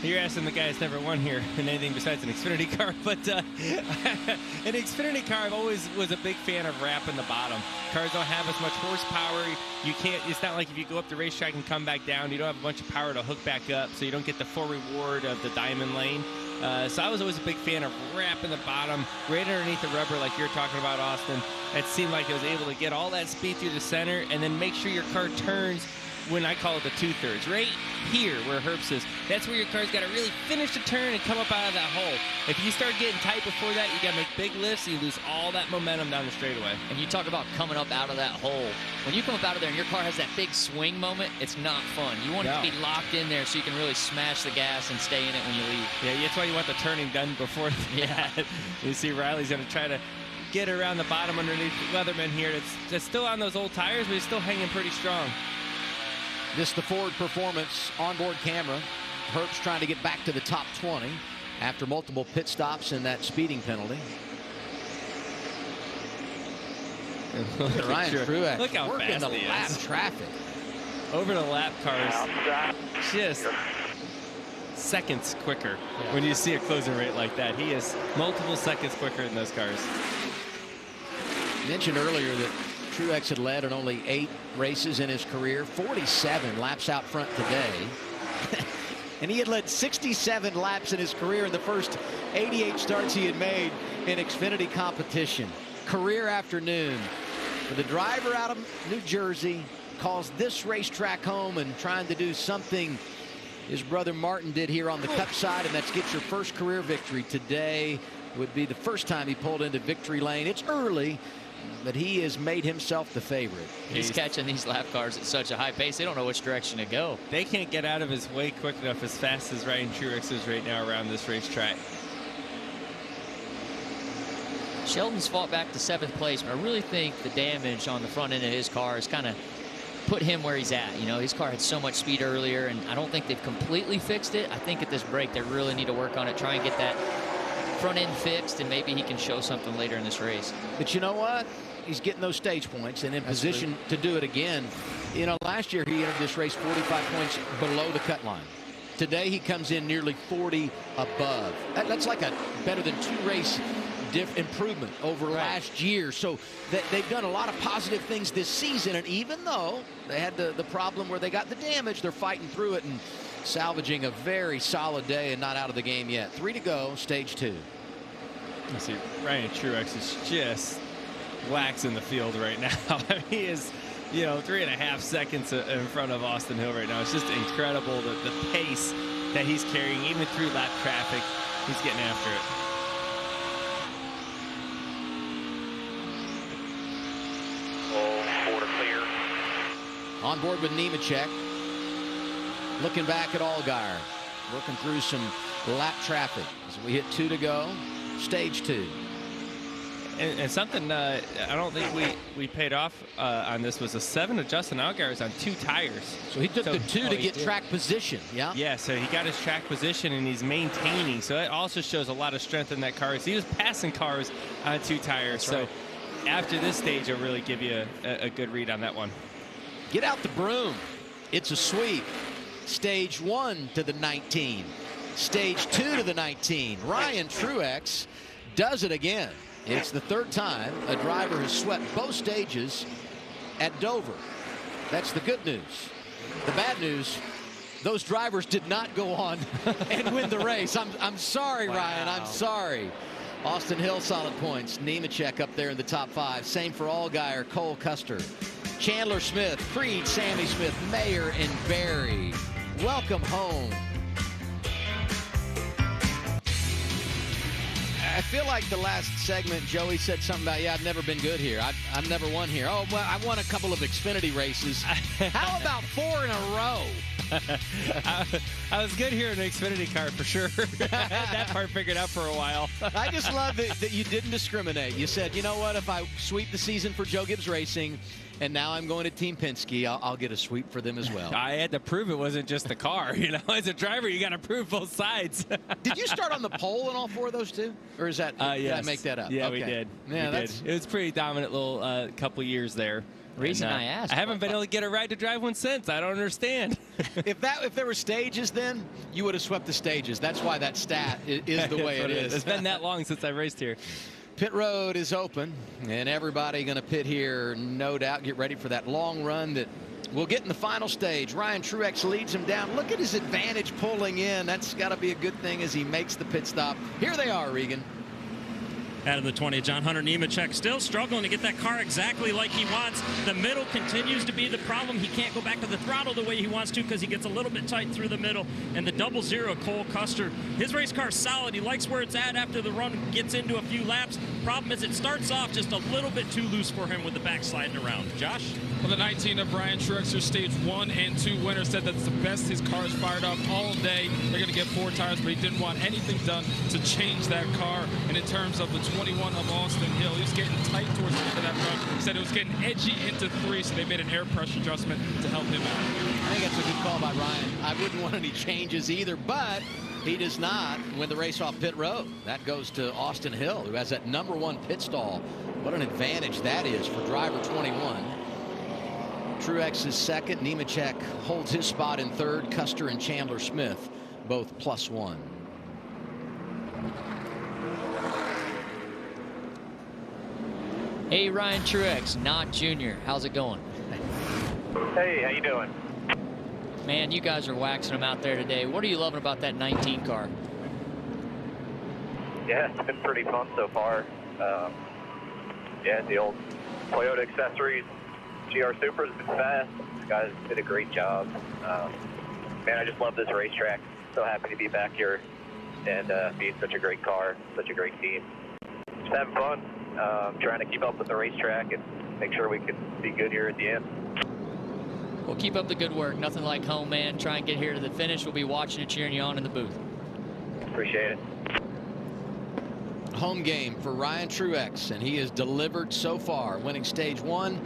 You're asking the guy that's never won here in anything besides an Xfinity car, but an Xfinity car, I've always was a big fan of wrapping the bottom. Cars don't have as much horsepower. You can't. It's not like if you go up the racetrack and come back down, you don't have a bunch of power to hook back up, so you don't get the full reward of the diamond lane. So I was always a big fan of wrapping the bottom right underneath the rubber, like you're talking about, Austin. It seemed like it was able to get all that speed through the center and then make sure your car turns when I call it the 2/3. Right here where Herbst is, that's where your car's got to really finish the turn and come up out of that hole. If you start getting tight before that, you got to make big lifts, you lose all that momentum down the straightaway. And you talk about coming up out of that hole. When you come up out of there and your car has that big swing moment, it's not fun. You want it to be locked in there so you can really smash the gas and stay in it when you leave. Yeah, that's why you want the turning done before that. You see Riley's going to try to get around the bottom underneath Leatherman here. It's still on those old tires, but he's still hanging pretty strong. This is the Ford Performance onboard camera. Herbst trying to get back to the top 20 after multiple pit stops and that speeding penalty. Look at Ryan Truex. Look how working fast the he lap is. traffic. Over the lap cars, just seconds quicker. When you see a closing rate like that, he is multiple seconds quicker than those cars. You mentioned earlier that Truex had led in only 8 races in his career, 47 laps out front today. And he had led 67 laps in his career in the first 88 starts he had made in Xfinity competition. Career afternoon for the driver out of New Jersey, calls this racetrack home and trying to do something his brother Martin did here on the Cup side, and that's get your first career victory. Today would be the first time he pulled into victory lane. It's early, but he has made himself the favorite. He's catching these lap cars at such a high pace, they don't know which direction to go. They can't get out of his way quick enough as fast as Ryan Truex is right now around this racetrack. Sheldon's fought back to 7th place, but I really think the damage on the front end of his car has kind of put him where he's at. You know, his car had so much speed earlier, and I don't think they've completely fixed it. I think at this break they really need to work on it, try and get that front end fixed, and maybe he can show something later in this race. But you know what? He's getting those stage points and in position to do it again. You know, last year he entered this race 45 points below the cut line. Today he comes in nearly 40 above. That's like a better than 2-race improvement over last year. So they've done a lot of positive things this season, and even though they had the problem where they got the damage, they're fighting through it and salvaging a very solid day and not out of the game yet. 3 to go, stage 2. You see Ryan Truex is just waxing the field right now. I mean, he is, you know, 3.5 seconds in front of Austin Hill right now. It's just incredible the pace that he's carrying, even through lap traffic. He's getting after it. On board with Nemechek. Looking back at Allgaier. Working through some lap traffic as we hit 2 to go. Stage 2. And something I don't think we paid off on this was a 7 to Justin Allgaier on 2 tires. So he took the 2 to get track position. Yeah, so he got his track position and he's maintaining. So it also shows a lot of strength in that car. So he was passing cars on 2 tires. That's right. So after this stage, it'll really give you a good read on that one. Get out the broom. It's a sweep. Stage 1 to the 19. Stage 2 to the 19. Ryan Truex does it again. It's the 3rd time a driver has swept both stages at Dover. That's the good news. The bad news, those drivers did not go on and win the race. I'm sorry, Ryan. I'm sorry. Austin Hill, solid points. Nemechek up there in the top 5. Same for Allgaier, Cole Custer, Chandler Smith, Creed, Sammy Smith, Mayer, and Barry. Welcome home. I feel like the last segment, Joey said something about, yeah, I've never been good here. I've never won here. Oh, well, I won a couple of Xfinity races. How about 4 in a row? I was good here in an Xfinity car for sure. I had that part figured out for a while. I just love that you didn't discriminate. You said, you know what, if I sweep the season for Joe Gibbs Racing, and now I'm going to Team Penske, I'll get a sweep for them as well. I had to prove it wasn't just the car. You know, as a driver, you got to prove both sides. Did you start on the pole in all 4 of those too? Or is that, did I make that up? Yeah, okay. we did. Yeah, we did. It was a pretty dominant little couple years there. Reason and, I asked. I haven't been able to get a ride to drive one since. I don't understand. If there were stages, then you would have swept the stages. That's why that stat is the way it is. It's been that long since I raced here. Pit road is open, and everybody going to pit here, no doubt. Get ready for that long run that we'll get in the final stage. Ryan Truex leads him down. Look at his advantage pulling in. That's got to be a good thing as he makes the pit stop. Here they are, Regan. Out of the 20, John Hunter Nemechek still struggling to get that car exactly like he wants. The middle continues to be the problem. He can't go back to the throttle the way he wants to because he gets a little bit tight through the middle. And the 00 Cole Custer, his race car is solid. He likes where it's at after the run gets into a few laps. Problem is it starts off just a little bit too loose for him with the back sliding around. Josh? Well, the 19 of Brian Truex, stage 1 and 2 winner, said that's the best his car has fired up all day. They're going to get 4 tires, but he didn't want anything done to change that car. And in terms of the 21 of Austin Hill, he was getting tight towards the end of that run. He said it was getting edgy into 3, so they made an air pressure adjustment to help him out. I think that's a good call by Ryan. I wouldn't want any changes either, but he does not win the race off pit road. That goes to Austin Hill, who has that #1 pit stall. What an advantage that is for driver 21. Truex is second. Nemechek holds his spot in third. Custer and Chandler Smith both +1. Hey, Ryan Truex, not Junior. How's it going? Hey, how you doing? Man, you guys are waxing them out there today. What are you loving about that 19 car? Yeah, it's been pretty fun so far. Yeah, the old Toyota accessories, GR Supra has been fast. These guys did a great job. Man, I just love this racetrack. So happy to be back here and be such a great car, such a great team. Just having fun, trying to keep up with the racetrack and make sure we can be good here at the end. Well, keep up the good work. Nothing like home, man. Try and get here to the finish. We'll be watching and cheering you on in the booth. Appreciate it. Home game for Ryan Truex, and he has delivered so far, winning stage 1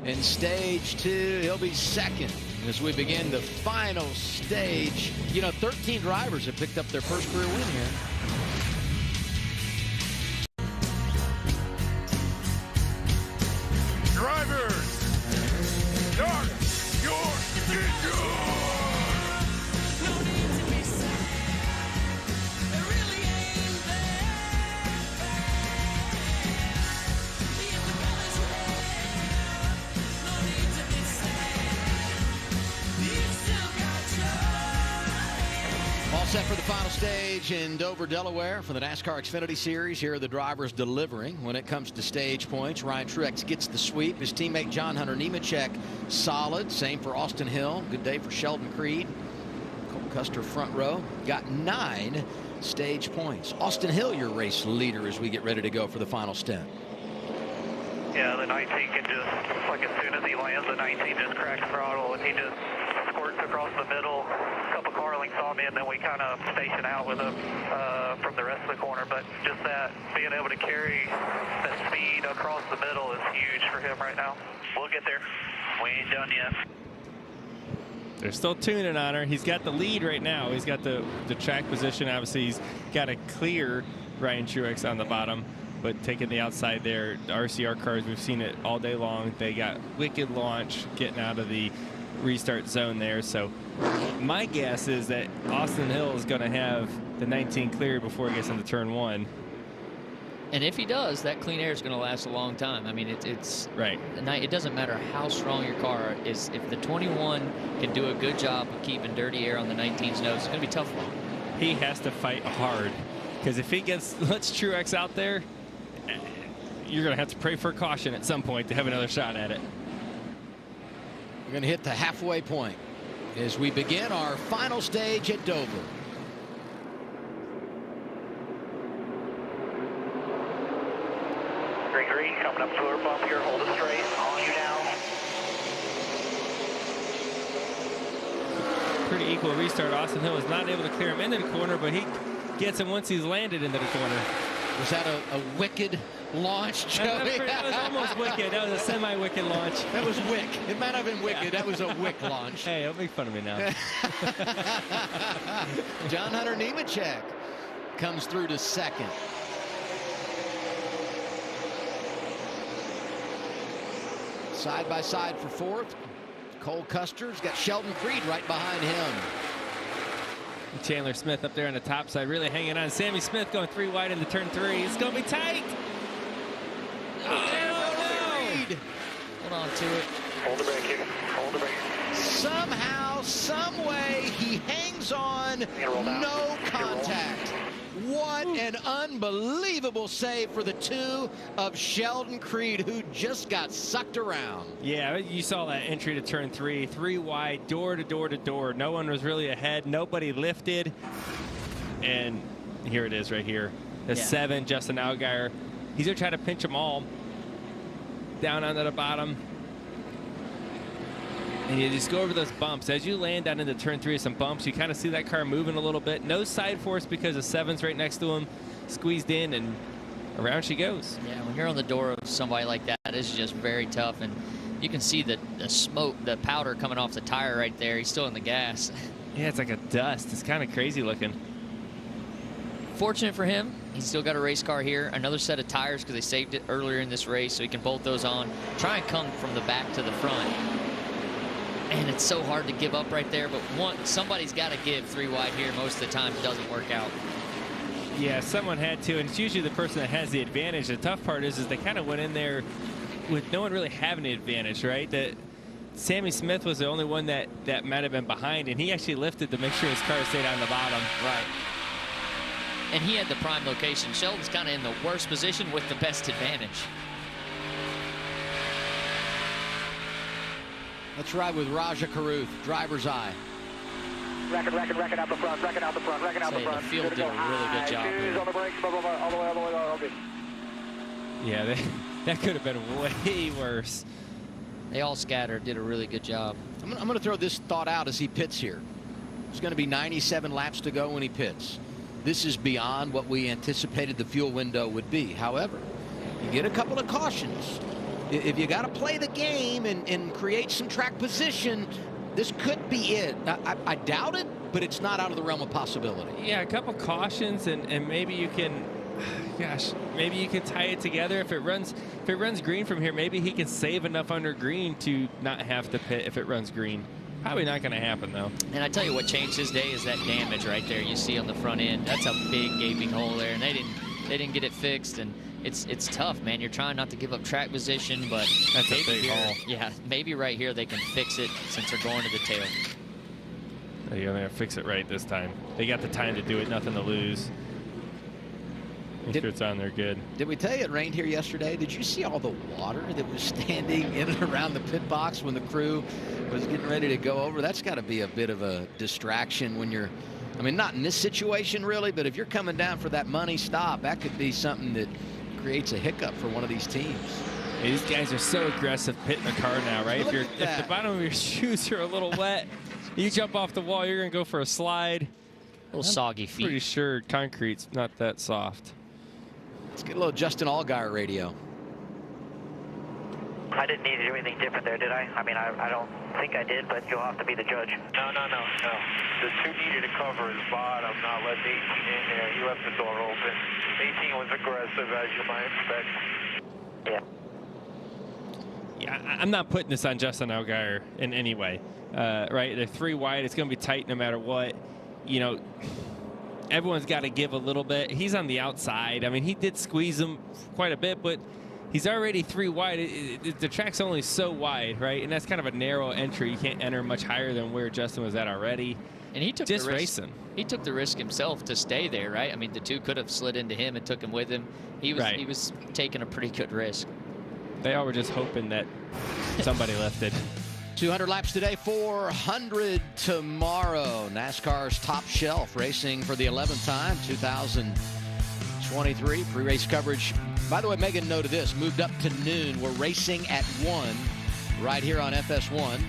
and stage 2. He'll be second as we begin the final stage. You know, 13 drivers have picked up their first career win here. Drivers, start your engine! All set for the final stage in Dover, Delaware for the NASCAR Xfinity Series. Here are the drivers delivering when it comes to stage points. Ryan Truex gets the sweep. His teammate John Hunter Nemechek solid. Same for Austin Hill. Good day for Sheldon Creed. Cole Custer front row got 9 stage points. Austin Hill, your race leader as we get ready to go for the final stint. Yeah, the 19 can just, like as soon as he lands, the 19 just cracks throttle and he just squirts across the middle. A couple car lengths on me, and then we kind of station out with him from the rest of the corner. But just that, being able to carry that speed across the middle is huge for him right now. We'll get there. We ain't done yet. They're still tuning on her. He's got the lead right now. He's got the track position. Obviously, he's got to clear Ryan Truex on the bottom, but taking the outside there. The RCR cars, we've seen it all day long. They got wicked launch getting out of the restart zone there. So my guess is that Austin Hill is going to have the 19 clear before he gets into turn 1. And if he does, that clean air is going to last a long time. I mean, it's right. It doesn't matter how strong your car is. If the 21 can do a good job of keeping dirty air on the 19's nose, it's going to be tough for him. He has to fight hard, because if he lets Truex out there, you're going to have to pray for caution at some point to have another shot at it. We're going to hit the halfway point as we begin our final stage at Dover. Green coming up to our bump here. Hold it straight. On you now. Pretty equal restart. Austin Hill is not able to clear him into the corner, but he gets him once he's landed into the corner. Was that a wicked launch, Joey? That was almost wicked. That was a semi-wicked launch. That was wick. It might have been wicked. That was a wick launch. Hey, don't make fun of me now. John Hunter Nemechek comes through to second. Side by side for fourth. Cole Custer's got Sheldon Creed right behind him. Chandler Smith up there on the top side, really hanging on. Sammy Smith going 3 wide into turn 3. It's going to be tight. Creed. Hold on to it. Hold the brake here. Hold the brake. Somehow, some way, he hangs on. No contact. What an unbelievable save for the 2 of Sheldon Creed, who just got sucked around. Yeah, you saw that entry to turn 3, 3 wide, door to door to door. No one was really ahead. Nobody lifted. And here it is right here. The 7, Justin Allgaier. He's going to try to pinch them all down onto the bottom. And you just go over those bumps. As you land down into turn 3 of some bumps, you kind of see that car moving a little bit. No side force because the 7's right next to him, squeezed in, and around she goes. Yeah, when you're on the door of somebody like that, it's just very tough. And you can see the smoke, the powder coming off the tire right there. He's still in the gas. Yeah, it's like a dust. It's kind of crazy looking. Fortunate for him, he's still got a race car here. Another set of tires because they saved it earlier in this race, so he can bolt those on. Try and come from the back to the front. And it's so hard to give up right there, but somebody's got to give 3 wide here. Most of the time it doesn't work out. Yeah, someone had to, and it's usually the person that has the advantage. The tough part is they kind of went in there with no one really having the advantage, right? That Sammy Smith was the only one that might have been behind, and he actually lifted to make sure his car stayed on the bottom. Right. And he had the prime location. Sheldon's kind of in the worst position with the best advantage. Let's ride with Raja Karuth, driver's eye. Racket out the front, racket out the front, racket out the front. The field did a really good job here. On the brakes, blah, blah, blah, all the way, all good. Yeah, that could have been way worse. They all scattered, did a really good job. I'm going to throw this thought out as he pits here. There's going to be 97 laps to go when he pits. This is beyond what we anticipated the fuel window would be. However, you get a couple of cautions. If you got to play the game and create some track position, this could be it. I doubt it, but it's not out of the realm of possibility. Yeah, a couple cautions, and maybe you can, gosh, maybe you can tie it together. If it runs green from here, maybe he can save enough under green to not have to pit if it runs green. Probably not going to happen, though. And I tell you what changed his day is that damage right there you see on the front end. That's a big gaping hole there, and they didn't get it fixed. And it's tough, man. You're trying not to give up track position, but that's a big hole. Yeah, maybe right here they can fix it since they're going to the tail. They're going to fix it right this time. They got the time to do it, nothing to lose. Make sure it's on there good. Did we tell you it rained here yesterday? Did you see all the water that was standing in and around the pit box when the crew was getting ready to go over? That's got to be a bit of a distraction when you're, I mean, not in this situation really, but if you're coming down for that money stop, that could be something that creates a hiccup for one of these teams. Hey, these guys are so aggressive pitting the car now, right? If the bottom of your shoes are a little wet, you jump off the wall, you're going to go for a slide. A little soggy feet. Pretty sure concrete's not that soft. Let's get a little Justin Allgaier radio. I didn't need to do anything different there, did I? I mean, I don't think I did, but you'll have to be the judge. No. The 2 needed to cover his bottom, not let 18 in there. He left the door open. 18 was aggressive, as you might expect. Yeah. Yeah, I'm not putting this on Justin Allgaier in any way, right? They're 3 wide. It's going to be tight no matter what. You know, everyone's got to give a little bit. He's on the outside. I mean, he did squeeze him quite a bit, but he's already 3 wide. The track's only so wide, right? And that's kind of a narrow entry. You can't enter much higher than where Justin was at already. And he took just the risk. Racing. He took the risk himself to stay there, right? I mean, the 2 could have slid into him and took him with him. He was taking a pretty good risk. They all were just hoping that somebody lifted. 200 laps today, 400 tomorrow. NASCAR's Top Shelf racing for the 11th time, 2023. Pre-race coverage. By the way, make a note of this. Moved up to noon. We're racing at 1 right here on FS1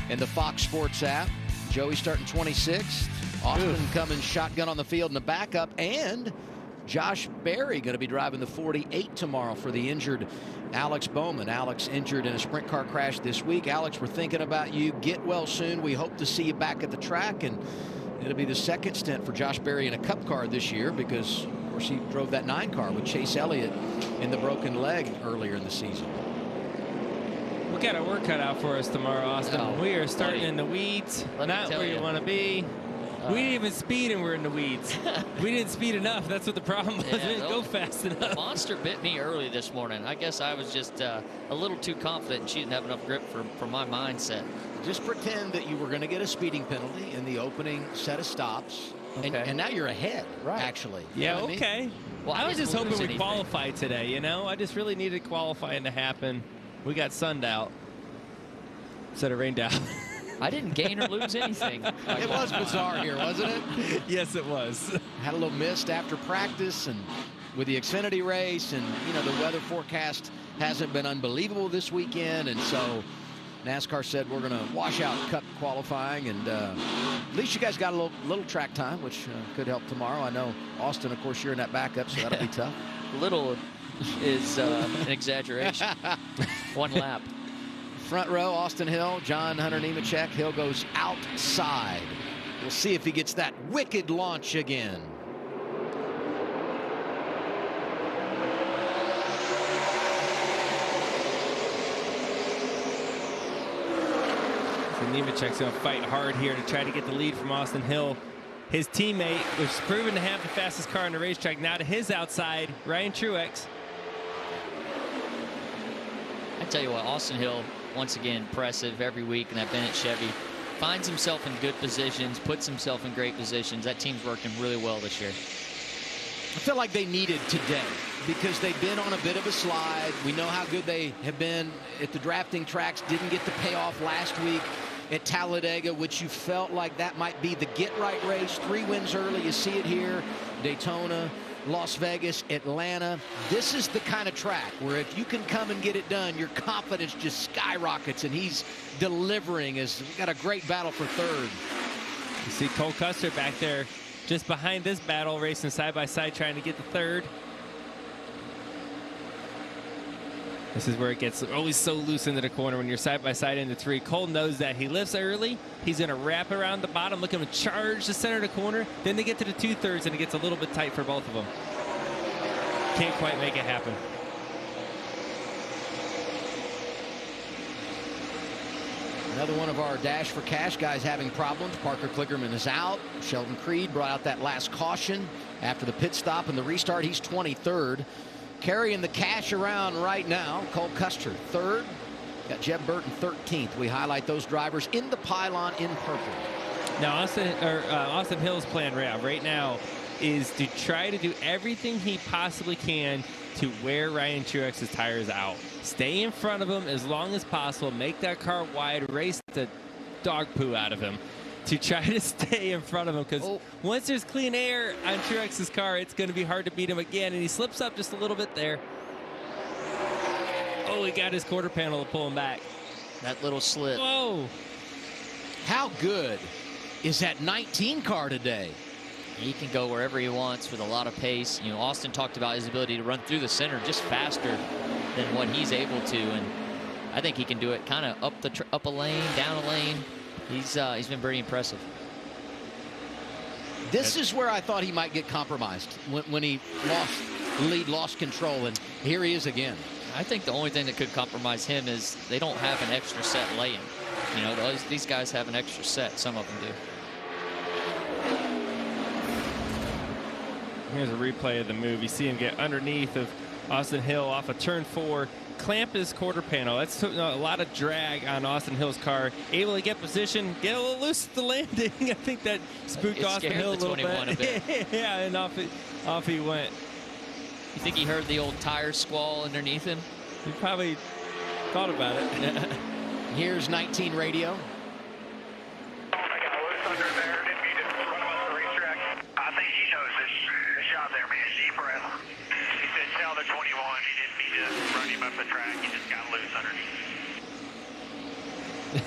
and the Fox Sports app. Joey starting 26th. Austin coming shotgun on the field in the backup. And Josh Berry going to be driving the 48 tomorrow for the injured Alex Bowman. Alex injured in a sprint car crash this week. Alex, we're thinking about you. Get well soon. We hope to see you back at the track. And it'll be the second stint for Josh Berry in a Cup car this year because, of course, he drove that 9 car with Chase Elliott in the broken leg earlier in the season. got our work cut out for us tomorrow, Austin. Oh, we are starting buddy. in the weeds, Let me not tell where you you. want to be. We didn't even speed and we're in the weeds. We didn't speed enough. That's what the problem was. Yeah, we didn't go fast enough. The monster bit me early this morning. I guess I was just a little too confident and she didn't have enough grip for my mindset. Just pretend that you were going to get a speeding penalty in the opening set of stops. Okay. And now you're ahead, actually. You Yeah, know what I mean? okay. Well, I was just hoping we anything. qualified today, you know? I just really needed qualifying to happen. We got sunned out instead of rained out. I didn't gain or lose anything. It was bizarre here, wasn't it? Yes, it was. Had a little mist after practice and with the Xfinity race, and you know the weather forecast hasn't been unbelievable this weekend, and so NASCAR said we're going to wash out Cup qualifying, and at least you guys got a little track time, which could help tomorrow. I know Austin, of course, you're in that backup, so that'll be tough. Little is an exaggeration. One lap. Front row, Austin Hill, John Hunter Nemechek. Hill goes outside. We'll see if he gets that wicked launch again. So Nemechek's going to fight hard here to try to get the lead from Austin Hill. His teammate, which is proven to have the fastest car on the racetrack, now to his outside, Ryan Truex. I tell you what, Austin Hill, once again, impressive every week in that Bennett Chevy. Finds himself in good positions, puts himself in great positions. That team's working really well this year. I feel like they needed today because they've been on a bit of a slide. We know how good they have been at the drafting tracks. Didn't get the payoff last week at Talladega, which you felt like that might be the get-right race. 3 wins early. You see it here. Daytona, Las Vegas, Atlanta. This is the kind of track where if you can come and get it done, your confidence just skyrockets, and he's delivering as we got a great battle for third. You see Cole Custer back there just behind this battle, racing side by side, trying to get the third. This is where it gets always so loose into the corner when you're side by side into 3. Cole knows that. He lifts early. He's going to wrap around the bottom, looking to charge the center of the corner. Then they get to the 2/3, and it gets a little bit tight for both of them. Can't quite make it happen. Another one of our Dash for Cash guys having problems. Parker Klickerman is out. Sheldon Creed brought out that last caution after the pit stop and the restart. He's 23rd. Carrying the cash around right now, Cole Custer, 3rd. Got Jeb Burton, 13th. We highlight those drivers in the pylon in purple. Now, Austin Hill's plan right now is to try to do everything he possibly can to wear Ryan Truex's tires out. Stay in front of him as long as possible. Make that car wide. Race the dog poo out of him to try to stay in front of him, because once there's clean air on Truex's car, it's going to be hard to beat him again, and he slips up just a little bit there. Oh, he got his quarter panel to pull him back. That little slip. Whoa. How good is that 19 car today? He can go wherever he wants with a lot of pace. You know, Austin talked about his ability to run through the center just faster than what he's able to, and I think he can do it kind of up a lane, down a lane. He's been pretty impressive. This is where I thought he might get compromised when he lost control, and here he is again. I think the only thing that could compromise him is they don't have an extra set laying. You know, these guys have an extra set. Some of them do. Here's a replay of the move. You see him get underneath of Austin Hill off of turn 4, clamp his quarter panel. That's a lot of drag on Austin Hill's car. Able to get position, get a little loose at the landing. I think that spooked Austin Hill a little bit. Yeah, and off he went. You think he heard the old tire squall underneath him? He probably thought about it. Here's 19 radio. I think he knows this shot there, man. Deep breath. He said, tell the 21 he didn't mean to run him up the track. He just got loose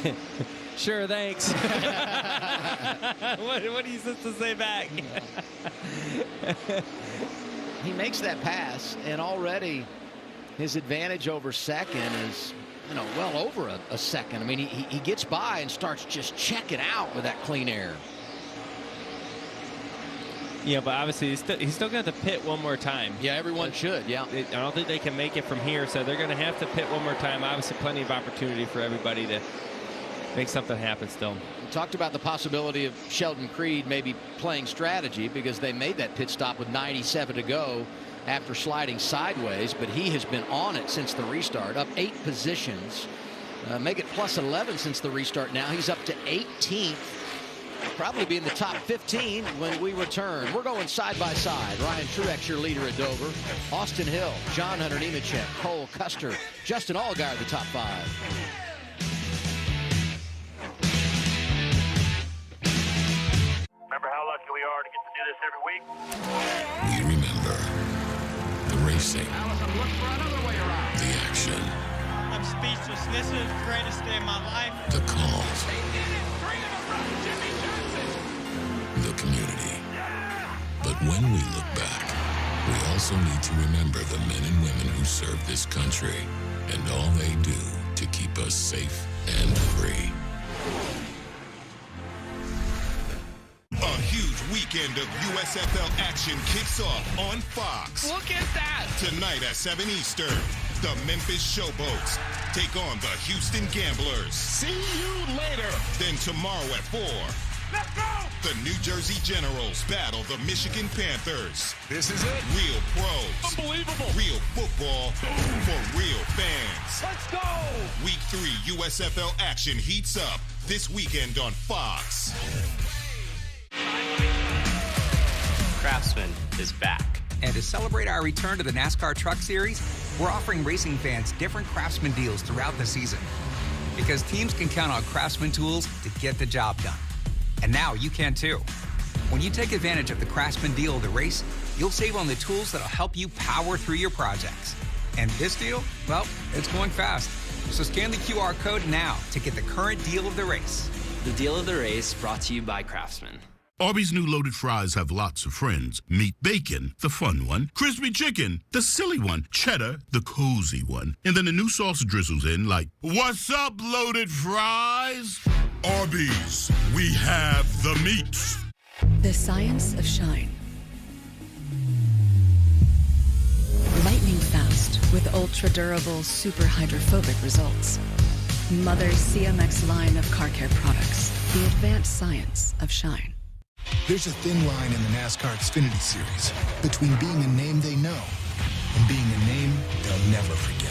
underneath. Sure, thanks. What are you supposed to say back? He makes that pass, and already his advantage over second is, you know, well over a second. I mean, he gets by and starts just checking out with that clean air. Yeah, but obviously he's still going to pit one more time. Yeah, everyone should. Yeah, I don't think they can make it from here, so they're going to have to pit one more time. Obviously, plenty of opportunity for everybody to make something happen still. We talked about the possibility of Sheldon Creed maybe playing strategy because they made that pit stop with 97 to go after sliding sideways, but he has been on it since the restart, up 8 positions. Make it plus 11 since the restart now. He's up to 18th. Probably be in the top 15 when we return. We're going side by side. Ryan Truex, your leader at Dover. Austin Hill, John Hunter Nemechek, Cole Custer, Justin Allgaier, the top 5. Remember how lucky we are to get to do this every week? We remember the racing, the action, I'm speechless. This is the greatest day of my life. the calls, the community. But when we look back, we also need to remember the men and women who serve this country and all they do to keep us safe and free. A huge weekend of USFL action kicks off on Fox. Look at that! Tonight at 7 Eastern, the Memphis Showboats take on the Houston Gamblers. See you later! Then tomorrow at 4, Let's go! the New Jersey Generals battle the Michigan Panthers. This is it? Real pros. Unbelievable! Real football for real fans. Let's go! Week 3 USFL action heats up this weekend on Fox. Craftsman is back. And to celebrate our return to the NASCAR Truck Series, we're offering racing fans different Craftsman deals throughout the season. Because teams can count on Craftsman tools to get the job done. And now you can too. When you take advantage of the Craftsman deal of the race, you'll save on the tools that'll help you power through your projects. And this deal, well, it's going fast. So scan the QR code now to get the current deal of the race. The deal of the race brought to you by Craftsman. Arby's new loaded fries have lots of friends. Meat bacon, the fun one. Crispy chicken, the silly one. Cheddar, the cozy one. And then a new sauce drizzles in like, what's up, loaded fries? Arby's, we have the meats. The science of shine. Lightning fast with ultra-durable, super hydrophobic results. Mother's CMX line of car care products. The advanced science of shine. There's a thin line in the NASCAR Xfinity Series between being a name they know and being a name they'll never forget.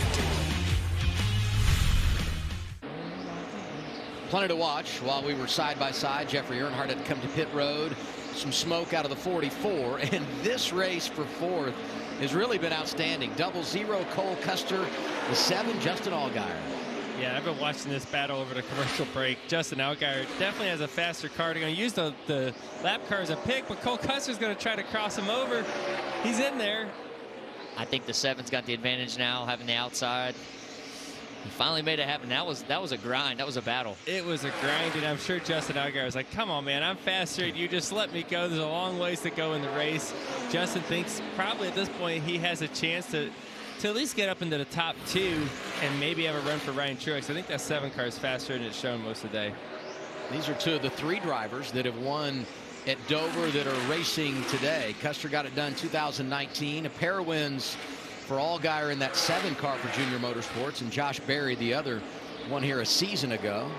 Plenty to watch while we were side by side. Jeffrey Earnhardt had come to pit road. Some smoke out of the 44. And this race for 4th has really been outstanding. 00 Cole Custer. The 7 Justin Allgaier. Yeah, I've been watching this battle over the commercial break. Justin Allgaier definitely has a faster car. They're going to use the lap car as a pick, but Cole Custer's going to try to cross him over. He's in there. I think the 7's got the advantage now, having the outside. He finally made it happen. That was a grind. That was a battle. It was a grind, and I'm sure Justin Allgaier was like, come on, man, I'm faster. You just let me go. There's a long ways to go in the race. Justin thinks probably at this point he has a chance to at least get up into the top 2 and maybe have a run for Ryan Truex. I think that 7 car is faster than it's shown most of the day. These are 2 of the 3 drivers that have won at Dover that are racing today. Custer got it done 2019. A pair of wins for Allgaier in that 7 car for Junior Motorsports, and Josh Berry, the other one here a season ago.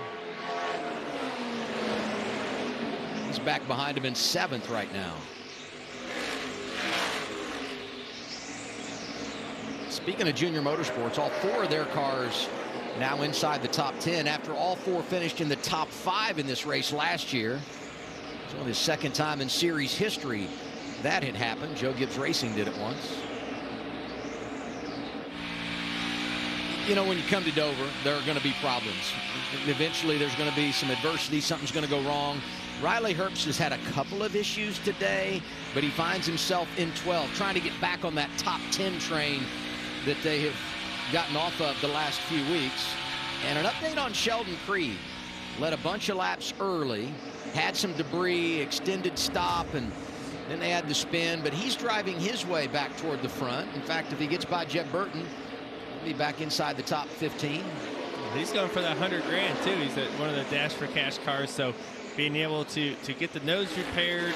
He's back behind him in 7th right now. Speaking of Junior Motorsports, all 4 of their cars now inside the top 10 after all 4 finished in the top 5 in this race last year. It's only the 2nd time in series history that had happened. Joe Gibbs Racing did it once. You know, when you come to Dover, there are going to be problems. Eventually, there's going to be some adversity. Something's going to go wrong. Riley Herbst has had a couple of issues today, but he finds himself in 12, trying to get back on that top 10 train that they have gotten off of the last few weeks. And an update on Sheldon Creed. Led a bunch of laps early, had some debris, extended stop, and then they had the spin, but he's driving his way back toward the front. In fact, if he gets by Jeb Burton, he'll be back inside the top 15. He's going for that $100 grand too. He's at one of the Dash for Cash cars, so being able to get the nose repaired,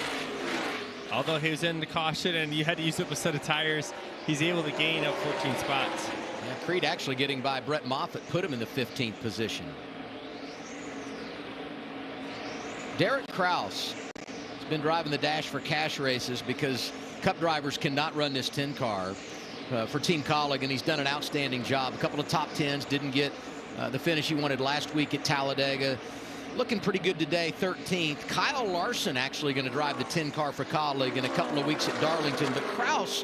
Although he was in the caution and you had to use up a set of tires, he's able to gain up 14 spots. Yeah, Creed actually getting by Brett Moffitt put him in the 15th position. Derek Kraus has been driving the Dash for Cash races because Cup drivers cannot run this 10 car for Team Colleague, and he's done an outstanding job. A couple of top 10s, didn't get the finish he wanted last week at Talladega. Looking pretty good today, 13th. Kyle Larson actually going to drive the 10 car for Colleague in a couple of weeks at Darlington. But Kraus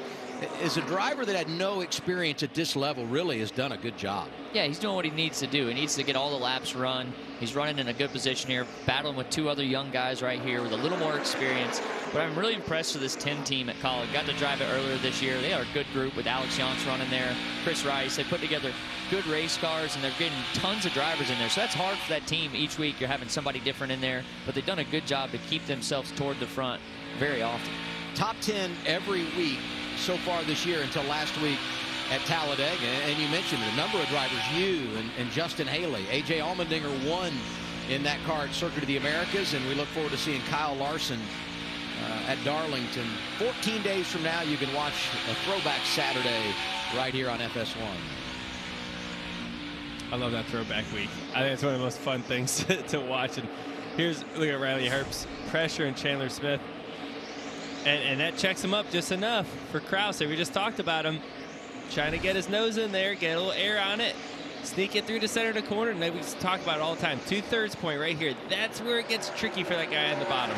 is a driver that had no experience at this level, really has done a good job. Yeah, he's doing what he needs to do. He needs to get all the laps run. He's running in a good position here, battling with 2 other young guys right here with a little more experience. But I'm really impressed with this 10 team at Colleague. Got to drive it earlier this year. They are a good group with Alex Yance running there, Chris Rice. They put together good race cars, and they're getting tons of drivers in there. So that's hard for that team. Each week you're having somebody different in there, but they've done a good job to keep themselves toward the front very often. Top 10 every week so far this year until last week at Talladega. And you mentioned a number of drivers, you and Justin Haley. A.J. Allmendinger won in that car at Circuit of the Americas, and we look forward to seeing Kyle Larson at Darlington. 14 days from now, you can watch a throwback Saturday right here on FS1. I love that throwback week. I think it's one of the most fun things to watch. And look at Riley Herbst, pressure and Chandler Smith. And that checks him up just enough for Kraus. We just talked about him trying to get his nose in there, get a little air on it, sneak it through the center of the corner. And we talk about it all the time. 2/3 point right here. That's where it gets tricky for that guy on the bottom.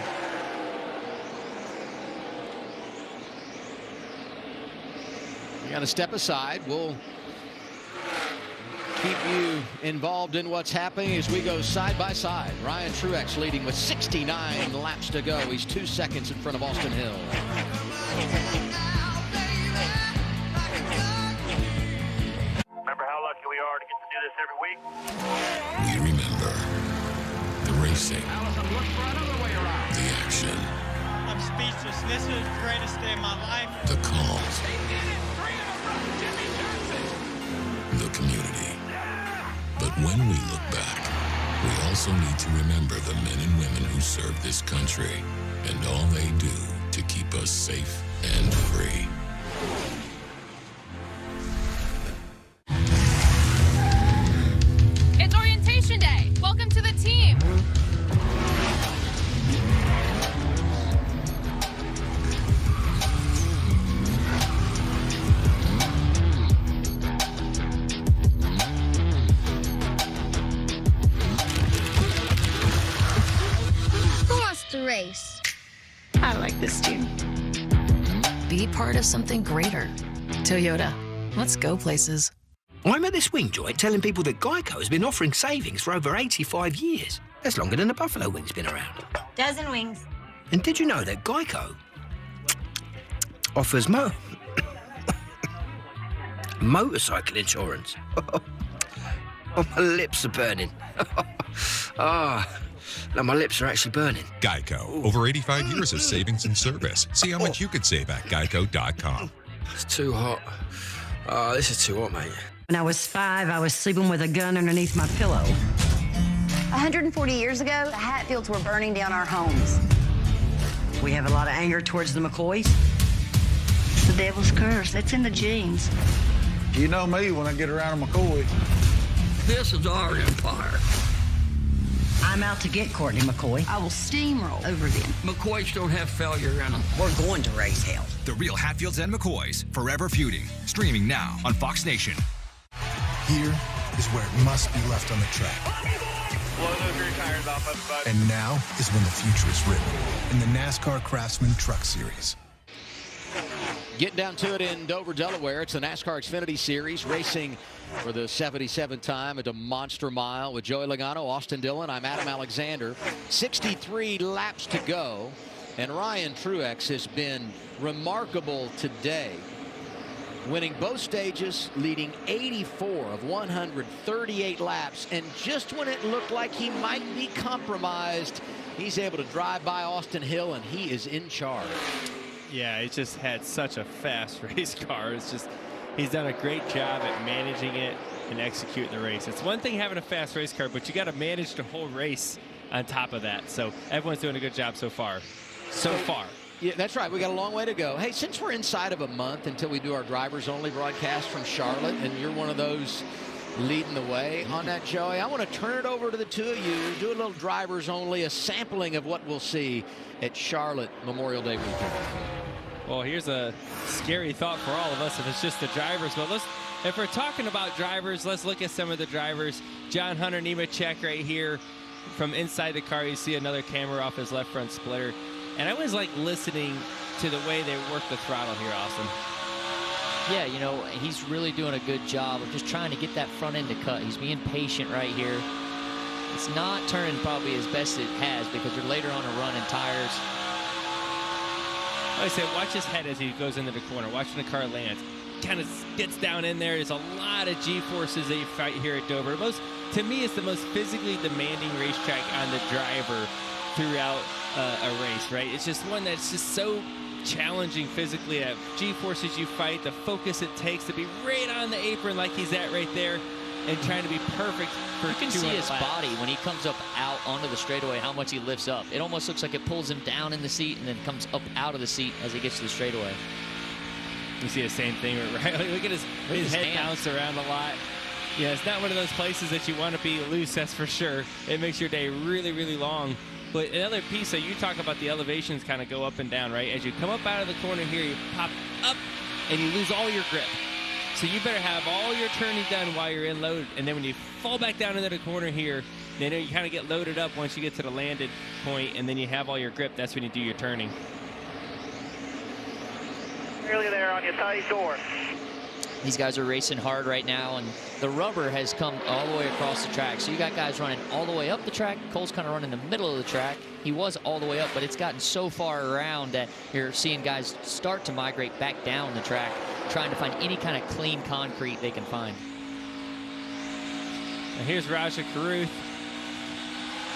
You got to step aside. We'll keep you involved in what's happening as we go side by side. Ryan Truex leading with 69 laps to go. He's 2 seconds in front of Austin Hill. Remember how lucky we are to get to do this every week? We remember the racing, the action, I'm speechless. This is the greatest day of my life. the calls, the community. But when we look back, we also need to remember the men and women who serve this country and all they do to keep us safe and free. It's orientation day. Welcome to the team. Who wants to race? I like this team. Be part of something greater. Toyota. Let's go places. I'm at the swing joint telling people that Geico has been offering savings for over 85 years. That's longer than the buffalo wing's been around. Dozen wings. And did you know that Geico offers motorcycle insurance? Oh, my lips are burning. No, my lips are actually burning. Geico. Over 85 years of savings and service. See how much you could save at geico.com. It's too hot. Oh, this is too hot, mate. When I was 5, I was sleeping with a gun underneath my pillow. 140 years ago, the Hatfields were burning down our homes. We have a lot of anger towards the McCoys. The devil's curse. It's in the genes. You know me when I get around a McCoy. This is our empire. I'm out to get Courtney McCoy. I will steamroll over them. McCoys don't have failure in them. We're going to raise hell. The Real Hatfields and McCoys, Forever Feuding. Streaming now on Fox Nation. Here is where it must be left on the track. Blow those rear tires off, everybody. And now is when the future is written in the NASCAR Craftsman Truck Series. Getting down to it in Dover, Delaware. It's the NASCAR Xfinity Series, racing for the 77th time at a Monster Mile with Joey Logano, Austin Dillon. I'm Adam Alexander. 63 laps to go, and Ryan Truex has been remarkable today, winning both stages, leading 84 of 138 laps, and just when it looked like he might be compromised, he's able to drive by Austin Hill, and he is in charge. Yeah, he just had such a fast race car. It's just, he's done a great job at managing it and executing the race. It's one thing having a fast race car, but you got to manage the whole race on top of that. So everyone's doing a good job so far. Yeah, that's right. We got a long way to go. Hey, since we're inside of a month until we do our drivers only broadcast from Charlotte, and you're one of those leading the way on that, Joey, I want to turn it over to the two of you, do a little drivers only, a sampling of what we'll see at Charlotte Memorial Day weekend. Well, here's a scary thought for all of us if it's just the drivers. But if we're talking about drivers, let's look at some of the drivers. John Hunter Nemechek right here from inside the car. You see another camera off his left front splitter. And I was like listening to the way they work the throttle here, Austin. Yeah, you know, he's really doing a good job of just trying to get that front end to cut. He's being patient right here. It's not turning probably as best it has because you're later on a run in tires. Like I said, watch his head as he goes into the corner, watching the car land. Kind of gets down in there. There's a lot of G-forces that you fight here at Dover. To me, it's the most physically demanding racetrack on the driver throughout a race, right? It's just one that's just so challenging physically. G-forces you fight, the focus it takes to be right on the apron like he's at right there and trying to be perfect for 200 laps. You can see his body when he comes up out onto the straightaway, how much he lifts up. It almost looks like it pulls him down in the seat and then comes up out of the seat as he gets to the straightaway. You see the same thing with Riley. Look at his head bounce around a lot. Yeah, it's not one of those places that you want to be loose, that's for sure. It makes your day really, really long. But another piece that you talk about, the elevations kind of go up and down, right? As you come up out of the corner here, you pop up and you lose all your grip. So you better have all your turning done while you're in load. And then when you fall back down into the corner here, then you kind of get loaded up once you get to the landed point, and then you have all your grip. That's when you do your turning. Nearly there on your tight door. These guys are racing hard right now, and the rubber has come all the way across the track. So you got guys running all the way up the track. Cole's kind of running in the middle of the track. He was all the way up, but it's gotten so far around that you're seeing guys start to migrate back down the track, trying to find any kind of clean concrete they can find. And here's Raja Caruth.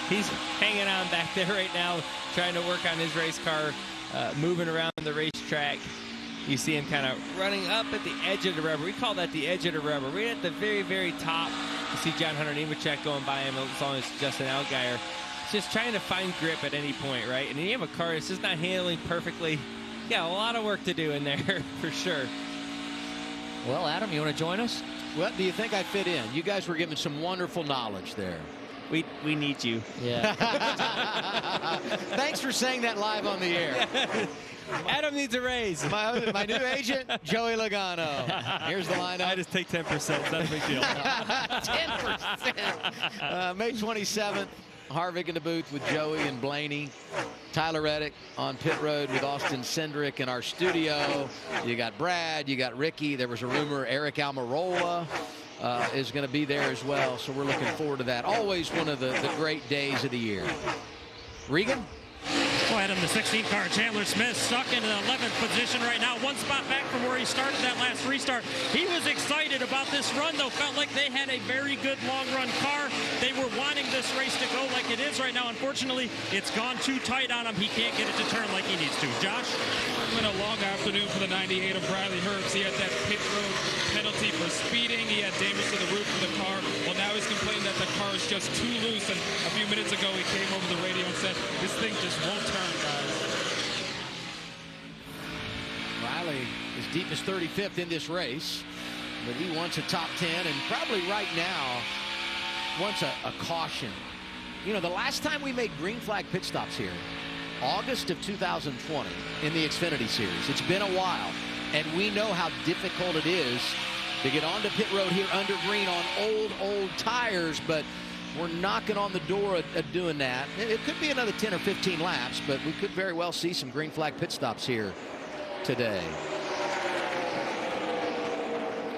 He's hanging on back there right now, trying to work on his race car, moving around the racetrack. You see him kind of running up at the edge of the rubber. We call that the edge of the rubber. Right at the very, very top. You see John Hunter Nemechek going by him as long as Justin Allgaier. Just trying to find grip at any point, right? And then you have a car that's just not handling perfectly. Yeah, a lot of work to do in there for sure. Well, Adam, you want to join us? Well, do you think I fit in? You guys were giving some wonderful knowledge there. We need you. Yeah. Thanks for saying that live on the air. Adam needs a raise. My new agent, Joey Logano. Here's the lineup. I just take 10%. That's a big deal. 10%. May 27th, Harvick in the booth with Joey and Blaney. Tyler Reddick on pit road with Austin Cindric in our studio. You got Brad, you got Ricky. There was a rumor Eric Almirola is going to be there as well. So we're looking forward to that. Always one of the great days of the year. Regan? Well, Adam, the 16 car, Chandler Smith, stuck in the 11th position right now. One spot back from where he started that last restart. He was excited about this run, though. Felt like they had a very good long-run car. They were wanting this race to go like it is right now. Unfortunately, it's gone too tight on him. He can't get it to turn like he needs to. Josh? It's been a long afternoon for the 98 of Bradley Herbst. He had that pit road penalty for speeding. He had damage to the roof of the car. Well, now he's complaining that the car is just too loose. And a few minutes ago, he came over the radio and said, this thing just won't turn, guys. Riley is deep as 35th in this race, but he wants a top 10 and probably right now wants a caution. You know, the last time we made green flag pit stops here, August of 2020 in the Xfinity Series. It's been a while, and we know how difficult it is to get onto pit road here under green on old tires, but we're knocking on the door of doing that. It could be another 10 or 15 laps, but we could very well see some green flag pit stops here today.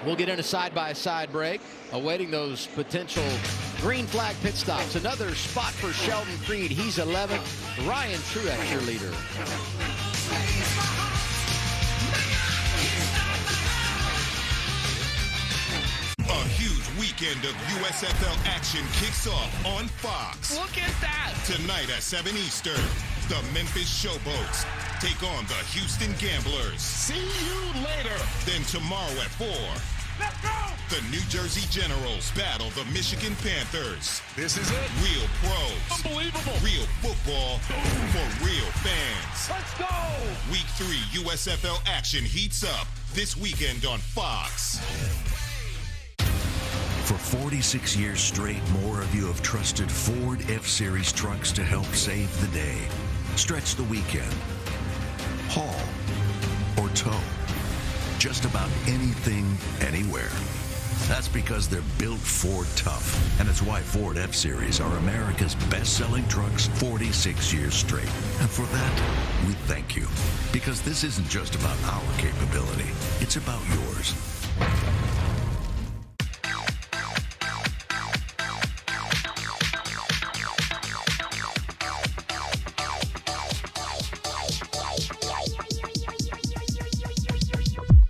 We'll get in a side-by-side break, awaiting those potential green flag pit stops. Another spot for Sheldon Creed. He's 11th. Ryan Truex, your leader. A huge weekend of USFL action kicks off on Fox. Look at that! Tonight at 7 Eastern, the Memphis Showboats take on the Houston Gamblers. See you later! Then tomorrow at 4, let's go! The New Jersey Generals battle the Michigan Panthers. This is it. Real pros. Unbelievable. Real football for real fans. Let's go. Week 3 USFL action heats up this weekend on Fox. For 46 years straight, more of you have trusted Ford F-Series trucks to help save the day. Stretch the weekend. Haul or tow. Just about anything, anywhere. That's because they're built Ford tough. And it's why Ford F-Series are America's best-selling trucks 46 years straight. And for that, we thank you. Because this isn't just about our capability. It's about yours.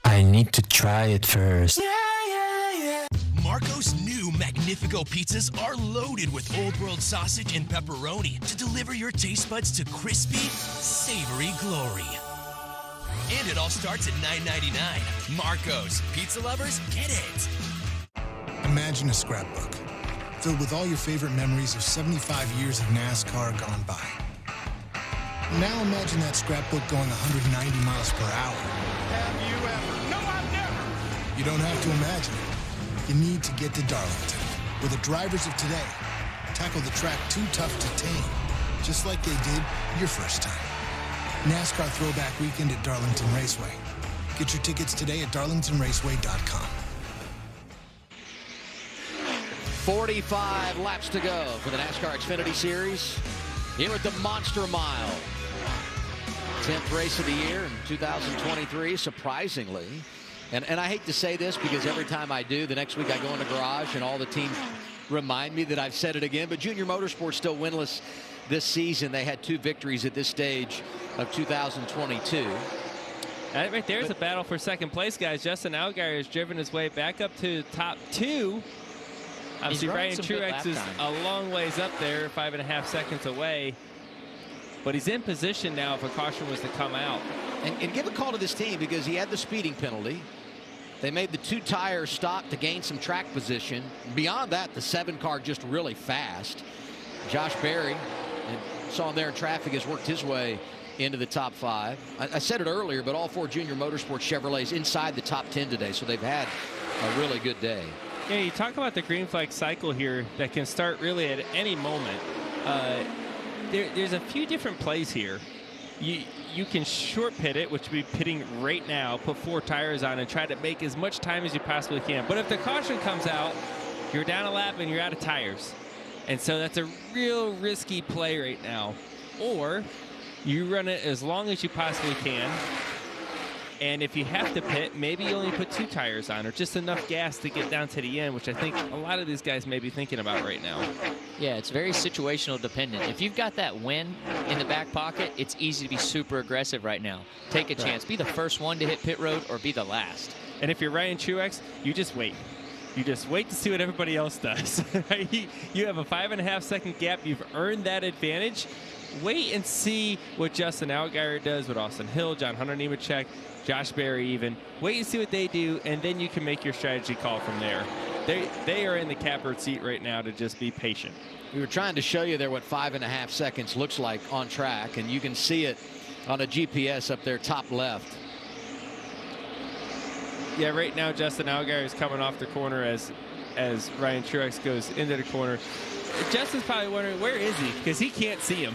I need to try it first. Marco's new Magnifico pizzas are loaded with Old World sausage and pepperoni to deliver your taste buds to crispy, savory glory. And it all starts at $9.99. Marco's. Pizza lovers, get it. Imagine a scrapbook filled with all your favorite memories of 75 years of NASCAR gone by. Now imagine that scrapbook going 190 miles per hour. Have you ever? No, I've never. You don't have to imagine it. You need to get to Darlington, where the drivers of today tackle the track too tough to tame, just like they did your first time. NASCAR Throwback Weekend at Darlington Raceway. Get your tickets today at darlingtonraceway.com. 45 laps to go for the NASCAR Xfinity Series here at the Monster Mile. 10th race of the year in 2023, surprisingly. And I hate to say this because every time I do, the next week I go in the garage and all the teams remind me that I've said it again. But Junior Motorsports still winless this season. They had 2 victories at this stage of 2022. That right there is a battle for second place, guys. Justin Allgaier has driven his way back up to the top 2. Obviously, Ryan Truex is a long ways up there, 5.5 seconds away. But he's in position now if a caution was to come out. And give a call to this team because he had the speeding penalty. They made the 2 tires stop to gain some track position. Beyond that, the 7 car just really fast. Josh Berry, saw him there in traffic, has worked his way into the top 5. I said it earlier, but all 4 Junior Motorsports Chevrolets inside the top 10 today, so they've had a really good day. Yeah, you talk about the green flag cycle here that can start really at any moment. There's a few different plays here. You can short pit it, which would be pitting right now, put 4 tires on and try to make as much time as you possibly can. But if the caution comes out, you're down a lap and you're out of tires. And so that's a real risky play right now. Or you run it as long as you possibly can. And if you have to pit, maybe you only put 2 tires on or just enough gas to get down to the end, which I think a lot of these guys may be thinking about right now. Yeah, it's very situational dependent. If you've got that win in the back pocket, it's easy to be super aggressive right now. Take a chance. Be the first one to hit pit road or be the last. And if you're Ryan Truex, you just wait. You just wait to see what everybody else does. You have a 5.5 second gap. You've earned that advantage. Wait and see what Justin Allgaier does, what Austin Hill, John Hunter Nemechek, Josh Berry even. Wait and see what they do, and then you can make your strategy call from there. They are in the catbird seat right now to just be patient. We were trying to show you there what 5.5 seconds looks like on track, and you can see it on a GPS up there top left. Yeah, right now Justin Allgaier is coming off the corner as Ryan Truex goes into the corner. Justin's probably wondering, where is he? Because he can't see him.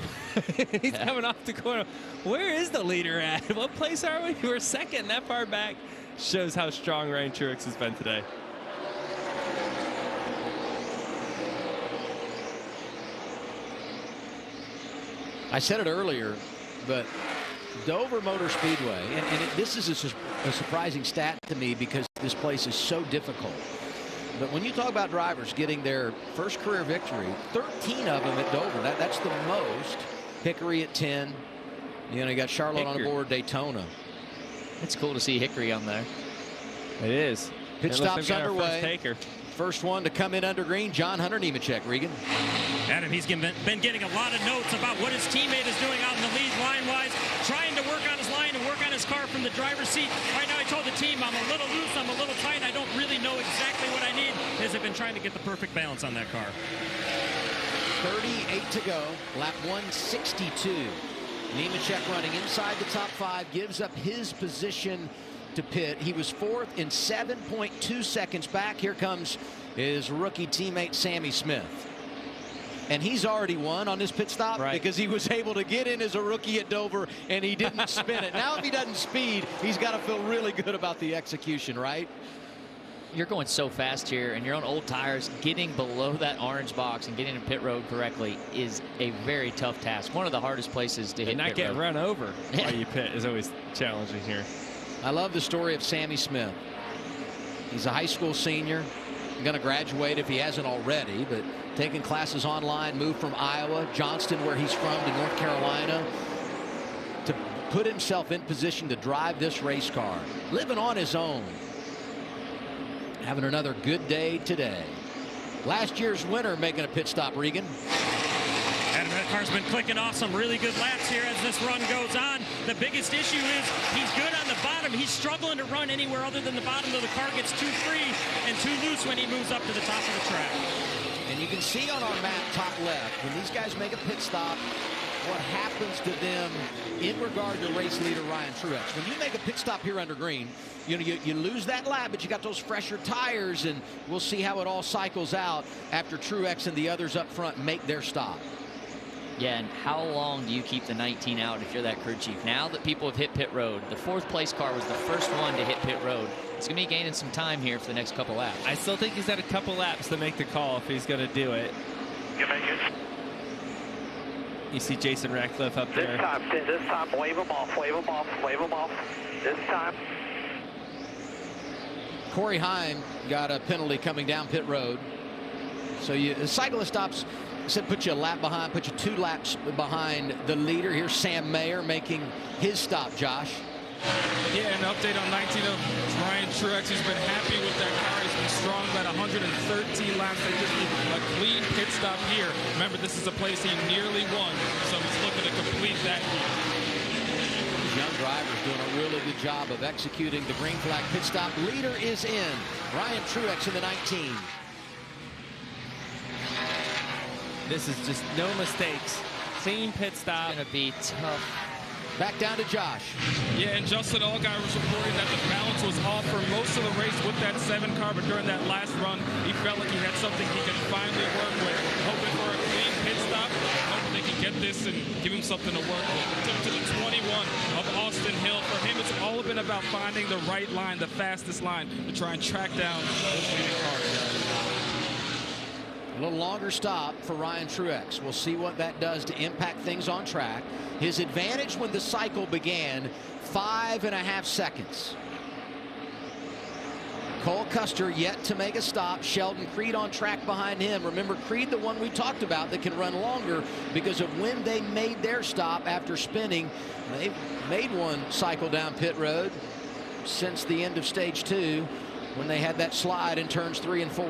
He's coming off the corner. Where is the leader at? What place are we? We're second, that far back. Shows how strong Ryan Truex has been today. I said it earlier, but Dover Motor Speedway, and this is a surprising stat to me because this place is so difficult. But when you talk about drivers getting their first career victory, 13 of them at Dover. That's the most. Hickory at 10. You know, you got Charlotte on board, Daytona. It's cool to see Hickory on there. It is. Pit stop's underway. First one to come in under green, John Hunter Nemechek. Regan. Adam, he's been getting a lot of notes about what his teammate is doing out in the lead line-wise, trying to work on his line and work on his car from the driver's seat. Right now, I told the team I'm a little loose, I'm a little tight. I don't really know exactly what guys have been trying to get the perfect balance on that car. 38 to go, lap 162. Nemechek running inside the top 5, gives up his position to pit. He was 4th in 7.2 seconds back. Here comes his rookie teammate Sammy Smith. And he's already won on this pit stop because he was able to get in as a rookie at Dover and he didn't spin it. Now if he doesn't speed, he's got to feel really good about the execution, right? You're going so fast here and you're on old tires. Getting below that orange box and getting to pit road correctly is a very tough task. One of the hardest places to hit not pit get road. run over while you pit is always challenging here. I love the story of Sammy Smith. He's a high school senior, going to graduate if he hasn't already, but taking classes online, moved from Iowa, Johnston, where he's from, to North Carolina, to put himself in position to drive this race car, living on his own, having another good day today. Last year's winner making a pit stop, Regan. Adam, that car's been clicking off some really good laps here as this run goes on. The biggest issue is he's good on the bottom. He's struggling to run anywhere other than the bottom, though the car gets too free and too loose when he moves up to the top of the track. And you can see on our map top left, when these guys make a pit stop, what happens to them in regard to race leader Ryan Truex. When you make a pit stop here under green, you know, you lose that lap, but you got those fresher tires, and we'll see how it all cycles out after Truex and the others up front make their stop. Yeah, and how long do you keep the 19 out if you're that crew chief? Now that people have hit pit road, the 4th place car was the first one to hit pit road. It's going to be gaining some time here for the next couple laps. I still think he's had a couple laps to make the call if he's going to do it. You make it. You see Jason Ratcliffe up there. This time, wave them off, wave them off, wave them off. This time. Corey Heim got a penalty coming down pit road. So the cyclist stops. Said put you a lap behind, put you 2 laps behind the leader. Here's Sam Mayer making his stop, Josh. Yeah, an update on 19 of Ryan Truex. He's been happy with that car. He's been strong, about 113 laps. They just need a clean pit stop here. Remember, this is a place he nearly won, so he's looking to complete that here. These young drivers doing a really good job of executing the green flag pit stop. Leader is in. Ryan Truex in the 19. This is just no mistakes. Clean pit stop. It's going to be tough. Back down to Josh. Yeah, and Justin Allgaier was reporting that the balance was off for most of the race with that 7 car, but during that last run, he felt like he had something he could finally work with. Hoping for a clean pit stop, hoping they can get this and give him something to work with. Took to the 21 of Austin Hill. For him, it's all been about finding the right line, the fastest line, to try and track down those leading cars. A little longer stop for Ryan Truex. We'll see what that does to impact things on track. His advantage when the cycle began, 5.5 seconds. Cole Custer yet to make a stop. Sheldon Creed on track behind him. Remember, Creed, the one we talked about that can run longer because of when they made their stop after spinning. They've made one cycle down pit road since the end of stage 2 when they had that slide in turns 3 and 4.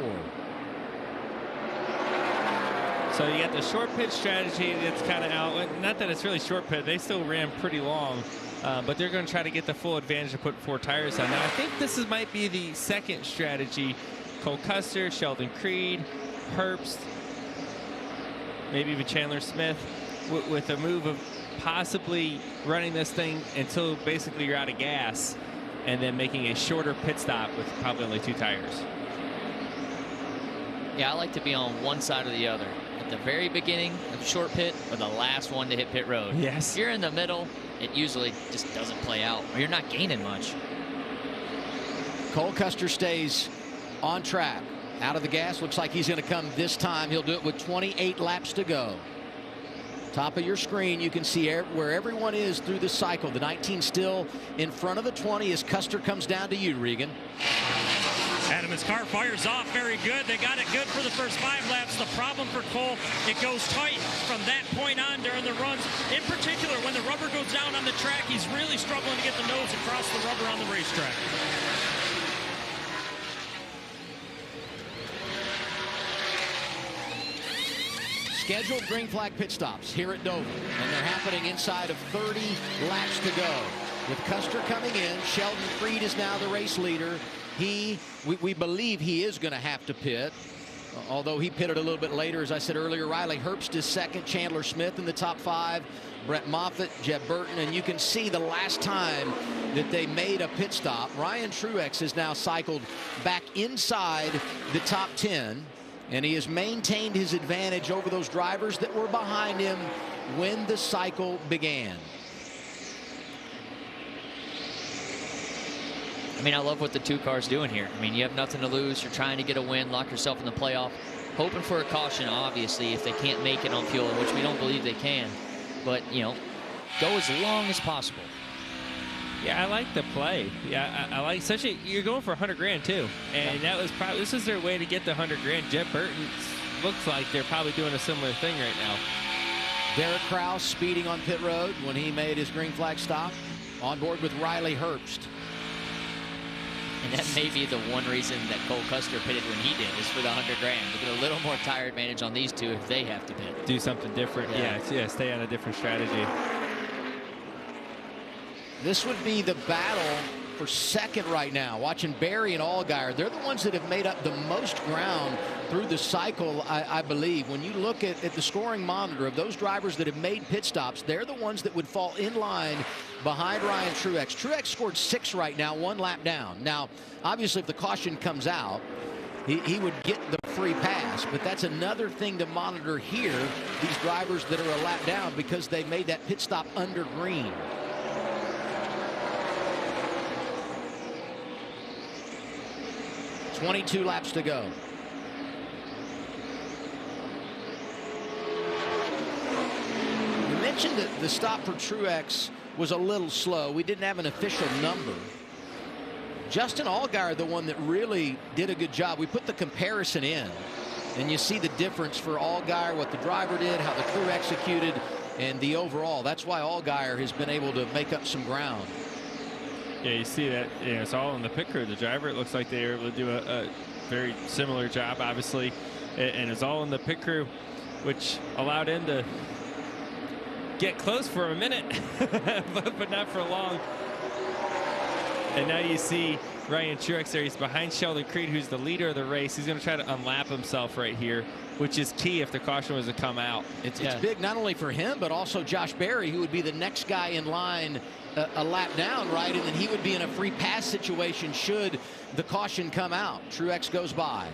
So you got the short pit strategy that's kind of out. Not that it's really short pit. They still ran pretty long. But they're going to try to get the full advantage of putting 4 tires on. Now, I think this might be the second strategy. Cole Custer, Sheldon Creed, Herbst, maybe even Chandler Smith, with a move of possibly running this thing until basically you're out of gas and then making a shorter pit stop with probably only 2 tires. Yeah, I like to be on one side or the other. At the very beginning of short pit or the last one to hit pit road. Yes. If you're in the middle, it usually just doesn't play out, or you're not gaining much. Cole Custer stays on track. Out of the gas. Looks like he's going to come this time. He'll do it with 28 laps to go. Top of your screen, you can see where everyone is through the cycle. The 19 still in front of the 20 as Custer comes down to you, Regan. Adam, his car fires off very good. They got it good for the first 5 laps. The problem for Cole, it goes tight from that point on during the runs. In particular, when the rubber goes down on the track, he's really struggling to get the nose across the rubber on the racetrack. Scheduled green flag pit stops here at Dover, and they're happening inside of 30 laps to go. With Custer coming in, Sheldon Creed is now the race leader. we believe he is going to have to pit. Although he pitted a little bit later, as I said earlier. Riley Herbst is second, Chandler Smith in the top 5, Brett Moffitt, Jeb Burton, and you can see the last time that they made a pit stop, Ryan Truex has now cycled back inside the top 10, and he has maintained his advantage over those drivers that were behind him when the cycle began. I mean, I love what the 2 cars doing here. I mean, you have nothing to lose. You're trying to get a win, lock yourself in the playoff, hoping for a caution, obviously, if they can't make it on fuel, which we don't believe they can. But, you know, go as long as possible. Yeah, I like the play. Yeah, I like such a. You're going for $100,000 too, and that was probably this is their way to get the $100,000. Jeb Burton looks like they're probably doing a similar thing right now. Derek Kraus speeding on pit road when he made his green flag stop, on board with Riley Herbst. And that may be the one reason that Cole Custer pitted when he did, is for the $100,000 to get a little more tire advantage on these 2 if they have to pit. Do something different. Yeah, stay on a different strategy. This would be the battle for second right now. Watching Barry and Allgaier, they're the ones that have made up the most ground through the cycle, I believe. When you look at the scoring monitor of those drivers that have made pit stops, they're the ones that would fall in line behind Ryan Truex. Truex scored 6 right now, 1 lap down. Now, obviously, if the caution comes out, he would get the free pass, but that's another thing to monitor here, these drivers that are a lap down because they made that pit stop under green. .22 laps to go. We mentioned that the stop for Truex was a little slow. We didn't have an official number. Justin Allgaier, the one that really did a good job. We put the comparison in, and you see the difference for Allgaier, what the driver did, how the crew executed, and the overall. That's why Allgaier has been able to make up some ground. Yeah, you see that. Yeah, it's all in the pit crew. The driver, it looks like they were able to do a very similar job, obviously, and it's all in the pit crew, which allowed him to get close for a minute, but not for long. And now you see Ryan Truex there. He's behind Sheldon Creed, who's the leader of the race. He's going to try to unlap himself right here, which is key if the caution was to come out. It's big not only for him, but also Josh Berry, who would be the next guy in line a lap down, right? And then he would be in a free pass situation should the caution come out. Truex goes by.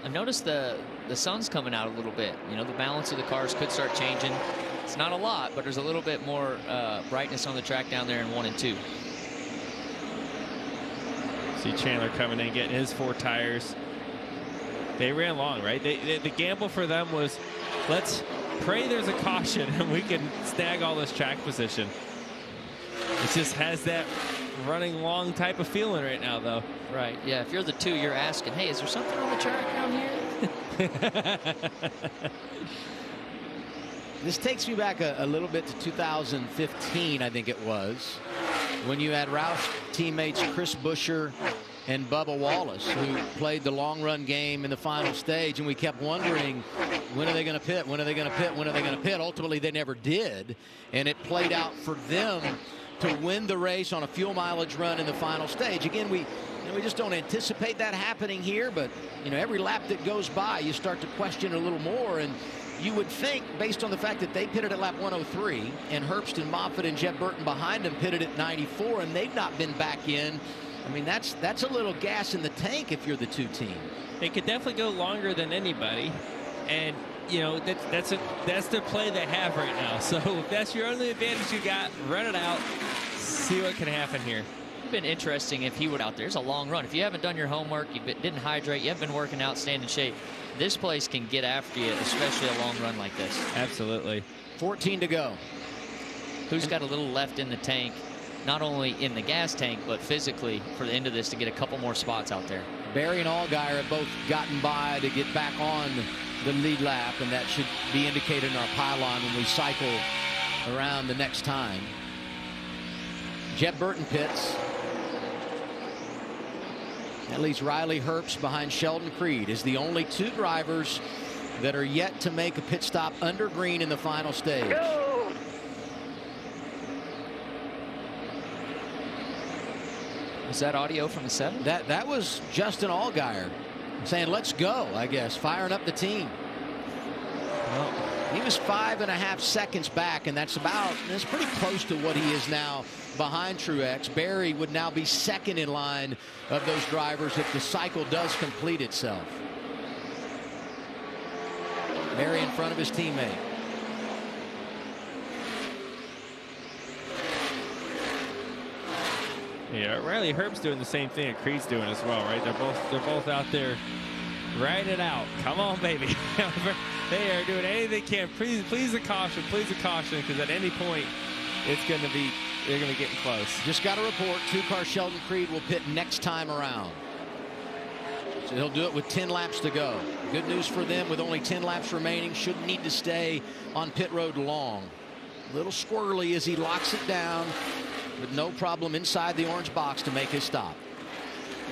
I noticed the sun's coming out a little bit. You know, the balance of the cars could start changing. It's not a lot, but there's a little bit more brightness on the track down there in 1 and 2. See Chandler coming in, getting his 4 tires. They ran long, right? The gamble for them was, let's pray there's a caution and we can snag all this track position. It just has that running long type of feeling right now, though. Right, yeah. If you're the 2, you're asking, hey, is there something on the track down here? This takes me back a little bit to 2015, I think it was, when you had Roush teammates Chris Buescher and Bubba Wallace, who played the long run game in the final stage, and we kept wondering, when are they going to pit? When are they going to pit? When are they going to pit? Ultimately, they never did, and it played out for them to win the race on a fuel mileage run in the final stage. Again, we just don't anticipate that happening here, but every lap that goes by, you start to question a little more, and you would think, based on the fact that they pitted at lap 103, and Herbst and Moffitt and Jeb Burton behind them pitted at 94, and they've not been back in. I mean, that's a little gas in the tank if you're the 2 team. They could definitely go longer than anybody, and that's the play they have right now. So if that's your only advantage you got, run it out, see what can happen here. It'd been interesting if he would out there. It's a long run. If you haven't done your homework, you didn't hydrate, you haven't been working out, staying in shape, this place can get after you, especially a long run like this. Absolutely. 14 to go. Who's got a little left in the tank, not only in the gas tank, but physically for the end of this to get a couple more spots out there? Barry and Allgaier have both gotten by to get back on the lead lap, and that should be indicated in our pylon when we cycle around the next time. Jeb Burton pits. That leaves Riley Herbst behind Sheldon Creed as the only 2 drivers that are yet to make a pit stop under green in the final stage. Was that audio from the 7th? That was Justin Allgaier saying, let's go, I guess, firing up the team. Well, he was 5.5 seconds back, and that's pretty close to what he is now behind Truex. Barry would now be second in line of those drivers if the cycle does complete itself. Barry in front of his teammate. Yeah, Riley Herb's doing the same thing that Creed's doing as well, right? They're both out there riding it out. Come on, baby. They are doing anything they can. Please the caution, because at any point they're going to be getting close. Just got a report. 2-car Sheldon Creed will pit next time around. So he'll do it with 10 laps to go. Good news for them, with only 10 laps remaining. Shouldn't need to stay on pit road long. A little squirrely as he locks it down, but no problem inside the orange box to make his stop.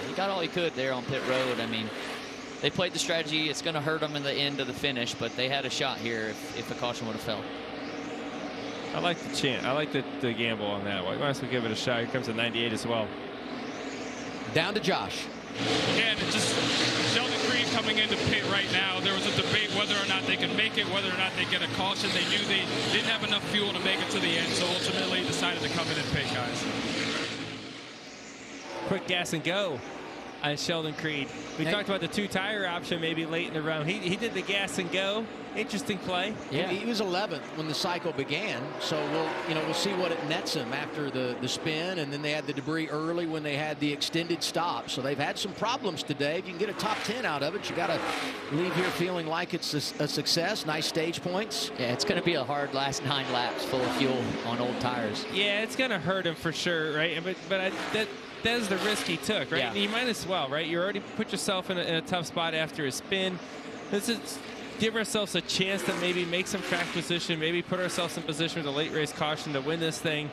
He got all he could there on pit road. I mean, they played the strategy. It's going to hurt them in the end of the finish, but they had a shot here if the caution would have fell. I like the chant. I like the gamble on that. Well, you might as well give it a shot. Here comes a 98 as well. Down to Josh. And just Sheldon Creed coming into pit right now. There was a debate whether or not they could make it, whether or not they get a caution. They knew they didn't have enough fuel to make it to the end, so ultimately decided to come in and pit, guys. Quick gas and go on Sheldon Creed. We talked about the 2-tire option maybe late in the round. He did the gas and go. Interesting play. Yeah, he was 11th when the cycle began, so we'll see what it nets him after the spin, and then they had the debris early when they had the extended stop. So they've had some problems today. If you can get a top 10 out of it, you got to leave here feeling like it's a success. Nice stage points. Yeah, it's going to be a hard last 9 laps full of fuel on old tires. Yeah, it's going to hurt him for sure, right? But that is the risk he took, right? Yeah. You might as well, right? You already put yourself in a tough spot after a spin. This is give ourselves a chance to maybe make some track position, maybe put ourselves in position with a late race caution to win this thing.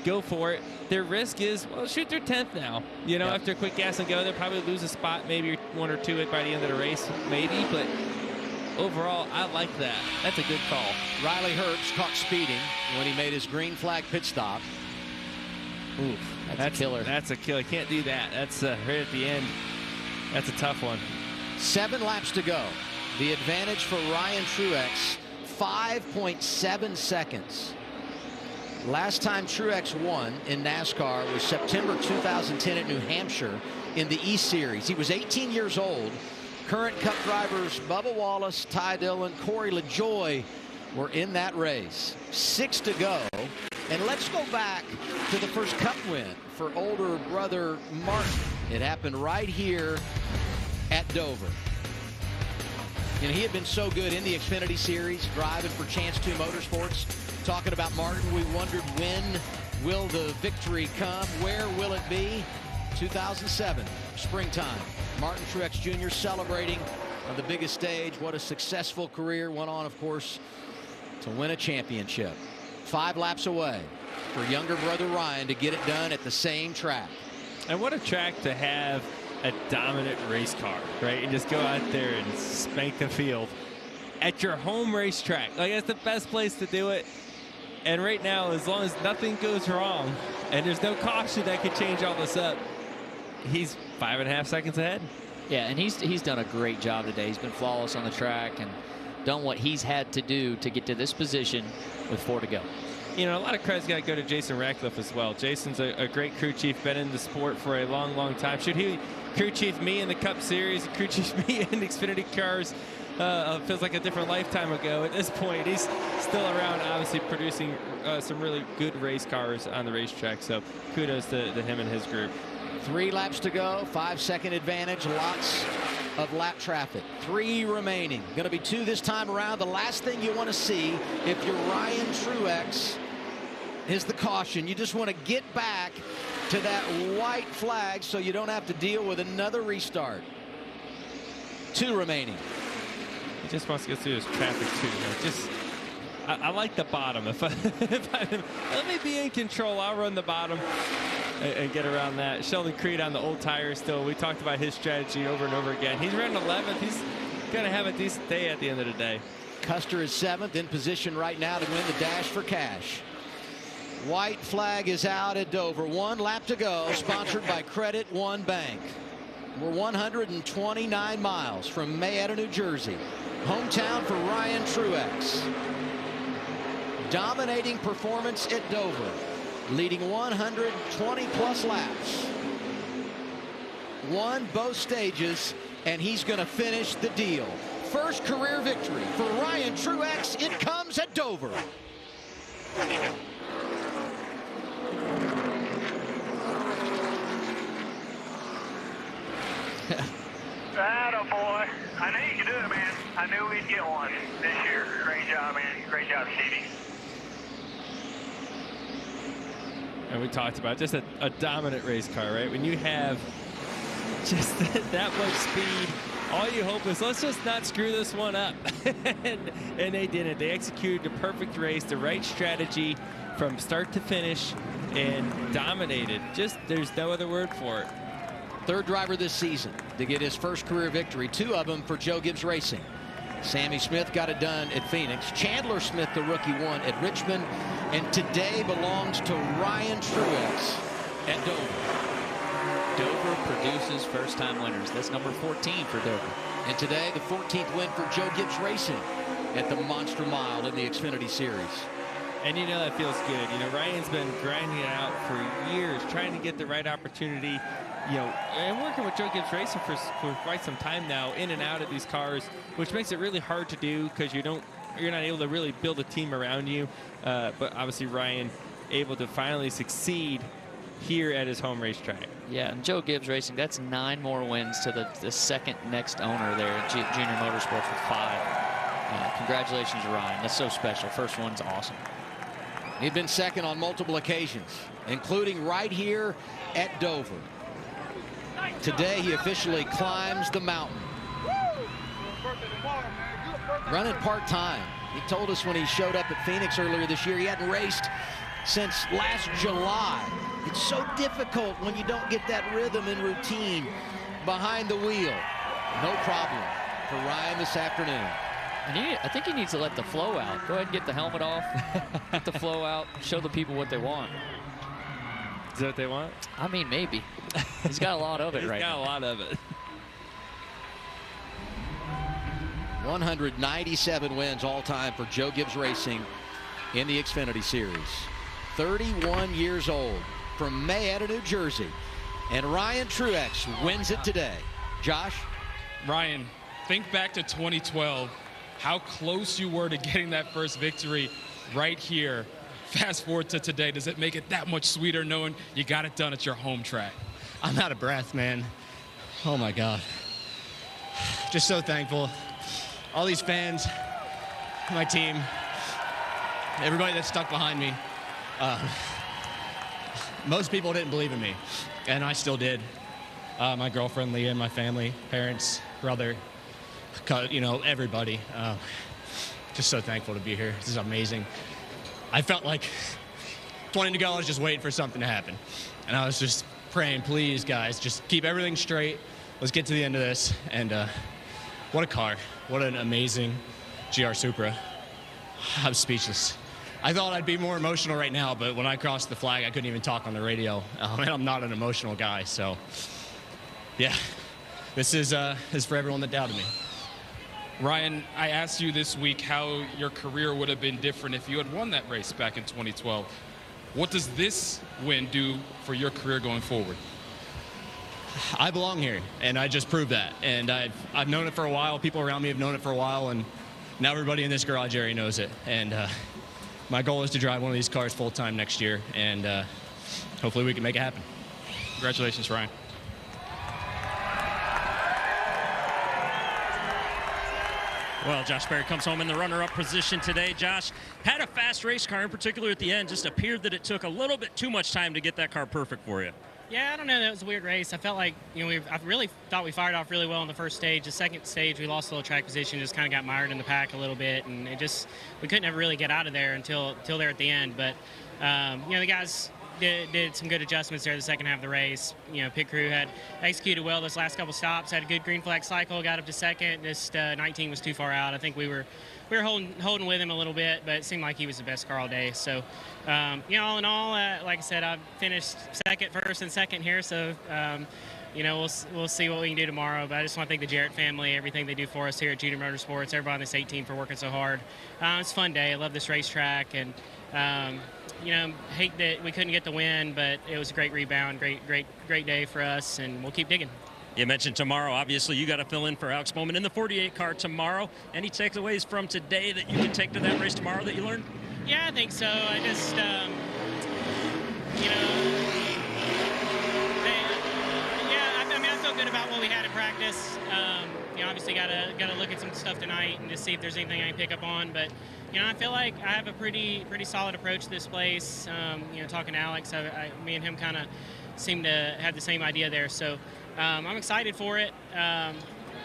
Go for it. Their risk is, well, shoot, they're 10th now. You know, after a quick gas and go, they'll probably lose a spot, maybe 1 or 2 by the end of the race, maybe. But overall, I like that. That's a good call. Riley Herbst caught speeding when he made his green flag pit stop. Oof, that's a killer. That's a killer. Can't do that. That's right at the end. That's a tough one. 7 laps to go. The advantage for Ryan Truex, 5.7 seconds. Last time Truex won in NASCAR was September 2010 at New Hampshire in the E-Series. He was 18 years old. Current Cup drivers Bubba Wallace, Ty Dillon, Corey LaJoie were in that race. 6 to go. And let's go back to the first Cup win for older brother Martin. It happened right here at Dover. And he had been so good in the Xfinity Series, driving for Chance 2 Motorsports. Talking about Martin, we wondered when will the victory come? Where will it be? 2007, springtime. Martin Truex Jr. celebrating on the biggest stage. What a successful career. Went on, of course, to win a championship. 5 laps away for younger brother Ryan to get it done at the same track. And what a track to have a dominant race car, right? And just go out there and spank the field at your home racetrack. Like, that's the best place to do it. And right now, as long as nothing goes wrong and there's no caution that could change all this up, he's 5.5 seconds ahead. Yeah, and he's done a great job today. He's been flawless on the track and done what he's had to do to get to this position with 4 to go. You know, a lot of credit's got to go to Jason Ratcliffe as well. Jason's a great crew chief, been in the sport for a long, long time. Should he crew chief me in the Cup Series, crew chief me in Xfinity cars? Feels like a different lifetime ago. At this point, he's still around, obviously producing some really good race cars on the racetrack. So kudos to him and his group. 3 laps to go, 5-second advantage, lots of lap traffic. 3 remaining. Going to be 2 this time around. The last thing you want to see if you're Ryan Truex is the caution. You just want to get back to that white flag so you don't have to deal with another restart. 2 remaining. He just wants to get through his traffic too. I like the bottom. Let me be in control. I'll run the bottom and get around that. Sheldon Creed on the old tires still. We talked about his strategy over and over again. He's running 11th. He's going to have a decent day at the end of the day. Custer is 7th, in position right now to win the Dash for Cash. White flag is out at Dover. 1 lap to go, sponsored by Credit One Bank. We're 129 miles from Mayetta, New Jersey. Hometown for Ryan Truex. Dominating performance at Dover, leading 120+ laps. Won both stages, and he's going to finish the deal. First career victory for Ryan Truex. It comes at Dover. Attaboy. I knew you could do it, man. I knew we'd get one this year. Great job, man. Great job, Stevie. And we talked about just a dominant race car, right? When you have just that much speed, all you hope is let's just not screw this one up. and they didn't. They executed a perfect race, the right strategy from start to finish, and dominated. Just there's no other word for it. Third driver this season to get his first career victory, 2 of them for Joe Gibbs Racing. Sammy Smith got it done at Phoenix. Chandler Smith, the rookie, won at Richmond. And today belongs to Ryan Truex at Dover. Dover produces first-time winners. That's number 14 for Dover. And today, the 14th win for Joe Gibbs Racing at the Monster Mile in the Xfinity Series. And you know that feels good. You know, Ryan's been grinding it out for years, trying to get the right opportunity. You know, and working with Joe Gibbs Racing for quite some time now, in and out of these cars, which makes it really hard to do because you're not able to really build a team around you. But obviously Ryan able to finally succeed here at his home racetrack. Yeah, and Joe Gibbs Racing, that's 9 more wins to the second next owner there at Junior Motorsports with 5. Congratulations to Ryan. That's so special. First one's awesome. He'd been second on multiple occasions, including right here at Dover. Today, he officially climbs the mountain. Running part-time. He told us when he showed up at Phoenix earlier this year, he hadn't raced since last July. It's so difficult when you don't get that rhythm and routine behind the wheel. No problem for Ryan this afternoon. And I think he needs to let the flow out. Go ahead and get the helmet off, get the flow out, show the people what they want. Is that what they want? I mean, maybe. He's got a lot of it right now. He's got a lot of it. 197 wins all time for Joe Gibbs Racing in the Xfinity Series. 31 years old from Mayetta, New Jersey. And Ryan Truex wins it today. Josh? Ryan, think back to 2012, how close you were to getting that first victory right here. Fast forward to today, does it make it that much sweeter knowing you got it done at your home track? I'm out of breath, man. Oh my God. Just so thankful. All these fans, my team, everybody that stuck behind me. Most people didn't believe in me, and I still did. My girlfriend, Leah, my family, parents, brother, you know, everybody. Just so thankful to be here. This is amazing. I felt like 20 to go, I was just waiting for something to happen. And I was just praying, please, guys, just keep everything straight. Let's get to the end of this. And what a car. What an amazing GR Supra. I'm speechless. I thought I'd be more emotional right now, but when I crossed the flag, I couldn't even talk on the radio. And I'm not an emotional guy, so yeah. This is for everyone that doubted me. Ryan, I asked you this week how your career would have been different if you had won that race back in 2012. What does this win do for your career going forward? I belong here, and I just proved that. And I've known it for a while. People around me have known it for a while, and now everybody in this garage area knows it. And my goal is to drive one of these cars full-time next year, and hopefully we can make it happen. Congratulations, Ryan. Well, Josh Berry comes home in the runner-up position today. Josh had a fast race car, in particular at the end. Just appeared that it took a little bit too much time to get that car perfect for you. Yeah, I don't know. That was a weird race. I felt like, you know, I really thought we fired off really well in the first stage. The second stage, we lost a little track position, just kind of got mired in the pack a little bit, and we couldn't ever really get out of there until there at the end. But, you know, the guys did some good adjustments there the second half of the race. You know, pit crew had executed well those last couple stops, had a good green flag cycle, got up to second. Just 19 was too far out. I think we were holding with him a little bit, but it seemed like he was the best car all day. So, you know, all in all, like I said, I've finished first and second here. So, you know, we'll see what we can do tomorrow. But I just want to thank the Jarrett family, everything they do for us here at Junior Motorsports, everybody on this 18 for working so hard. It's a fun day. I love this racetrack, and you know, hate that we couldn't get the win, but it was a great rebound, great day for us, and we'll keep digging. You mentioned tomorrow. Obviously, you got to fill in for Alex Bowman in the 48 car tomorrow. Any takeaways from today that you can take to that race tomorrow that you learned? Yeah, I think so. I just, you know, I mean, I feel good about what we had in practice. You know, obviously got to look at some stuff tonight and just see if there's anything I can pick up on. But you know, I feel like I have a pretty solid approach to this place. You know, talking to Alex, me and him kind of seem to have the same idea there. So I'm excited for it.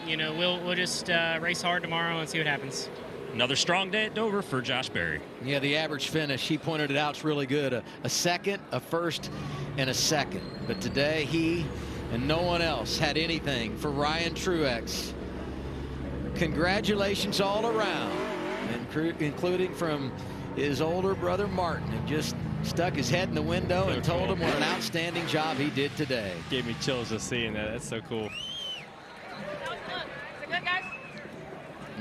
You know, we'll just race hard tomorrow and see what happens. Another strong day at Dover for Josh Berry. Yeah, the average finish, he pointed it out, it's really good. A second, a first, and a second. But today, he and no one else had anything for Ryan Truex. Congratulations all around, including from his older brother Martin, who just stuck his head in the window and told him what an outstanding job he did today. Gave me chills just seeing that. That's so cool.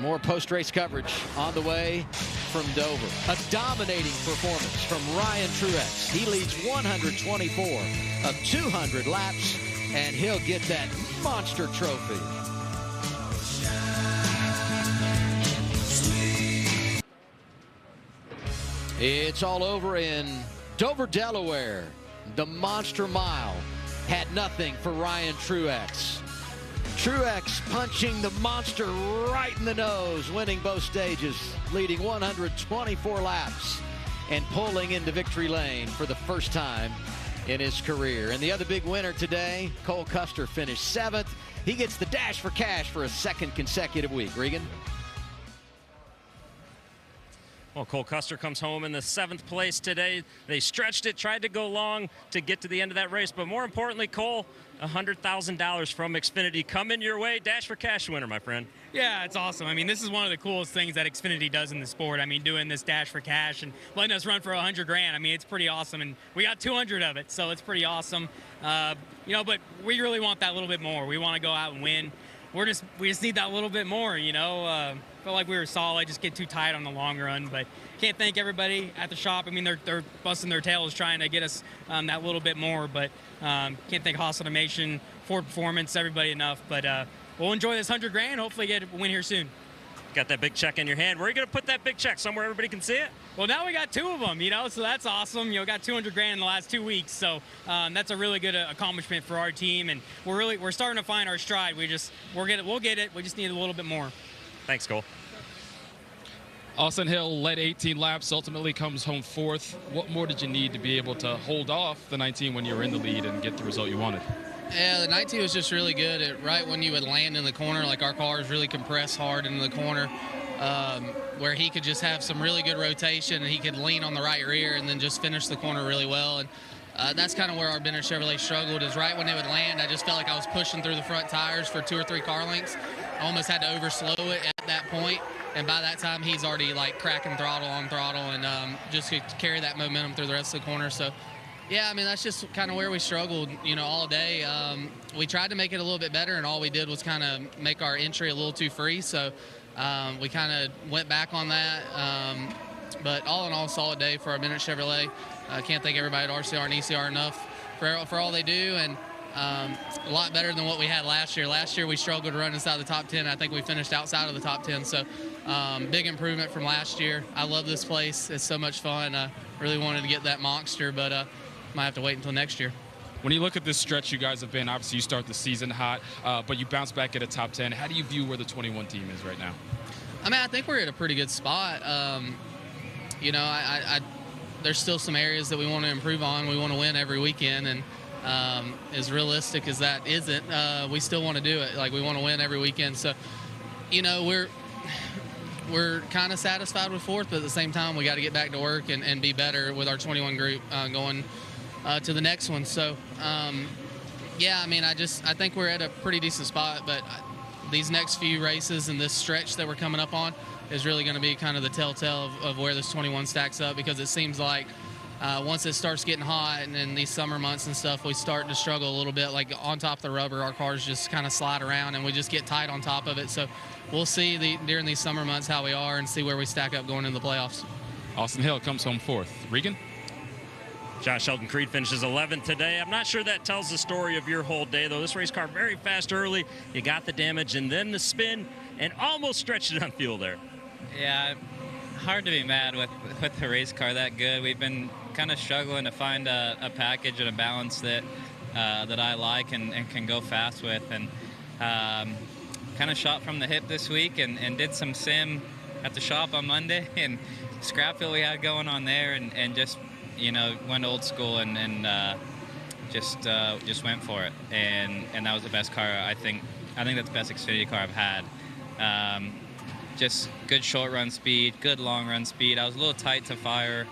More post-race coverage on the way from Dover. A dominating performance from Ryan Truex. He leads 124 of 200 laps, and he'll get that monster trophy. It's all over in Dover, Delaware. The Monster Mile had nothing for Ryan Truex. Truex punching the monster right in the nose, winning both stages, leading 124 laps, and pulling into victory lane for the first time in his career. And the other big winner today, Cole Custer, finished 7th. He gets the dash for cash for a second consecutive week. Regan? Well, Cole Custer comes home in the 7th place today. They stretched it, tried to go long to get to the end of that race. But more importantly, Cole, $100,000 from Xfinity coming your way. Dash for cash winner, my friend. Yeah, it's awesome. I mean, this is one of the coolest things that Xfinity does in the sport. I mean, doing this dash for cash and letting us run for $100,000. I mean, it's pretty awesome. And we got 200 of it, so it's pretty awesome. You know, but we really want that little bit more. We want to go out and win. We just need that little bit more, you know. Felt like we were solid, just get too tight on the long run. But can't thank everybody at the shop. I mean, they're busting their tails trying to get us that little bit more. But can't thank Haas Automation, Ford Performance, everybody enough. But we'll enjoy this $100,000. Hopefully get a win here soon. Got that big check in your hand. Where are you going to put that big check? Somewhere everybody can see it? Well, now we got 2 of them, you know, so that's awesome. You know, got $200,000 in the last 2 weeks, so that's a really good accomplishment for our team, and we're starting to find our stride. We'll get it. We just need a little bit more. Thanks, Cole. Austin Hill led 18 laps, ultimately comes home 4th. What more did you need to be able to hold off the 19 when you were in the lead and get the result you wanted? Yeah, the 19 was just really good. Right when you would land in the corner, like our cars really compress hard into the corner, where he could just have some really good rotation and he could lean on the right rear and then just finish the corner really well. And that's kind of where our Bennett Chevrolet struggled, is right when they would land, I just felt like I was pushing through the front tires for 2 or 3 car lengths. I almost had to overslow it at that point. And by that time, he's already like cracking throttle on throttle and just could carry that momentum through the rest of the corner. So, yeah, I mean, that's just kind of where we struggled, you know, all day. We tried to make it a little bit better, and all we did was kind of make our entry a little too free. So we kind of went back on that. But all in all, solid day for our Bennett Chevrolet. I can't thank everybody at RCR and ECR enough for all they do, and a lot better than what we had last year. Last year we struggled to run inside the top 10. I think we finished outside of the top 10. So big improvement from last year. I love this place. It's so much fun. I really wanted to get that monster, but might have to wait until next year. When you look at this stretch you guys have been, obviously you start the season hot, but you bounce back at a top 10. How do you view where the 21 team is right now? I mean, I think we're at a pretty good spot. You know, there's still some areas that we want to improve on. We want to win every weekend, and as realistic as that isn't, we still want to do it. Like, we want to win every weekend. So, you know, we're kind of satisfied with 4th, but at the same time, we got to get back to work and be better with our 21 group going to the next one. So, yeah, I mean, I think we're at a pretty decent spot, but these next few races and this stretch that we're coming up on is really going to be kind of the telltale of where this 21 stacks up, because it seems like once it starts getting hot and in these summer months and stuff, we start to struggle a little bit. Like on top of the rubber, our cars just kind of slide around and we just get tight on top of it. So we'll see during these summer months how we are and see where we stack up going into the playoffs. Austin Hill comes home fourth. Regan? Josh Sheldon Creed finishes 11th today. I'm not sure that tells the story of your whole day, though. This race car very fast early. You got the damage and then the spin and almost stretched it on fuel there. Yeah, hard to be mad with the race car that good. We've been kind of struggling to find a package and a balance that I like and can go fast with. And kind of shot from the hip this week and did some sim at the shop on Monday and scrap what we had going on there and just, you know, went old school and just went for it. And that was the best car. I think that's the best Xfinity car I've had. Just good short run speed, good long run speed. I was a little tight to fire.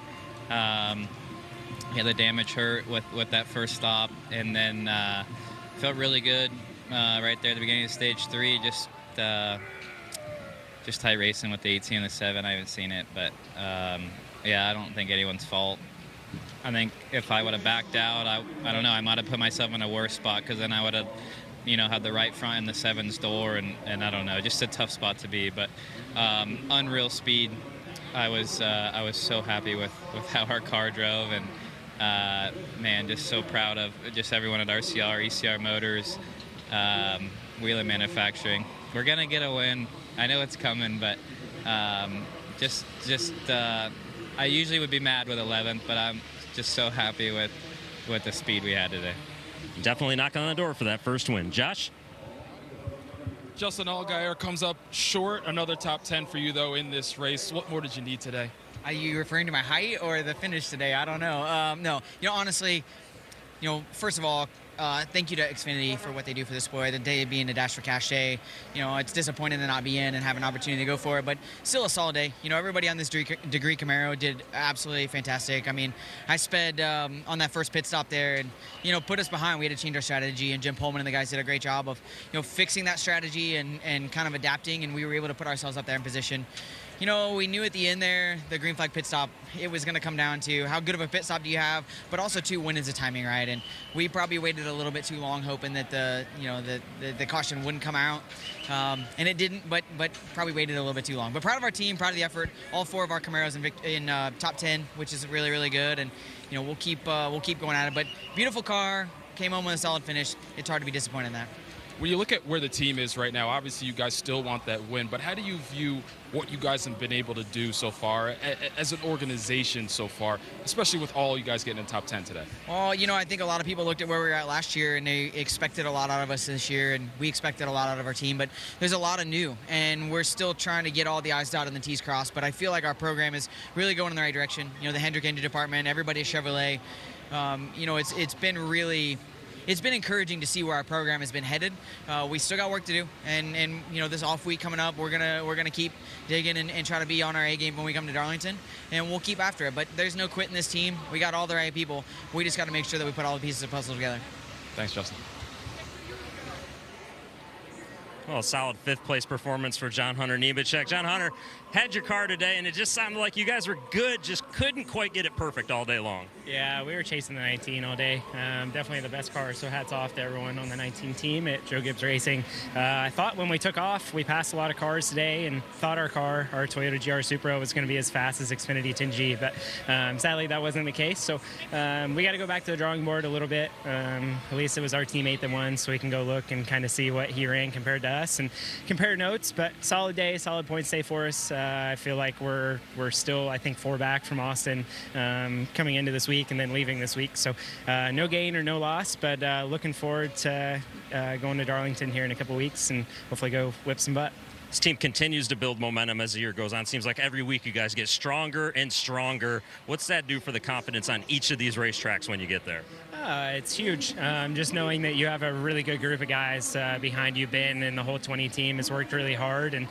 Yeah, the damage hurt with that first stop, and then felt really good right there at the beginning of stage 3. Just tight racing with the 18 and the 7. I haven't seen it, but yeah, I don't think anyone's fault. I think if I would have backed out, I don't know, I might have put myself in a worse spot, because then I would have, you know, had the right front in the 7's door, and I don't know, just a tough spot to be. But unreal speed. I was so happy with how our car drove, and man, just so proud of just everyone at RCR, ECR Motors, Wheeler Manufacturing. We're gonna get a win. I know it's coming, but I usually would be mad with 11th, but I'm just so happy with the speed we had today. Definitely knocking on the door for that first win. Josh? Justin Allgaier comes up short. Another top 10 for you, though, in this race. What more did you need today? Are you referring to my height or the finish today? I don't know. No, you know, honestly, you know, first of all, thank you to Xfinity for what they do for the sport. The day being a Dash for Cash day, you know, it's disappointing to not be in and have an opportunity to go for it, but still a solid day. You know, everybody on this degree Camaro did absolutely fantastic. I mean, I sped on that first pit stop there and, you know, put us behind. We had to change our strategy, and Jim Pullman and the guys did a great job of, you know, fixing that strategy and kind of adapting, and we were able to put ourselves up there in position. You know, we knew at the end there, the green flag pit stop, it was going to come down to how good of a pit stop do you have, but also too, when is the timing right? And we probably waited a little bit too long, hoping that the caution wouldn't come out, and it didn't. But probably waited a little bit too long. But proud of our team, proud of the effort. All 4 of our Camaros in top 10, which is really, really good. And you know, we'll keep going at it. But beautiful car, came home with a solid finish. It's hard to be disappointed in that. When you look at where the team is right now, obviously you guys still want that win, but how do you view what you guys have been able to do so far as an organization so far, especially with all you guys getting in top 10 today? Well, you know, I think a lot of people looked at where we were at last year and they expected a lot out of us this year, and we expected a lot out of our team, but there's a lot of new, and we're still trying to get all the I's dotted and the T's crossed, but I feel like our program is really going in the right direction. You know, the Hendrick engine department, everybody at Chevrolet, you know, it's been encouraging to see where our program has been headed. We still got work to do, and you know, this off week coming up, we're gonna keep digging and try to be on our A game when we come to Darlington, and we'll keep after it. But there's no quitting this team. We got all the right people. We just got to make sure that we put all the pieces of the puzzle together. Thanks, Justin. Well, a solid 5th place performance for John Hunter Nemechek. John Hunter had your car today, and it just sounded like you guys were good, just couldn't quite get it perfect all day long. Yeah, we were chasing the 19 all day. Definitely the best car, so hats off to everyone on the 19 team at Joe Gibbs Racing. I thought when we took off, we passed a lot of cars today and thought our car, our Toyota GR Supra, was going to be as fast as Xfinity 10G, but sadly that wasn't the case. So we got to go back to the drawing board a little bit. At least it was our teammate that won, so we can go look and kind of see what he ran compared to us and compare notes. But solid day, solid points day for us. I feel like we're still, I think, 4 back from Austin coming into this week and then leaving this week. So no gain or no loss, but looking forward to going to Darlington here in a couple weeks and hopefully go whip some butt. This team continues to build momentum as the year goes on. Seems like every week you guys get stronger and stronger. What's that do for the confidence on each of these racetracks when you get there? It's huge. Just knowing that you have a really good group of guys behind you. Ben and the whole 20 team has worked really hard, and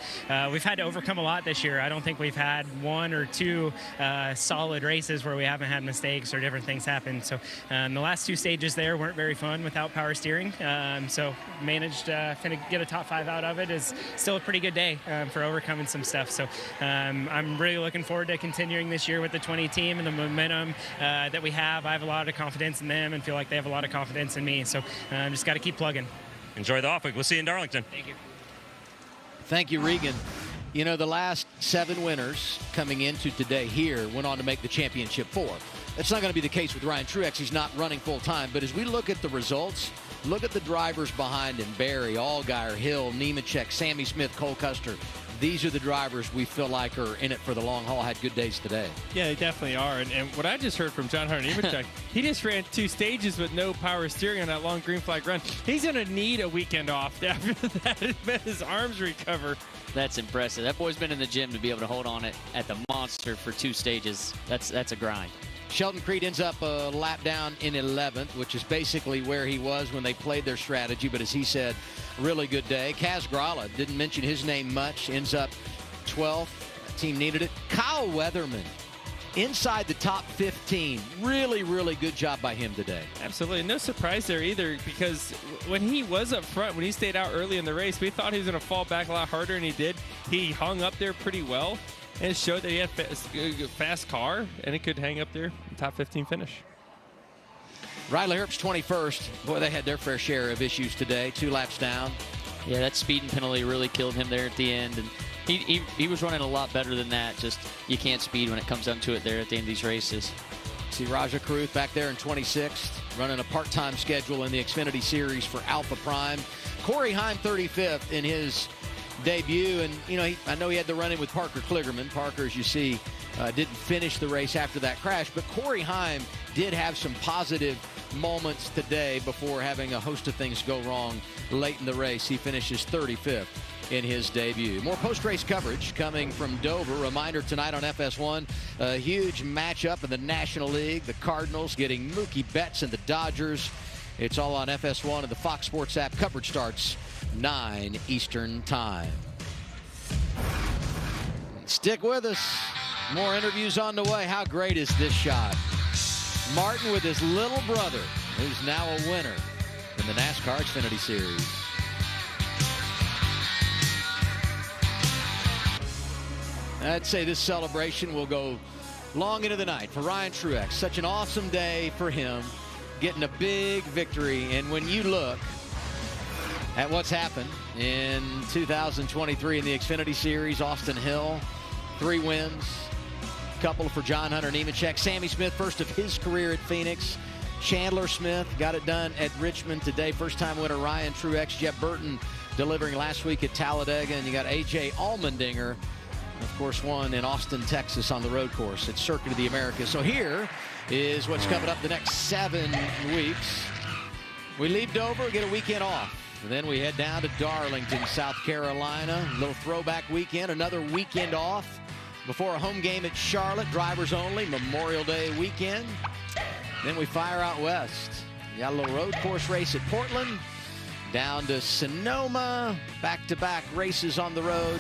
we've had to overcome a lot this year. I don't think we've had one or two solid races where we haven't had mistakes or different things happen. So the last 2 stages there weren't very fun without power steering. So managed to get a top 5 out of it is still a pretty good day for overcoming some stuff. So I'm really looking forward to continuing this year with the 20 team and the momentum that we have. I have a lot of confidence in them and feel like they have a lot of confidence in me. So just got to keep plugging. Enjoy the off week. We'll see you in Darlington. Thank you. Thank you, Regan. You know, the last 7 winners coming into today here went on to make the championship 4. That's not going to be the case with Ryan Truex. He's not running full time. But as we look at the results, look at the drivers behind him: Barry, Allgaier, Hill, Nemechek, Sammy Smith, Cole Custer. These are the drivers we feel like are in it for the long haul, had good days today. Yeah, they definitely are. And what I just heard from John Hunter Nemechek, he just ran 2 stages with no power steering on that long green flag run. He's going to need a weekend off after that and let his arms recover. That's impressive. That boy's been in the gym to be able to hold on it at the monster for 2 stages. That's a grind. Sheldon Creed ends up a lap down in 11th, which is basically where he was when they played their strategy. But as he said, really good day. Kaz Grala, didn't mention his name much, ends up 12th. That team needed it. Kyle Weatherman, inside the top 15. Really, really good job by him today. Absolutely. No surprise there either, because when he was up front, when he stayed out early in the race, we thought he was going to fall back a lot harder, and he did. He hung up there pretty well. And it showed that he had a fast car, and it could hang up there, top 15 finish. Riley Herbst 21st. Boy, they had their fair share of issues today. 2 laps down. Yeah, that speeding penalty really killed him there at the end. And he was running a lot better than that. Just you can't speed when it comes down to it there at the end of these races. See Raja Caruth back there in 26th, running a part-time schedule in the Xfinity Series for Alpha Prime. Corey Heim 35th in his debut, and you know, I know he had the run-in with Parker Kligerman. Parker, as you see, didn't finish the race after that crash, but Corey Heim did have some positive moments today before having a host of things go wrong late in the race. He finishes 35th in his debut. More post-race coverage coming from Dover. Reminder tonight on FS1, a huge matchup in the National League. The Cardinals getting Mookie Betts and the Dodgers. It's all on FS1 and the Fox Sports app. Coverage starts 9 Eastern time. Stick with us. More interviews on the way. How great is this shot? Martin with his little brother, who's now a winner in the NASCAR Xfinity Series. I'd say this celebration will go long into the night for Ryan Truex. Such an awesome day for him, getting a big victory. And when you look at what's happened in 2023 in the Xfinity Series, Austin Hill, 3 wins, couple for John Hunter Nemechek. Sammy Smith, first of his career at Phoenix. Chandler Smith got it done at Richmond today. First-time winner Ryan Truex. Jeff Burton delivering last week at Talladega. And you got A.J. Allmendinger, of course, won in Austin, Texas on the road course at Circuit of the Americas. So here is what's coming up the next 7 weeks. We leave Dover, get a weekend off. And then we head down to Darlington, South Carolina. A little throwback weekend, another weekend off before a home game at Charlotte, drivers only, Memorial Day weekend. Then we fire out west. You got a little road course race at Portland, down to Sonoma, back-to-back races on the road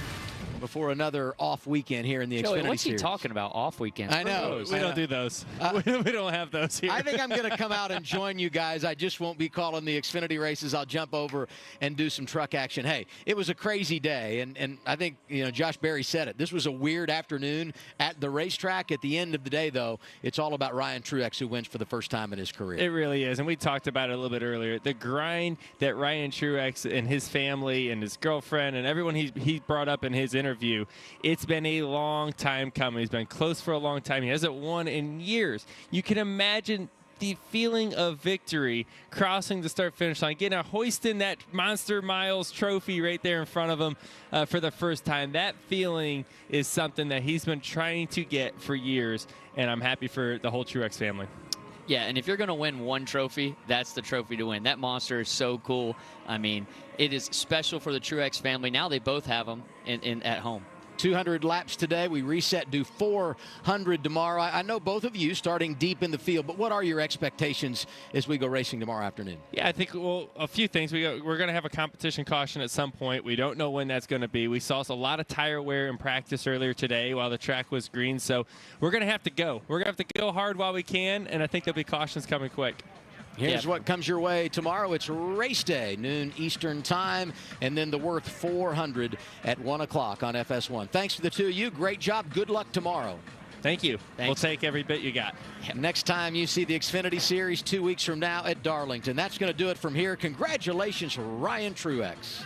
before another off weekend here in the Xfinity Series. What's he talking about, off weekend? I know. We don't do those. We don't have those here. I think I'm going to come out and join you guys. I just won't be calling the Xfinity races. I'll jump over and do some truck action. Hey, it was a crazy day, and I think, you know, Josh Berry said it. This was a weird afternoon at the racetrack. At the end of the day, though, it's all about Ryan Truex, who wins for the first time in his career. It really is, and we talked about it a little bit earlier. The grind that Ryan Truex and his family and his girlfriend and everyone he brought up in his interview, it's been a long time coming. He's been close for a long time. He hasn't won in years. You can imagine the feeling of victory crossing the start-finish line, getting hoisting that Monster Miles trophy right there in front of him for the first time. That feeling is something that he's been trying to get for years, and I'm happy for the whole Truex family. Yeah, and if you're going to win one trophy, that's the trophy to win. That monster is so cool. I mean, it is special for the Truex family. Now they both have them at home. 200 laps today. We reset, do 400 tomorrow. I know both of you starting deep in the field, but what are your expectations as we go racing tomorrow afternoon? Yeah, I think, well, a few things. We're going to have a competition caution at some point. We don't know when that's going to be. We saw a lot of tire wear in practice earlier today while the track was green, so we're going to have to go. We're going to have to go hard while we can, and I think there'll be cautions coming quick. Here's what comes your way tomorrow. It's race day, noon Eastern time, and then the Worth 400 at 1 o'clock on FS1. Thanks to the two of you. Great job. Good luck tomorrow. Thank you. Thanks. We'll take every bit you got. Next time you see the Xfinity Series 2 weeks from now at Darlington. That's going to do it from here. Congratulations, Ryan Truex.